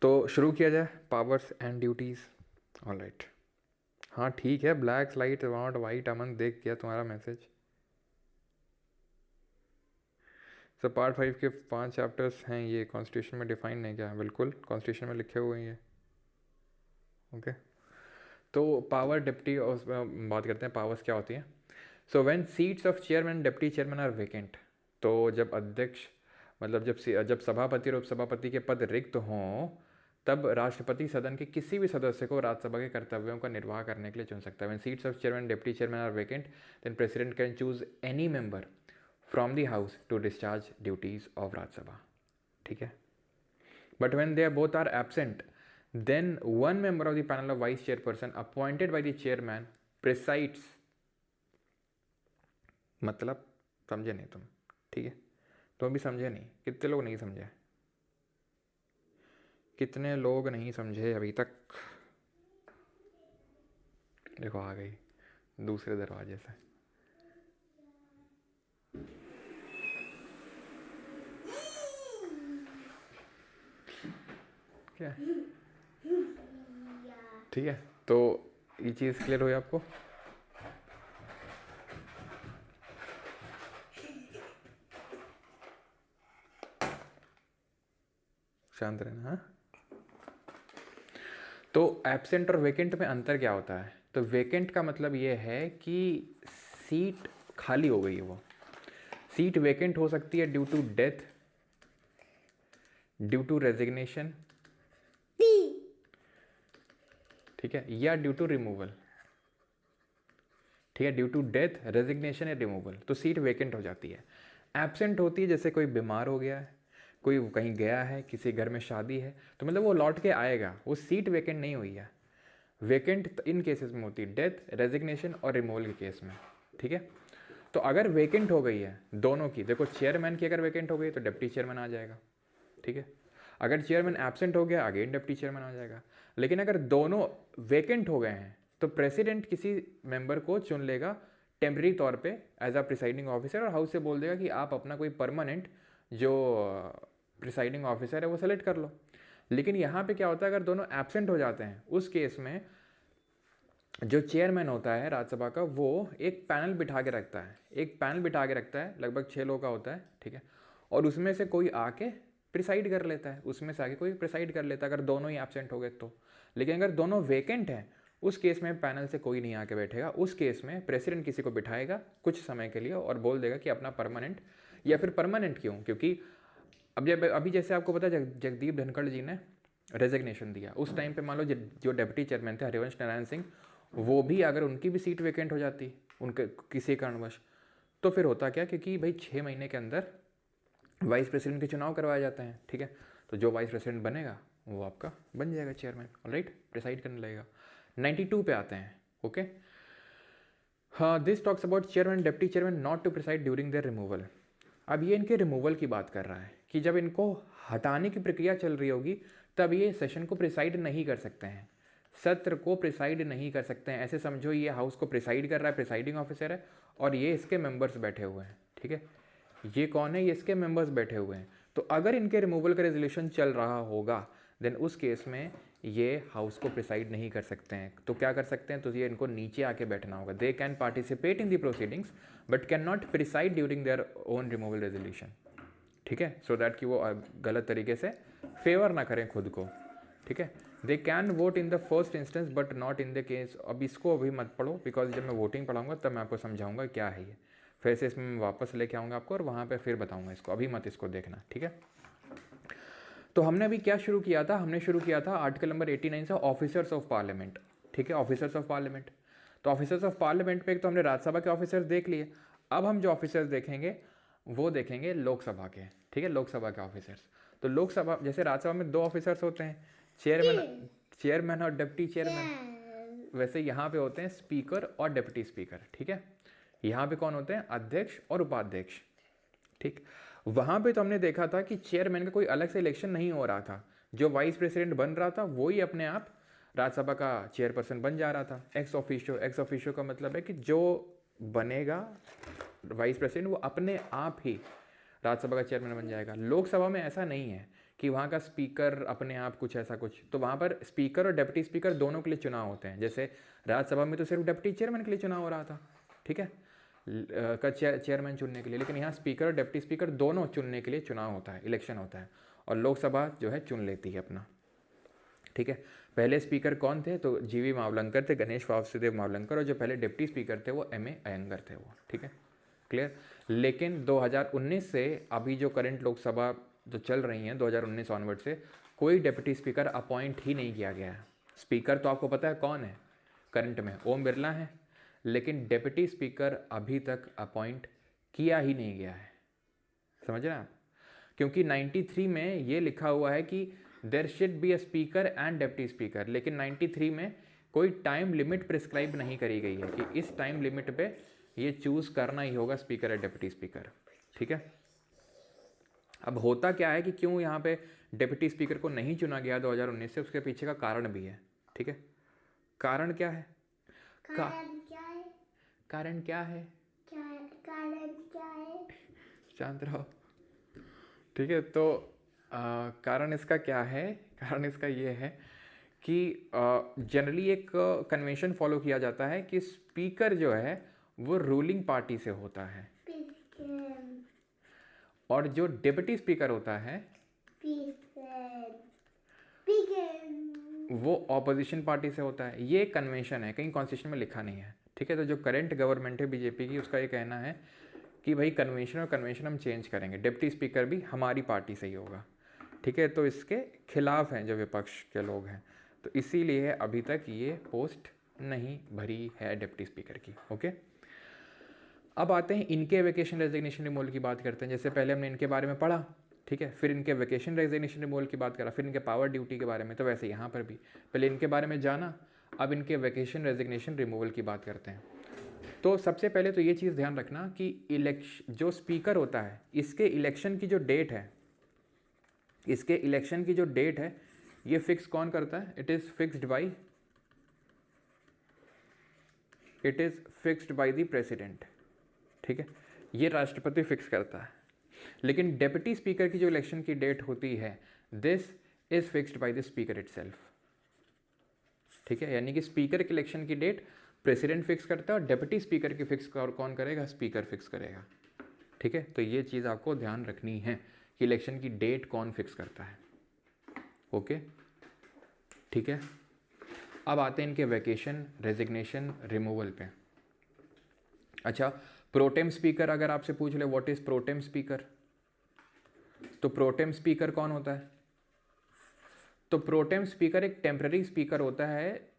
तो शुरू किया जाए, पावर्स एंड ड्यूटीज़। ऑलराइट, हाँ ठीक है, ब्लैक स्लाइड नॉट वाइट, अमन देख गया तुम्हारा मैसेज। सर पार्ट 5 के 5 चैप्टर्स हैं, ये कॉन्स्टिट्यूशन में डिफाइन है क्या? बिल्कुल कॉन्स्टिट्यूशन में लिखे हुए हैं, ओके। तो पावर डिप्टी, बात करते हैं पावर्स क्या होती हैं। So when seats of chairman deputy chairman are vacant, तो जब अध्यक्ष मतलब जब सभापति और उपसभापति के पद रिक्त हों, तब राष्ट्रपति सदन के किसी भी सदस्य को राज्यसभा के कर्तव्यों का निर्वाह करने के लिए चुन सकता है। When seats of chairman deputy chairman are vacant, then president can choose any member from the house to discharge duties of Rajya Sabha, ठीक है। But when they both are absent, then one member of the panel of vice chairperson appointed by the chairman presides, मतलब समझे नहीं तुम, ठीक है, तुम भी समझे नहीं। कितने लोग नहीं समझे? कितने लोग नहीं समझे अभी तक? देखो आ गई दूसरे दरवाजे से। क्या? ठीक है, तो ये चीज़ क्लियर हुई आपको? शांत रहना, हाँ। तो एब्सेंट और वेकेंट में अंतर क्या होता है? तो वेकेंट का मतलब ये है कि सीट खाली हो गई है। वो सीट वेकेंट हो सकती है due to death, due to resignation, ठीक है, या ड्यू टू रिमूवल, ठीक है। ड्यू टू डेथ, रेजिग्नेशन या रिमूवल, तो सीट वेकेंट हो जाती है। एब्सेंट होती है जैसे कोई बीमार हो गया है, कोई कहीं गया है, किसी घर में शादी है, तो मतलब वो लौट के आएगा, वो सीट वेकेंट नहीं हुई है। वेकेंट इन केसेस में होती है डेथ, रेजिग्नेशन और रिमूवल के केस में, ठीक है। तो अगर वेकेंट हो गई है दोनों की, देखो चेयरमैन की अगर वेकेंट हो गई तो डिप्टी चेयरमैन आ जाएगा, ठीक है। अगर चेयरमैन एब्सेंट हो गया अगेन डिप्टी चेयरमैन आ जाएगा। लेकिन अगर दोनों वेकेंट हो गए हैं तो प्रेसिडेंट किसी मेंबर को चुन लेगा टेम्पररी तौर पे एज अ प्रिसाइडिंग ऑफिसर, और हाउस से बोल देगा कि आप अपना कोई परमानेंट जो प्रिसाइडिंग ऑफिसर है वो सेलेक्ट कर लो। लेकिन यहाँ पे क्या होता है, अगर दोनों एब्सेंट हो जाते हैं उस केस में जो चेयरमैन होता है राज्यसभा का, वो एक पैनल बिठा के रखता है, लगभग 6 लोगों का होता है, ठीक है। और उसमें से कोई आके प्रिसाइड कर लेता है, अगर दोनों ही एब्सेंट हो गए तो। लेकिन अगर दोनों वेकेंट हैं उस केस में पैनल से कोई नहीं आके बैठेगा। उस केस में प्रेसिडेंट किसी को बिठाएगा कुछ समय के लिए और बोल देगा कि अपना परमानेंट या फिर परमानेंट क्यों? क्योंकि अब जब अभी जैसे आपको पता है जगदीप धनखड़ जी ने रेजिग्नेशन दिया, उस टाइम पे मान लो जो डेप्यूटी चेयरमैन थे हरिवंश नारायण सिंह, वो भी अगर उनकी भी सीट वेकेंट हो जाती उनके किसी कारणवश, तो फिर होता क्या, क्योंकि भाई 6 महीने के अंदर वाइस प्रेसिडेंट के चुनाव करवाए जाते हैं, ठीक है, तो जो वाइस प्रेसिडेंट बनेगा वो आपका बन जाएगा चेयरमैन, ऑलराइट, प्रिसाइड करने लगेगा। 92 पे आते हैं, ओके। हाँ, this talks about chairman deputy chairman not to preside during their removal. अब ये इनके रिमूवल की बात कर रहा है कि जब इनको हटाने की प्रक्रिया चल रही होगी तब ये सेशन को प्रिसाइड नहीं कर सकते हैं, सत्र को प्रिसाइड नहीं कर सकते हैं। ऐसे समझो ये हाउस को प्रिसाइड कर रहा है, प्रिसाइडिंग ऑफिसर है, और ये इसके मेंबर्स बैठे हुए हैं, ठीक है। ये कौन है? ये इसके मेंबर्स बैठे हुए हैं। तो अगर इनके रिमूवल का रेजोल्यूशन चल रहा होगा देन उस केस में ये हाउस को प्रिसाइड नहीं कर सकते हैं। तो क्या कर सकते हैं? तो ये इनको नीचे आके बैठना होगा। They can participate in the proceedings but can not preside during their own removal resolution, ठीक है, सो दैट कि वो गलत तरीके से फेवर ना करें खुद को, ठीक है। They can vote in the first instance but not in the case. अब इसको अभी मत पढ़ो बिकॉज जब मैं वोटिंग पढ़ाऊंगा तब मैं आपको समझाऊंगा क्या है ये, फिर से इसमें मैं वापस लेके आऊँगा आपको और वहाँ पे फिर बताऊँगा इसको, अभी मत इसको देखना, ठीक है। तो हमने अभी क्या शुरू किया था? हमने शुरू किया था आर्टिकल नंबर 89 से ऑफिसर्स ऑफ पार्लियामेंट, ठीक है, ऑफिसर्स ऑफ पार्लियामेंट। तो ऑफिसर्स ऑफ पार्लियामेंट पे तो हमने राज्यसभा के ऑफिसर्स देख लिए। अब हम जो ऑफिसर्स देखेंगे वो देखेंगे लोकसभा के, ठीक है, लोकसभा के ऑफिसर्स। तो लोकसभा जैसे राज्यसभा में 2 ऑफिसर्स होते हैं, चेयरमैन और डिप्टी चेयरमैन, वैसे यहाँ पे होते हैं स्पीकर और डिप्टी स्पीकर, ठीक है। यहाँ पे कौन होते हैं? अध्यक्ष और उपाध्यक्ष, ठीक। वहाँ पे तो हमने देखा था कि चेयरमैन का कोई अलग से इलेक्शन नहीं हो रहा था, जो वाइस प्रेसिडेंट बन रहा था वही अपने आप राज्यसभा का चेयरपर्सन बन जा रहा था, एक्स ऑफिशियो। एक्स ऑफिशियो का मतलब है कि जो बनेगा वाइस प्रेसिडेंट वो अपने आप ही राज्यसभा का चेयरमैन बन जाएगा। लोकसभा में ऐसा नहीं है कि वहाँ का स्पीकर अपने आप कुछ ऐसा कुछ, तो वहाँ पर स्पीकर और डिप्टी स्पीकर दोनों के लिए चुनाव होते हैं। जैसे राज्यसभा में तो सिर्फ डिप्टी चेयरमैन के लिए चुनाव हो रहा था, ठीक है, का चेयरमैन चुनने के लिए, लेकिन यहाँ स्पीकर और डिप्टी स्पीकर दोनों चुनने के लिए चुनाव होता है, इलेक्शन होता है, और लोकसभा जो है चुन लेती है अपना, ठीक है। पहले स्पीकर कौन थे? तो जीवी मावलंकर थे, गणेश वासुदेव मावलंकर, और जो पहले डिप्टी स्पीकर थे वो एम ए अयंगर थे वो, ठीक है, क्लियर। लेकिन 2019 से अभी जो करंट लोकसभा जो चल रही हैं 2019 ऑनवर्ड से कोई डिप्टी स्पीकर अपॉइंट ही नहीं किया गया है। स्पीकर तो आपको पता है कौन है करंट में? ओम बिरला है, लेकिन डिप्टी स्पीकर अभी तक अपॉइंट किया ही नहीं गया है, समझ रहे हैं आप? क्योंकि 93 में ये लिखा हुआ है कि there should be a speaker and deputy speaker, लेकिन 93 में कोई टाइम लिमिट प्रिस्क्राइब नहीं करी गई है कि इस टाइम लिमिट पे ये चूज करना ही होगा स्पीकर या डिप्टी स्पीकर, ठीक है। अब होता क्या है कि क्यों यहाँ पे डिप्टी स्पीकर को नहीं चुना गया 2019 से, उसके पीछे का कारण भी है, ठीक है। कारण क्या है? कारण क्या है? शांत रहो, ठीक है। तो कारण इसका क्या है? कारण इसका ये है कि जनरली एक कन्वेंशन फॉलो किया जाता है कि स्पीकर जो है वो रूलिंग पार्टी से होता है और जो डिप्टी स्पीकर होता है वो ऑपोजिशन पार्टी से होता है। ये कन्वेंशन है, कहीं कॉन्स्टिट्यूशन में लिखा नहीं है, ठीक है। तो जो करंट गवर्नमेंट है बीजेपी की, उसका ये कहना है कि भाई कन्वेंशन और कन्वेंशन हम चेंज करेंगे, डिप्टी स्पीकर भी हमारी पार्टी से ही होगा, ठीक है। तो इसके खिलाफ हैं जो विपक्ष के लोग हैं, तो इसीलिए अभी तक ये पोस्ट नहीं भरी है डिप्टी स्पीकर की, ओके। अब आते हैं इनके वेकेशन रेजिग्नेशन रिमूवल की बात करते हैं। जैसे पहले हमने इनके बारे में पढ़ा, ठीक है, फिर इनके वेकेशन रेजिग्नेशन रिमूवल की बात करा, फिर इनके पावर ड्यूटी के बारे में, तो वैसे यहाँ पर भी पहले इनके बारे में जाना, अब इनके वेकेशन रेजिग्नेशन रिमूवल की बात करते हैं। तो सबसे पहले तो ये चीज़ ध्यान रखना कि इलेक्शन जो स्पीकर होता है इसके इलेक्शन की जो डेट है, इसके इलेक्शन की जो डेट है ये फिक्स कौन करता है? It is fixed by the president, ठीक है, ये राष्ट्रपति फिक्स करता है। लेकिन डिप्टी स्पीकर की जो इलेक्शन की डेट होती है this is fixed by the speaker itself, ठीक है। यानी कि स्पीकर की इलेक्शन की डेट प्रेसिडेंट फिक्स करता है और डिप्टी स्पीकर की फिक्स कौन करेगा? स्पीकर फिक्स करेगा, ठीक है। तो ये चीज़ आपको ध्यान रखनी है कि इलेक्शन की डेट कौन फिक्स करता है, ओके, ठीक है। अब आते हैं इनके वैकेशन रेजिग्नेशन रिमूवल पे। अच्छा, प्रोटेम स्पीकर अगर आपसे पूछ ले व्हाट इज प्रोटेम स्पीकर, तो प्रोटेम स्पीकर कौन होता है? तो प्रोटेम स्पीकर एक टेम्पररी स्पीकर होता है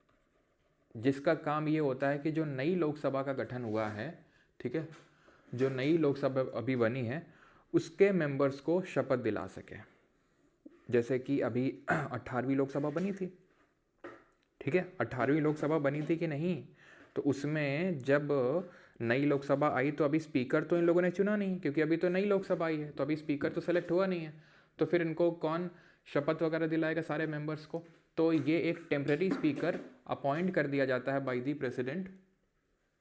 जिसका काम ये होता है कि जो नई लोकसभा का गठन हुआ है, ठीक है, जो नई लोकसभा अभी बनी है उसके मेंबर्स को शपथ दिला सके। जैसे कि अभी 18वीं लोकसभा बनी थी, ठीक है, 18वीं लोकसभा बनी थी कि नहीं, तो उसमें जब नई लोकसभा आई तो अभी स्पीकर तो इन लोगों ने चुना नहीं, क्योंकि अभी तो नई लोकसभा आई है, तो अभी स्पीकर तो सेलेक्ट हुआ नहीं है, तो फिर इनको कौन शपथ वगैरह दिलाएगा सारे मेंबर्स को? तो ये एक टेम्पररी स्पीकर अपॉइंट कर दिया जाता है बाय द प्रेसिडेंट,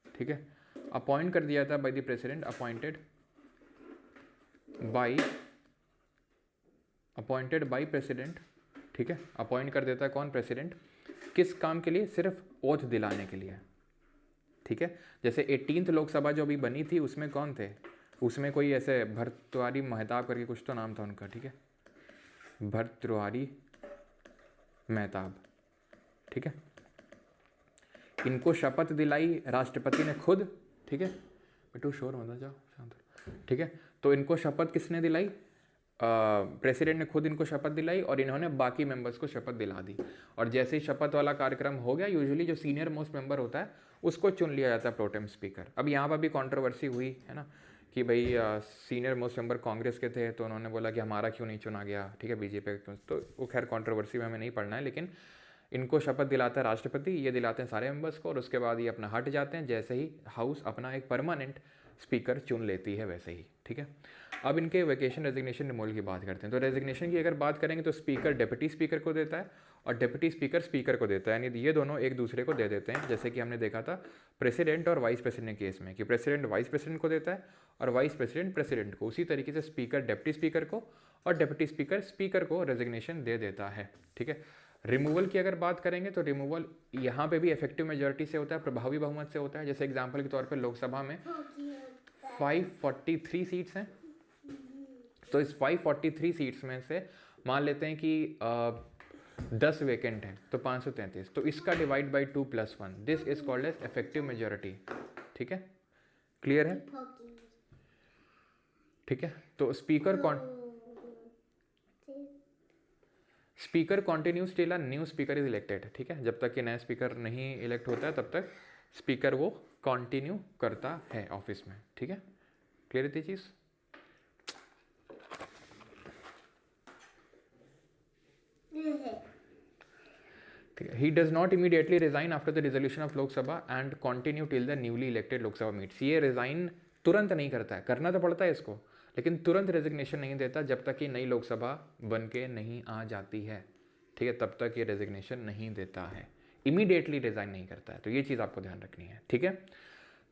ठीक है, अपॉइंट कर दिया जाता है bye the president, appointed by president, ठीक है, अपॉइंट कर देता है कौन? प्रेसिडेंट। किस काम के लिए? सिर्फ ओथ दिलाने के लिए, ठीक है। जैसे 18th लोकसभा जो अभी बनी थी उसमें कौन थे? उसमें कोई ऐसे भर्तृहरि मेहताब करके कुछ तो नाम था उनका, ठीक है, भर्तृहरि मेहताब, ठीक है। इनको शपथ दिलाई राष्ट्रपति ने खुद, ठीक है, बेटू शोर मत जाओ शांत, ठीक है। तो इनको शपथ किसने दिलाई? प्रेसिडेंट ने खुद इनको शपथ दिलाई और इन्होंने बाकी मेंबर्स को शपथ दिला दी। और जैसे ही शपथ वाला कार्यक्रम हो गया, यूजुअली जो सीनियर मोस्ट मेंबर होता है उसको चुन लिया जाता है प्रोटेम स्पीकर। अब यहाँ पर भी कंट्रोवर्सी हुई है ना कि भाई सीनियर मोस्ट मेंबर कांग्रेस के थे तो उन्होंने बोला कि हमारा क्यों नहीं चुना गया, ठीक है, बीजेपी का, तो वो खैर कंट्रोवर्सी में हमें नहीं पढ़ना है। लेकिन इनको शपथ दिलाता है राष्ट्रपति, ये दिलाते हैं सारे मेंबर्स को और उसके बाद ये अपना हट जाते हैं जैसे ही हाउस अपना एक परमानेंट स्पीकर चुन लेती है वैसे ही, ठीक है। अब इनके वेकेशन, रेजिग्नेशन, रिमूवल की बात करते हैं। तो रेजिग्नेशन की अगर बात करेंगे तो स्पीकर डिप्टी स्पीकर को देता है और डिप्टी स्पीकर स्पीकर को देता है, यानी ये दोनों एक दूसरे को दे देते हैं। जैसे कि हमने देखा था प्रेसिडेंट और वाइस प्रेसिडेंट केस में कि प्रेसिडेंट वाइस प्रेसिडेंट को देता है और वाइस प्रेसिडेंट प्रेसिडेंट को। उसी तरीके से स्पीकर डिप्टी स्पीकर को और डिप्टी स्पीकर स्पीकर को रेजिग्नेशन दे देता है, ठीक है। रिमूवल की अगर बात करेंगे तो रिमूवल यहाँ पे भी इफेक्टिव मेजॉरिटी से होता है, प्रभावी बहुमत से होता है। जैसे एग्जांपल के तौर पे लोकसभा में 543 सीट्स हैं, तो इस 543 सीट्स में से मान लेते हैं कि 10 वेकेंट हैं तो 533, तो इसका divide by 2 + 1, this is called as effective majority, ठीक है, क्लियर है, ठीक है। तो speaker continues till a new speaker is elected, ठीक है, जब तक कि नया स्पीकर नहीं इलेक्ट होता है तब तक स्पीकर वो कंटिन्यू करता है ऑफिस में, ठीक है, क्लियर थी चीज। He does not immediately resign after the dissolution of Lok Sabha and continue till the newly elected Lok Sabha meets. ये रिजाइन तुरंत नहीं करता है, करना तो पड़ता है इसको, लेकिन तुरंत रेजिग्नेशन नहीं देता जब तक कि नई लोकसभा बन के नहीं आ जाती है, ठीक है, तब तक ये रेजिग्नेशन नहीं देता है, इमीडिएटली रिजाइन नहीं करता है। तो ये चीज़ आपको ध्यान रखनी है, ठीक है।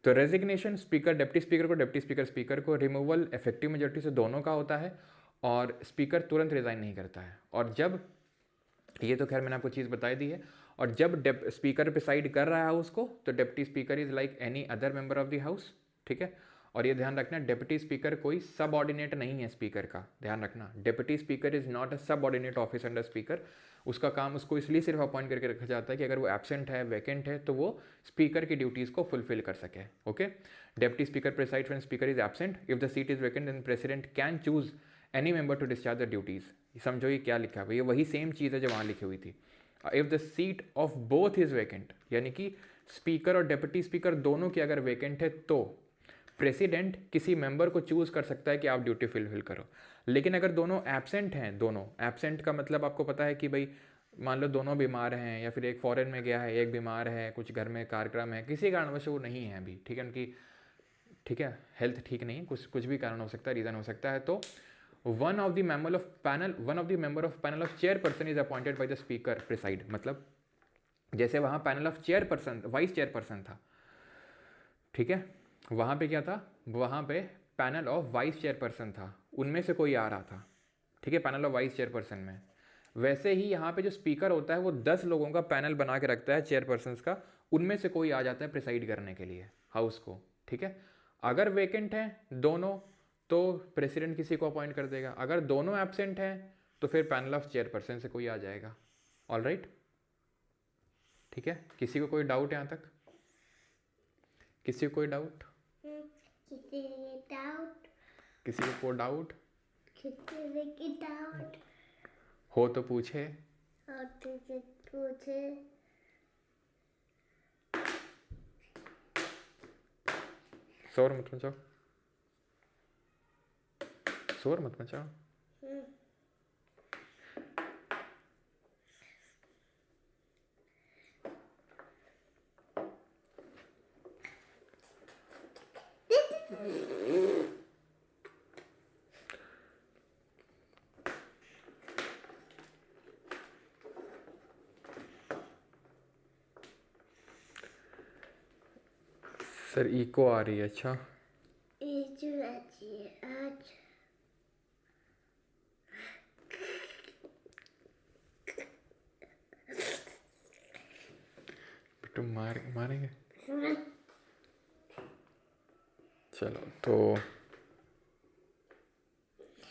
तो रेजिग्नेशन स्पीकर डिप्टी स्पीकर को, डिप्टी स्पीकर स्पीकर को, रिमूवल इफेक्टिव मेजॉरिटी से दोनों का होता है और स्पीकर तुरंत रिजाइन नहीं करता है। और जब ये तो खैर मैंने आपको चीज़ बताई दी है। और जब स्पीकर प्रिसाइड कर रहा है हाउस को तो deputy speaker is like any other member of the house, ठीक है। और ये ध्यान रखना डिप्टी स्पीकर कोई सबऑर्डिनेट नहीं है स्पीकर का, ध्यान रखना, deputy speaker is not a subordinate office under speaker. उसका काम उसको इसलिए सिर्फ अपॉइंट करके रखा जाता है कि अगर वो एब्सेंट है, वैकेंट है, तो वो स्पीकर की ड्यूटीज़ को फुलफिल कर सके, okay. Deputy speaker presides when speaker is absent, if the seat is vacant then president can choose any member to discharge the duties. समझो ये क्या लिखा है, ये वही सेम चीज़ है जो वहाँ लिखी हुई थी। If the seat of both is vacant, यानी कि स्पीकर और डिप्टी स्पीकर दोनों की अगर वैकेंट है तो प्रेसिडेंट किसी मेंबर को चूज कर सकता है कि आप ड्यूटी फुलफिल करो। लेकिन अगर दोनों एब्सेंट हैं, दोनों एब्सेंट का मतलब आपको पता है कि भाई मान लो दोनों बीमार हैं या फिर एक फॉरेन में गया है, एक बीमार है, कुछ घर में कार्यक्रम है, किसी कारणवश वो नहीं है अभी, ठीक है, उनकी, ठीक है, हेल्थ ठीक नहीं है, कुछ भी कारण हो सकता है, रीज़न हो सकता है, तो one of the member of panel of chairperson is appointed by the speaker preside। मतलब जैसे वहाँ panel of chairperson, vice chairperson था, ठीक है, वहाँ पे क्या था, वहाँ पे पैनल ऑफ वाइस चेयरपर्सन था, उनमें से कोई आ रहा था, ठीक है, पैनल ऑफ वाइस चेयरपर्सन में। वैसे ही यहाँ पे जो स्पीकर होता है वो 10 लोगों का पैनल बना के रखता है चेयरपर्सन का, उनमें से कोई आ जाता है प्रिसाइड करने के लिए हाउस को, ठीक है। अगर वेकेंट है दोनों तो प्रेसिडेंट किसी को अपॉइंट कर देगा, अगर दोनों एब्सेंट हैं तो फिर पैनल ऑफ चेयरपर्सन से कोई आ जाएगा, ऑल राइट, ठीक है। किसी को कोई डाउट यहाँ तक, किसी को कोई डाउट? किसी को डाउट किसी डाउट हो तो पूछे। और तुझे पूछे शोर मत मचाओ, शोर मत मचाओ। सर इको आ रही है। अच्छा ये जो अच्छी है आज तुम मारेंगे। चलो तो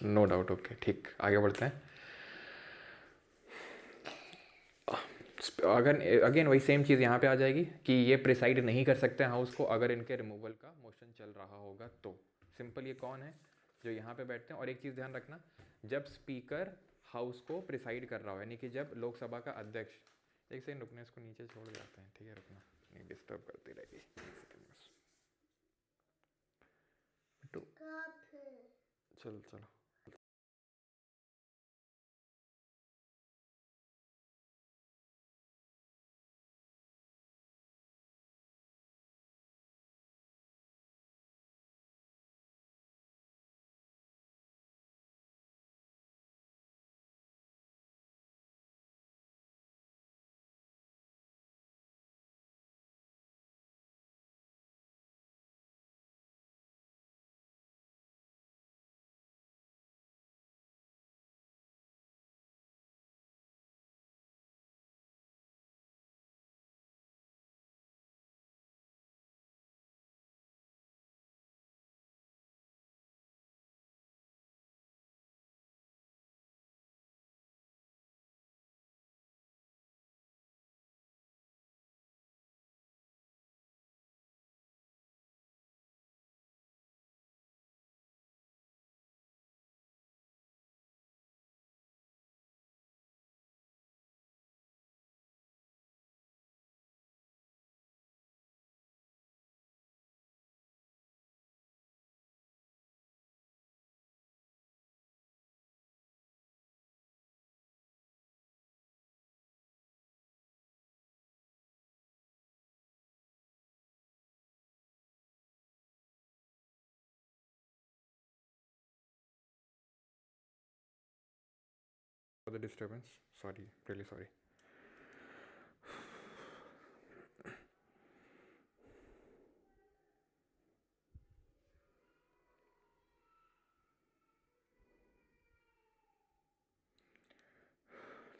नो डाउट, ओके ठीक, आगे बढ़ते हैं। अगर अगेन वही सेम चीज़ यहाँ पे आ जाएगी कि ये प्रिसाइड नहीं कर सकते हाउस को अगर इनके रिमूवल का मोशन चल रहा होगा तो। सिंपल ये कौन है जो यहाँ पे बैठते हैं। और एक चीज़ ध्यान रखना, जब स्पीकर हाउस को प्रिसाइड कर रहा हो, यानी कि जब लोकसभा का अध्यक्ष, एक सेकंड रुकना, इसको नीचे छोड़ जाते हैं, ठीक है, रुकना, नहीं डिस्टर्ब करती रहेगी, एक सेकंड बस। चलो चलो for the disturbance, sorry, really sorry.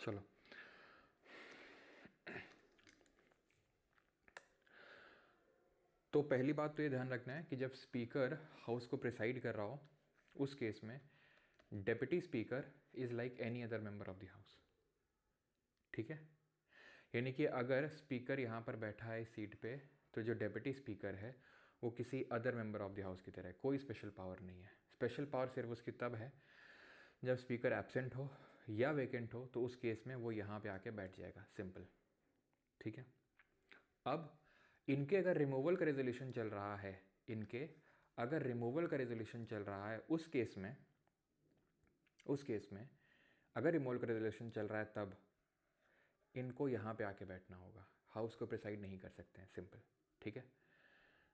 चलो तो पहली बात तो ये ध्यान रखना है कि जब स्पीकर हाउस को प्रिसाइड कर रहा हो उस केस में deputy speaker is like any other member of the house, ठीक है। यानी कि अगर स्पीकर यहाँ पर बैठा है इस सीट पे तो जो डेप्यूटी स्पीकर है वो किसी other member of the house की तरह है, कोई स्पेशल पावर नहीं है। स्पेशल पावर सिर्फ उसकी तब है जब स्पीकर एब्सेंट हो या वेकेंट हो, तो उस केस में वो यहाँ पे आके बैठ जाएगा, सिंपल, ठीक है। अब इनके अगर रिमूवल का रेजोल्यूशन चल रहा है, इनके अगर रिमूवल का रेजोल्यूशन चल रहा है उस केस में अगर रिमूवल का रेजोल्यूशन चल रहा है तब इनको यहाँ पे आके बैठना होगा, हाउस को प्रिसाइड नहीं कर सकते हैं, सिंपल, ठीक है।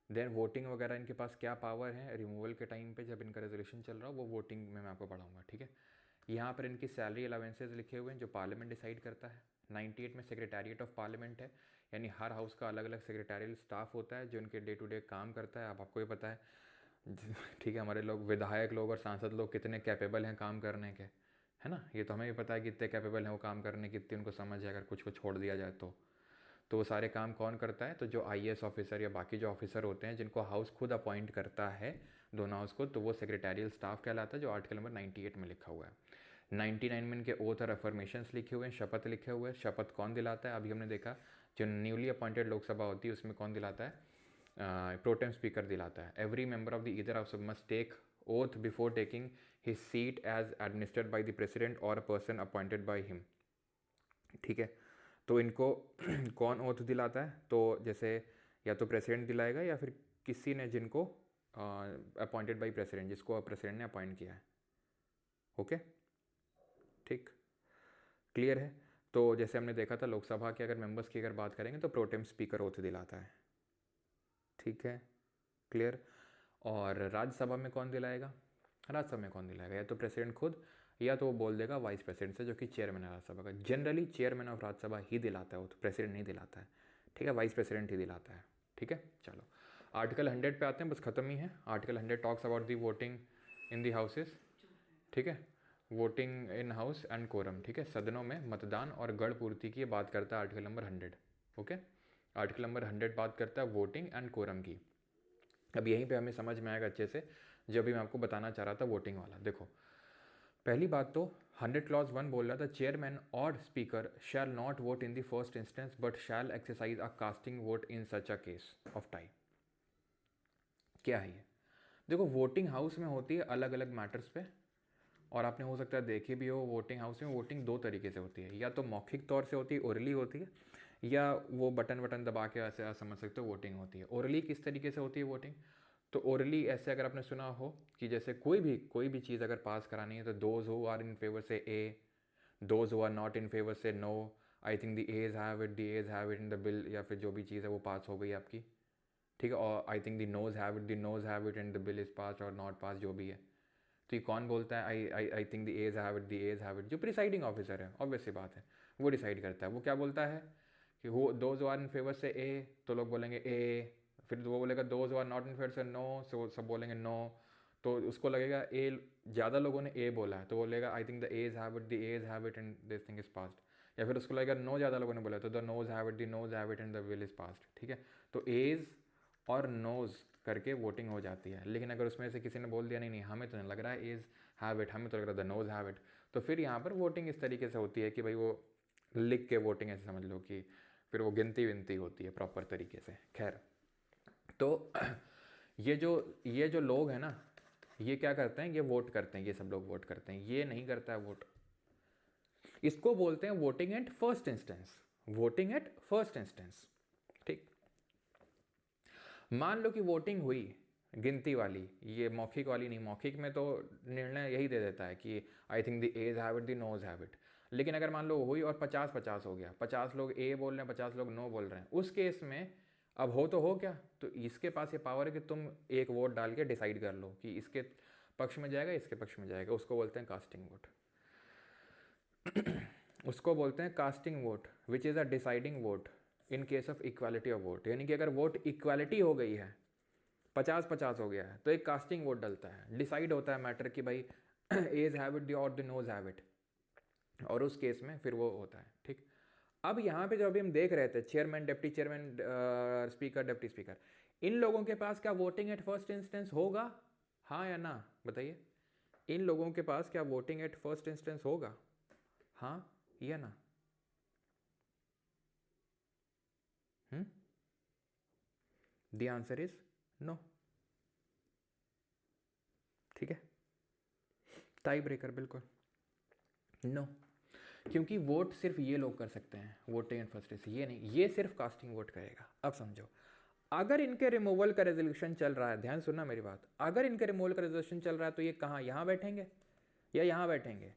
देन वोटिंग वगैरह इनके पास क्या पावर है रिमूवल के टाइम पे जब इनका रेजोल्यूशन चल रहा हो, वो वोटिंग में मैं आपको पढ़ाऊंगा, ठीक है। यहाँ पर इनकी सैलरी अलावेंसेज लिखे हुए हैं जो पार्लियामेंट डिसाइड करता है। 98 में सेक्रेटेरिएट ऑफ पार्लियामेंट है, यानी हर हाउस का अलग अलग सेक्रेटेरियल स्टाफ होता है जो इनके डे टू डे काम करता है। अब आपको ये पता है, ठीक है, हमारे लोग विधायक लोग और सांसद लोग कितने कैपेबल हैं काम करने के, है ना। ये तो हमें भी पता है कि कितने कैपेबल हैं वो काम करने की, कितनी उनको समझ है अगर कुछ को छोड़ दिया जाए तो वो सारे काम कौन करता है, तो जो आईएएस ऑफिसर या बाकी जो ऑफिसर होते हैं जिनको हाउस खुद अपॉइंट करता है दोनों हाउस को, तो वो सेक्रेटेरियल स्टाफ कहलाता है, जो आर्टिकल नंबर 98 में लिखा हुआ है। 99 में इनके ओथ और अफर्मेशंस लिखे हुए हैं, शपथ लिखे हुए हैं। शपथ कौन दिलाता है, अभी हमने देखा जो न्यूली अपॉइंटेड लोकसभा होती है उसमें कौन दिलाता है, प्रोटेम स्पीकर दिलाता है। Every member of the either house must take oath before taking his seat as administered by the president और a person appointed by him. ठीक है, तो इनको कौन ओथ दिलाता है? तो जैसे या तो प्रेसिडेंट दिलाएगा या फिर किसी ने जिनको अपॉइंटेड बाय प्रेसिडेंट, जिसको प्रेसिडेंट ने अपॉइंट किया है। ओके, ठीक, क्लियर है। तो जैसे हमने देखा था लोकसभा के अगर मेंबर्स की अगर बात करेंगे तो प्रोटेम स्पीकर ओथ दिलाता है। ठीक है, क्लियर। और राज्यसभा में कौन दिलाएगा? राज्यसभा में कौन दिलाएगा? या तो प्रेसिडेंट खुद, या तो वो बोल देगा वाइस प्रेसिडेंट से, जो कि चेयरमैन है राज्यसभा का। जनरली चेयरमैन ऑफ राज्यसभा ही दिलाता है ओथ, प्रेसिडेंट नहीं दिलाता है। ठीक है, वाइस प्रेसिडेंट ही दिलाता है। ठीक है, चलो आर्टिकल 100 पे आते हैं, बस खत्म ही है। Article 100 talks about the voting in the houses. ठीक है, voting in house and quorum. ठीक है, सदनों में मतदान और गढ़ पूर्ति की बात करता है article number 100। Okay, article number 100 बात करता है वोटिंग एंड कोरम की। अब यहीं पे हमें समझ में आएगा अच्छे से, जो भी मैं आपको बताना चाह रहा था वोटिंग वाला। देखो, पहली बात तो 100 क्लॉज 1 बोल रहा था चेयरमैन और speaker shall not vote in the first instance but shall exercise a casting vote in such a case of tie. क्या है ये? देखो, वोटिंग हाउस में होती है अलग अलग मैटर्स पे, और आपने हो सकता है देखे भी हो वोटिंग हाउस में वोटिंग दो तरीके से होती है। या तो मौखिक तौर से होती है, ओरली होती है, या वो बटन बटन दबा के ऐसे आप समझ सकते हो वोटिंग होती है। ओरली किस तरीके से होती है वोटिंग? तो ओरली ऐसे अगर आपने सुना हो कि जैसे कोई भी चीज़ अगर पास करानी है तो those who are in favour से aye, those who are not in favour से no, I think the ayes have it, the ayes have it in the bill, या फिर जो भी चीज़ है वो पास हो गई आपकी। ठीक है, और आई think the noes have it, the noes have it and the bill is pass और नॉट पास, जो भी है। तो ये कौन बोलता है? I think the ayes have it, the ayes have it. जो प्रिसाइडिंग ऑफिसर है, ऑब्वियस सी बात है, वो डिसाइड करता है। वो क्या बोलता है कि वो दोज आर इन फेवर से ए, तो लोग बोलेंगे ए। फिर वो बोलेगा those are not in favour से नो, सो सब बोलेंगे नो। तो उसको लगेगा ए, ज़्यादा लोगों ने ए बोला है तो बोलेगा I think the ayes have it, the ayes have it and this thing is passed. या फिर उसको लगेगा नो, ज़्यादा लोगों ने बोला तो the noes have it, the noes have it and the will is passed. ठीक है, तो एज और नोज करके वोटिंग हो जाती है। लेकिन अगर उसमें से किसी ने बोल दिया नहीं नहीं हमें तो नहीं लग रहा है एज हैव इट, हमें तो लग रहा है द नोज हैव इट, तो फिर यहाँ पर वोटिंग इस तरीके से होती है कि भाई वो लिख के वोटिंग ऐसे समझ लो कि फिर वो गिनती विनती होती है प्रॉपर तरीके से। खैर, तो ये जो लोग हैं ना, ये क्या करते हैं? ये वोट करते हैं, ये सब लोग वोट करते हैं, ये नहीं करता है वोट। इसको बोलते हैं voting at first instance, voting at first instance. ठीक, मान लो कि वोटिंग हुई गिनती वाली, ये मौखिक वाली नहीं। मौखिक में तो निर्णय यही दे देता है कि I think the ayes have it, the noes have it. लेकिन अगर मान लो हुई और 50-50 हो गया, 50 लोग ए बोल रहे हैं, 50 लोग नो बोल रहे हैं, उस केस में अब हो तो हो क्या, तो इसके पास ये पावर है कि तुम एक वोट डाल के डिसाइड कर लो कि इसके पक्ष में जाएगा, इसके पक्ष में जाएगा। उसको बोलते हैं कास्टिंग वोट। उसको बोलते हैं casting vote, which is a deciding vote in case of equality of vote. यानी कि अगर वोट इक्वालिटी हो गई है, 50-50 हो गया है, तो एक कास्टिंग वोट डलता है, डिसाइड होता है मैटर कि भाई एज हैव इट और द नोज हैव इट, और उस केस में फिर वो होता है। ठीक, अब यहाँ पे जो अभी हम देख रहे थे chairman, deputy chairman, speaker, deputy speaker, इन लोगों के पास क्या वोटिंग एट फर्स्ट इंस्टेंस होगा? हाँ या ना बताइए? इन लोगों के पास क्या वोटिंग एट फर्स्ट इंस्टेंस होगा? हाँ या ना? The answer is no. ठीक है, टाई ब्रेकर बिल्कुल नो, क्योंकि वोट सिर्फ ये लोग कर सकते हैं वोटिंग एंड फर्स्ट से, ये नहीं, ये सिर्फ कास्टिंग वोट करेगा। अब समझो, अगर इनके रिमूवल का रेजोल्यूशन चल रहा है, ध्यान सुनना मेरी बात, अगर इनके रिमूवल का रेजोल्यूशन चल रहा है तो ये कहाँ, यहाँ बैठेंगे या यहाँ बैठेंगे?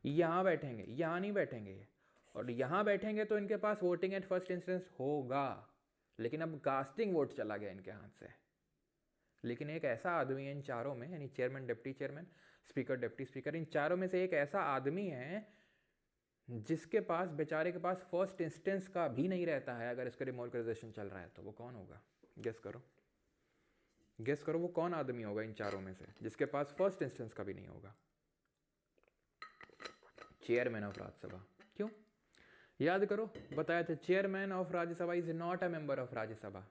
यहाँ बैठेंगे, यहाँ नहीं बैठेंगे ये। और यहाँ बैठेंगे तो इनके पास वोटिंग एट फर्स्ट इंस्टेंस होगा, लेकिन अब कास्टिंग वोट चला गया इनके हाथ से। लेकिन एक ऐसा आदमी है इन चारों में, यानी chairman, deputy chairman, speaker, deputy speaker, इन चारों में से एक ऐसा आदमी है जिसके पास, बेचारे के पास फर्स्ट इंस्टेंस का भी नहीं रहता है अगर इसका रिमोर्गनाइजेशन चल रहा है तो। वो कौन होगा? गेस करो, गेस करो, वो कौन आदमी होगा इन चारों में से जिसके पास फर्स्ट इंस्टेंस का भी नहीं होगा? Chairman of Rajya Sabha. क्यों? याद करो, बताया था chairman of Rajya Sabha is not a member of Rajya Sabha.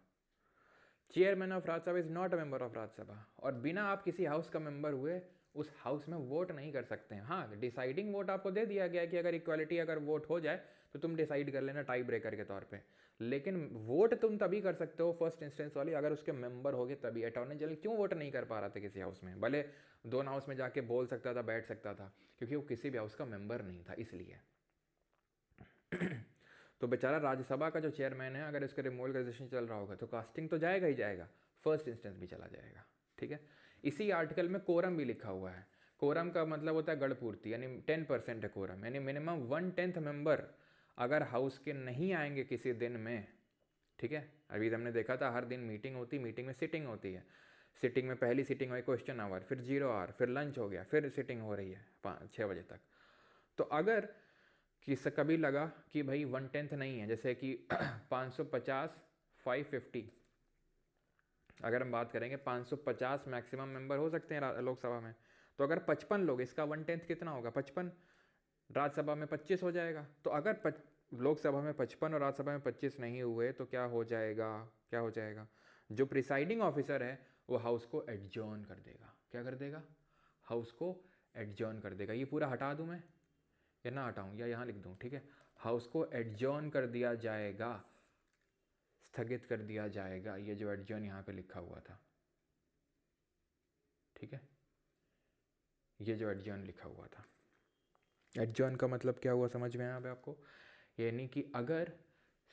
Chairman of Rajya Sabha is not a member of Rajya Sabha, और बिना आप किसी हाउस का मेंबर हुए उस हाउस में वोट नहीं कर सकते हैं। हाँ, डिसाइडिंग वोट आपको दे दिया गया कि अगर इक्वालिटी अगर वोट हो जाए तो तुम डिसाइड कर लेना टाई ब्रेकर के तौर पे। लेकिन वोट तुम तभी कर सकते हो फर्स्ट इंस्टेंस वाली, अगर उसके मेंबर हो गए तभी। अटॉर्नी जनरल क्यों वोट नहीं कर पा रहा था किसी हाउस में, भले दोनों हाउस में जाके बोल सकता था, बैठ सकता था, क्योंकि वो किसी भी हाउस का मेंबर नहीं था, इसलिए। तो बेचारा राज्यसभा का जो चेयरमैन है, अगर इसका रिमोवलाइजेशन चल रहा होगा तो कास्टिंग तो जाएगा ही जाएगा, फर्स्ट इंस्टेंस भी चला जाएगा, ठीक है। इसी आर्टिकल में कोरम भी लिखा हुआ है। कोरम का मतलब होता है गढ़पूर्ति, यानी 10% है कोरम, यानी मिनिमम 1/10 मेंबर अगर हाउस के नहीं आएंगे किसी दिन में, ठीक है। अभी हमने देखा था हर दिन मीटिंग होती, मीटिंग में सिटिंग होती है, सिटिंग में पहली सिटिंग हुई क्वेश्चन आवर, फिर 0 आवर, फिर लंच हो गया, फिर सिटिंग हो रही है 5-6 बजे तक। तो अगर किसी कभी लगा कि भाई 1/10 नहीं है, जैसे कि 550 550, अगर हम बात करेंगे 550 मैक्सिमम मेंबर हो सकते हैं लोकसभा में, तो अगर 55 लोग, इसका 1/10 कितना होगा 55, राज्यसभा में 25 हो जाएगा। तो अगर लोकसभा में 55 और राज्यसभा में 25 नहीं हुए तो क्या हो जाएगा, क्या हो जाएगा, जो प्रिसाइडिंग ऑफिसर है वो हाउस को एडजॉर्न कर देगा। क्या कर देगा, हाउस को एडजॉर्न कर देगा। ये पूरा हटा दूं मैं या ना हटाऊं, या यहाँ लिख दूं, ठीक है। हाउस को एडजॉर्न कर दिया जाएगा, स्थगित कर दिया जाएगा, ये जो एडजॉर्न यहाँ पे लिखा हुआ था, ठीक है, ये जो एडजॉर्न लिखा हुआ था। एडजॉर्न का मतलब क्या हुआ समझ में आया अब आपको, यानी कि अगर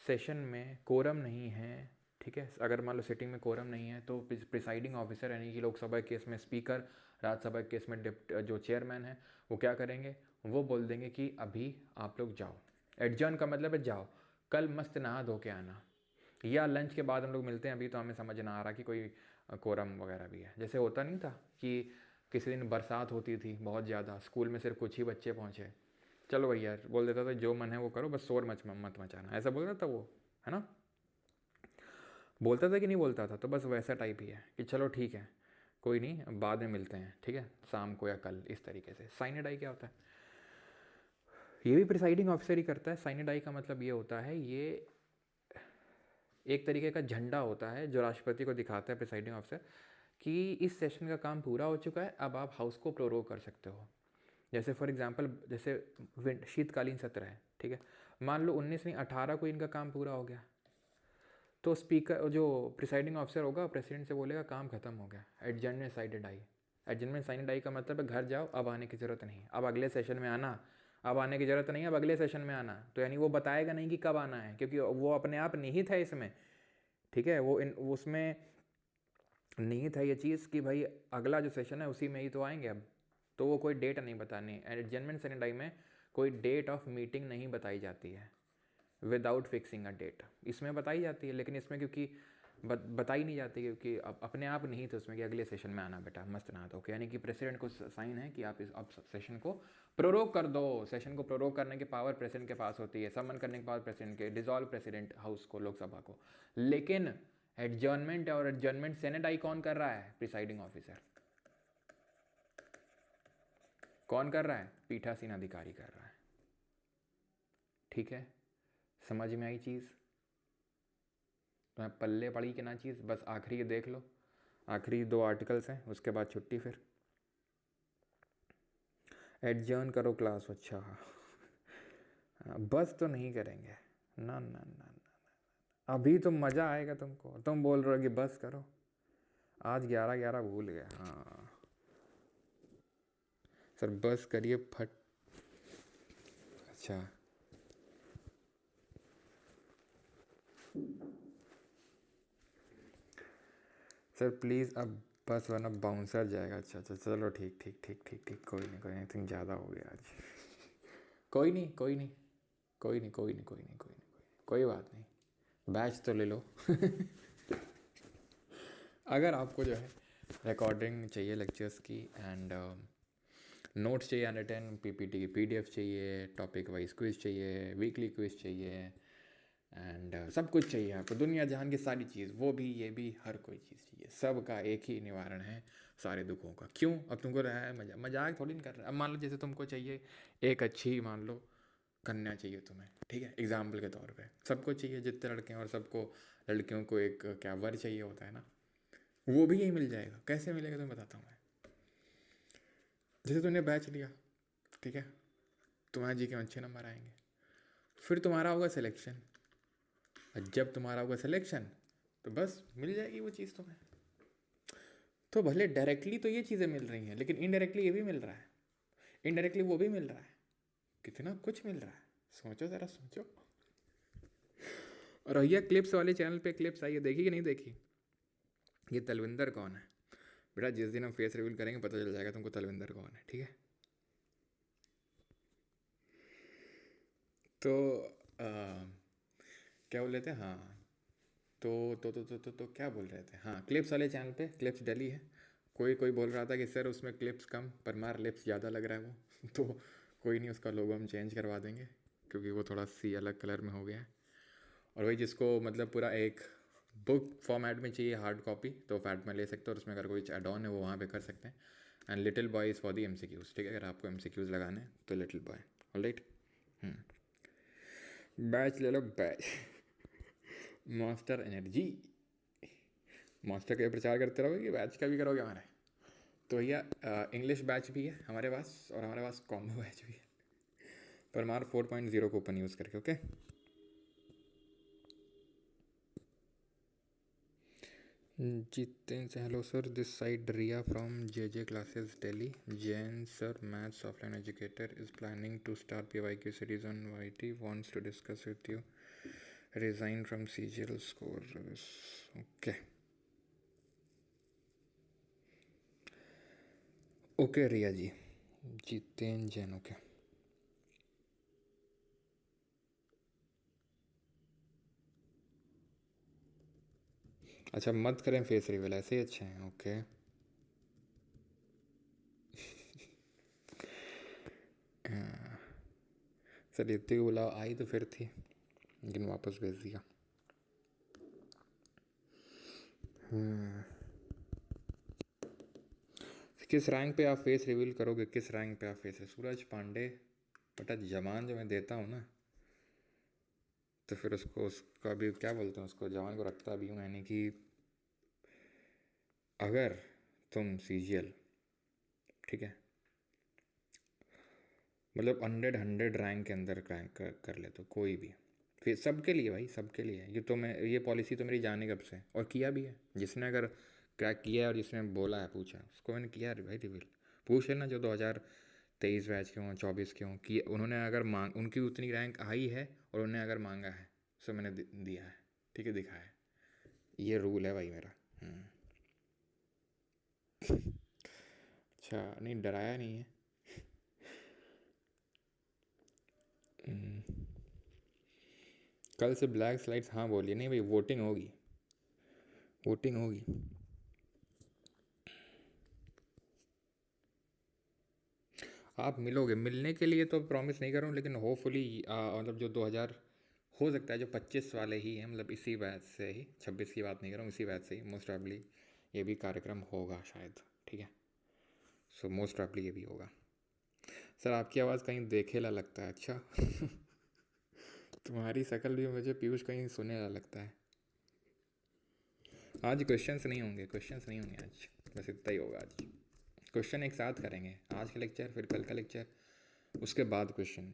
सेशन में कोरम नहीं है, ठीक है, अगर मान लो सिटिंग में कोरम नहीं है तो प्रिसाइडिंग ऑफिसर यानी कि लोकसभा के केस में स्पीकर, राज्यसभा के केस में जो चेयरमैन है वो क्या करेंगे, वो बोल देंगे कि अभी आप लोग जाओ। एडजॉर्न का मतलब है जाओ, कल मस्त नहा धो के आना, या लंच के बाद हम लोग मिलते हैं, अभी तो हमें समझ ना आ रहा कि कोई कोरम वगैरह भी है। जैसे होता नहीं था कि किसी दिन बरसात होती थी बहुत ज़्यादा, स्कूल में सिर्फ कुछ ही बच्चे पहुँचे, चलो भैया बोल देता था जो मन है वो करो, बस शोर मत मचाना, ऐसा बोल रहा था वो, है ना, बोलता था कि नहीं बोलता था। तो बस वैसा टाइप ही है कि चलो ठीक है कोई नहीं, बाद में मिलते हैं, ठीक है, शाम को या कल, इस तरीके से। साइनेड आई क्या होता है, ये भी प्रिसाइडिंग ऑफिसर ही करता है। साइनेड आई का मतलब ये होता है, ये एक तरीके का झंडा होता है जो राष्ट्रपति को दिखाता है प्रिसाइडिंग ऑफिसर कि इस सेशन का काम पूरा हो चुका है, अब आप हाउस को प्रोरोग कर सकते हो। जैसे फॉर एग्जांपल, जैसे शीतकालीन सत्र है, ठीक है, मान लो 19 नहीं 18 को इनका काम पूरा हो गया, तो स्पीकर जो प्रिसाइडिंग ऑफिसर होगा प्रेसिडेंट से बोलेगा काम खत्म हो गया, एडजर्नमेंट साइडेड आई। एडजर्नमेंट साइडेड आई का मतलब है घर जाओ, अब आने की ज़रूरत नहीं, अब अगले सेशन में आना, अब आने की ज़रूरत नहीं, अब अगले सेशन में आना। तो यानी वो बताएगा नहीं कि कब आना है, क्योंकि वो अपने आप निहित है इसमें, ठीक है, वो उसमें निहित है ये चीज़ कि भाई अगला जो सेशन है उसी में ही तो आएंगे अब, तो वो कोई डेट नहीं बतानी। एडजर्नमेंट साइडेड आई में कोई डेट ऑफ मीटिंग नहीं बताई जाती है, विदाउट फिक्सिंग अ डेट। इसमें बताई जाती है, लेकिन इसमें क्योंकि बताई नहीं जाती, क्योंकि अपने आप नहीं थे उसमें कि अगले सेशन में आना बेटा मस्त ना तो, यानी कि प्रेसिडेंट को साइन है कि आप इस अब सेशन को प्रोरोग कर दो। सेशन को प्रोरोग करने की पावर प्रेसिडेंट के पास होती है, समन करने की पावर प्रेसिडेंट के, डिसॉल्व प्रेसिडेंट हाउस को, लोकसभा को। लेकिन एडजर्नमेंट और एडजर्नमेंट सेनेट आई कौन कर रहा है, प्रिसाइडिंग ऑफिसर। कौन कर रहा है, पीठासीन अधिकारी कर रहा है, ठीक है। समझ में आई चीज़, तुम्हें पल्ले पड़ी कि ना चीज़, बस आखिरी ये देख लो, आखिरी 2 आर्टिकल्स हैं, उसके बाद छुट्टी फिर। एडजर्न करो क्लास, अच्छा बस तो नहीं करेंगे, ना ना ना ना, अभी तो मज़ा आएगा तुमको, तुम बोल रहे हो कि बस करो, आज 11-11 भूल गए, हाँ सर बस करिए फट। अच्छा सर प्लीज़ अब बस, वरना बाउंसर जाएगा। अच्छा अच्छा चलो ठीक ठीक ठीक ठीक ठीक, कोई नहीं कोई नहीं, थिंक ज़्यादा हो गया आज, कोई नहीं कोई नहीं कोई नहीं कोई नहीं कोई नहीं कोई नहीं कोई बात नहीं, बैच तो ले लो। अगर आपको जो है रिकॉर्डिंग चाहिए लेक्चर्स की, एंड नोट्स चाहिए अनरिटन, पीपीटी की पीडीएफ चाहिए, टॉपिक वाइज क्विज चाहिए, वीकली क्विज चाहिए, एंड सब कुछ चाहिए आपको, दुनिया जहान की सारी चीज़, वो भी ये भी, हर कोई चीज़ चाहिए, सब का एक ही निवारण है सारे दुखों का। क्यों, अब तुमको रहा है मजाक थोड़ी नहीं कर रहा। अब मान लो जैसे तुमको चाहिए एक अच्छी, मान लो कन्या चाहिए तुम्हें, ठीक है, एग्जाम्पल के तौर पे, सबको चाहिए जितने लड़के हैं, और सबको लड़कियों को एक क्या वर चाहिए होता है ना, वो भी यही मिल जाएगा। कैसे मिलेगा तुम्हें बताता हूँ मैं। जैसे तुमने बैच लिया, ठीक है, तुम्हारे जी के अच्छे नंबर आएंगे, फिर तुम्हारा होगा सिलेक्शन, और जब तुम्हारा होगा सिलेक्शन तो बस मिल जाएगी वो चीज़ तुम्हें। तो भले डायरेक्टली तो ये चीज़ें मिल रही हैं, लेकिन इनडायरेक्टली ये भी मिल रहा है, इनडायरेक्टली वो भी मिल रहा है, कितना कुछ मिल रहा है, सोचो ज़रा सोचो। और भैया क्लिप्स वाले चैनल पे क्लिप्स आई है, देखी कि नहीं देखी? ये तलविंदर कौन है बेटा? जिस दिन हम फेस रिवील करेंगे पता चल जाएगा तुमको तलविंदर कौन है, ठीक है? तो क्या बोल रहे थे? हाँ, तो क्या बोल रहे थे? हाँ, क्लिप्स वाले चैनल पे क्लिप्स डली है। कोई कोई बोल रहा था कि सर उसमें क्लिप्स कम, परमार लिप्स ज़्यादा लग रहा है वो तो कोई नहीं, उसका लोगो हम चेंज करवा देंगे क्योंकि वो थोड़ा सी अलग कलर में हो गया है। और वही जिसको मतलब पूरा एक बुक फॉर्मेट में चाहिए हार्ड कॉपी, तो फैट में ले सकते हो, और उसमें अगर कोई एड ऑन है वो वहाँ पे कर सकते हैं। And little boy is for the MCQs, ठीक है? अगर आपको MCQs लगाने हैं तो लिटिल बॉय, ऑलराइट। बैच ले लो बैच मॉन्स्टर एनर्जी, मॉन्स्टर का प्रचार करते रहोगे कि बैच का भी करोगे हमारे? तो भैया इंग्लिश बैच भी है हमारे पास, और हमारे पास कॉम्बो बैच भी है, परमार 4.0 को ओपन यूज़ करके, okay? Jitendra, hello sir, this side Riya from JJ classes Delhi. Jain sir, maths offline educator, is planning to start PYQ series on YT, wants to discuss with you, resign from CGL score, okay okay Riya ji, Jitendra Jain, okay. अच्छा, मत करें फेस रिवील, ऐसे ही अच्छे हैं, ओके। सर इतनी बुलाओ आई तो फिर थी, लेकिन वापस भेज दिया। किस रैंक पे आप फेस रिवील करोगे? किस रैंक पे आप फेस? सूरज पांडे बटा जवान जो मैं देता हूँ ना, तो फिर उसका भी क्या बोलते हैं, उसको जवान को रखता भी हूँ, यानी कि अगर तुम CGL, ठीक है, मतलब 100 रैंक के अंदर क्रैंक कर ले तो कोई भी, फिर सबके लिए भाई, सबके लिए ये तो मैं, ये पॉलिसी तो मेरी जाने कब से, और किया भी है। जिसने अगर क्रैक किया है और जिसने बोला है, पूछा, उसको मैंने किया है भाई रिवील। पूछ लेना जो 2023 बैच के हों, 24 के हों, कि उन्होंने अगर मांग, उनकी उतनी रैंक आई है और उन्होंने अगर मांगा है, सो मैंने दिया है, ठीक है, दिखाया है। ये रूल है भाई मेरा। अच्छा, नहीं डराया नहीं है। कल से ब्लैक स्लाइड्स, हाँ बोलिए। नहीं भाई, वोटिंग होगी, वोटिंग होगी। आप मिलोगे, मिलने के लिए तो प्रॉमिस नहीं कर रहा हूँ, लेकिन होपफुली मतलब जो 2000 हो सकता है, जो 25 वाले ही हैं, मतलब इसी बैच से ही, 26 की बात नहीं कर रहा हूँ, इसी बैच से ही मोस्ट प्रॉब्ली ये भी कार्यक्रम होगा शायद, ठीक है? सो मोस्ट प्रॉब्ली ये भी होगा। सर आपकी आवाज़ कहीं देखेला लगता है, अच्छा तुम्हारी शक्ल भी मुझे पीयूष कहीं सुने ला लगता है। आज क्वेश्चंस नहीं होंगे, क्वेश्चंस नहीं होंगे आज, बस इतना ही होगा आज। क्वेश्चन एक साथ करेंगे, आज का लेक्चर, फिर कल का लेक्चर, उसके बाद क्वेश्चन,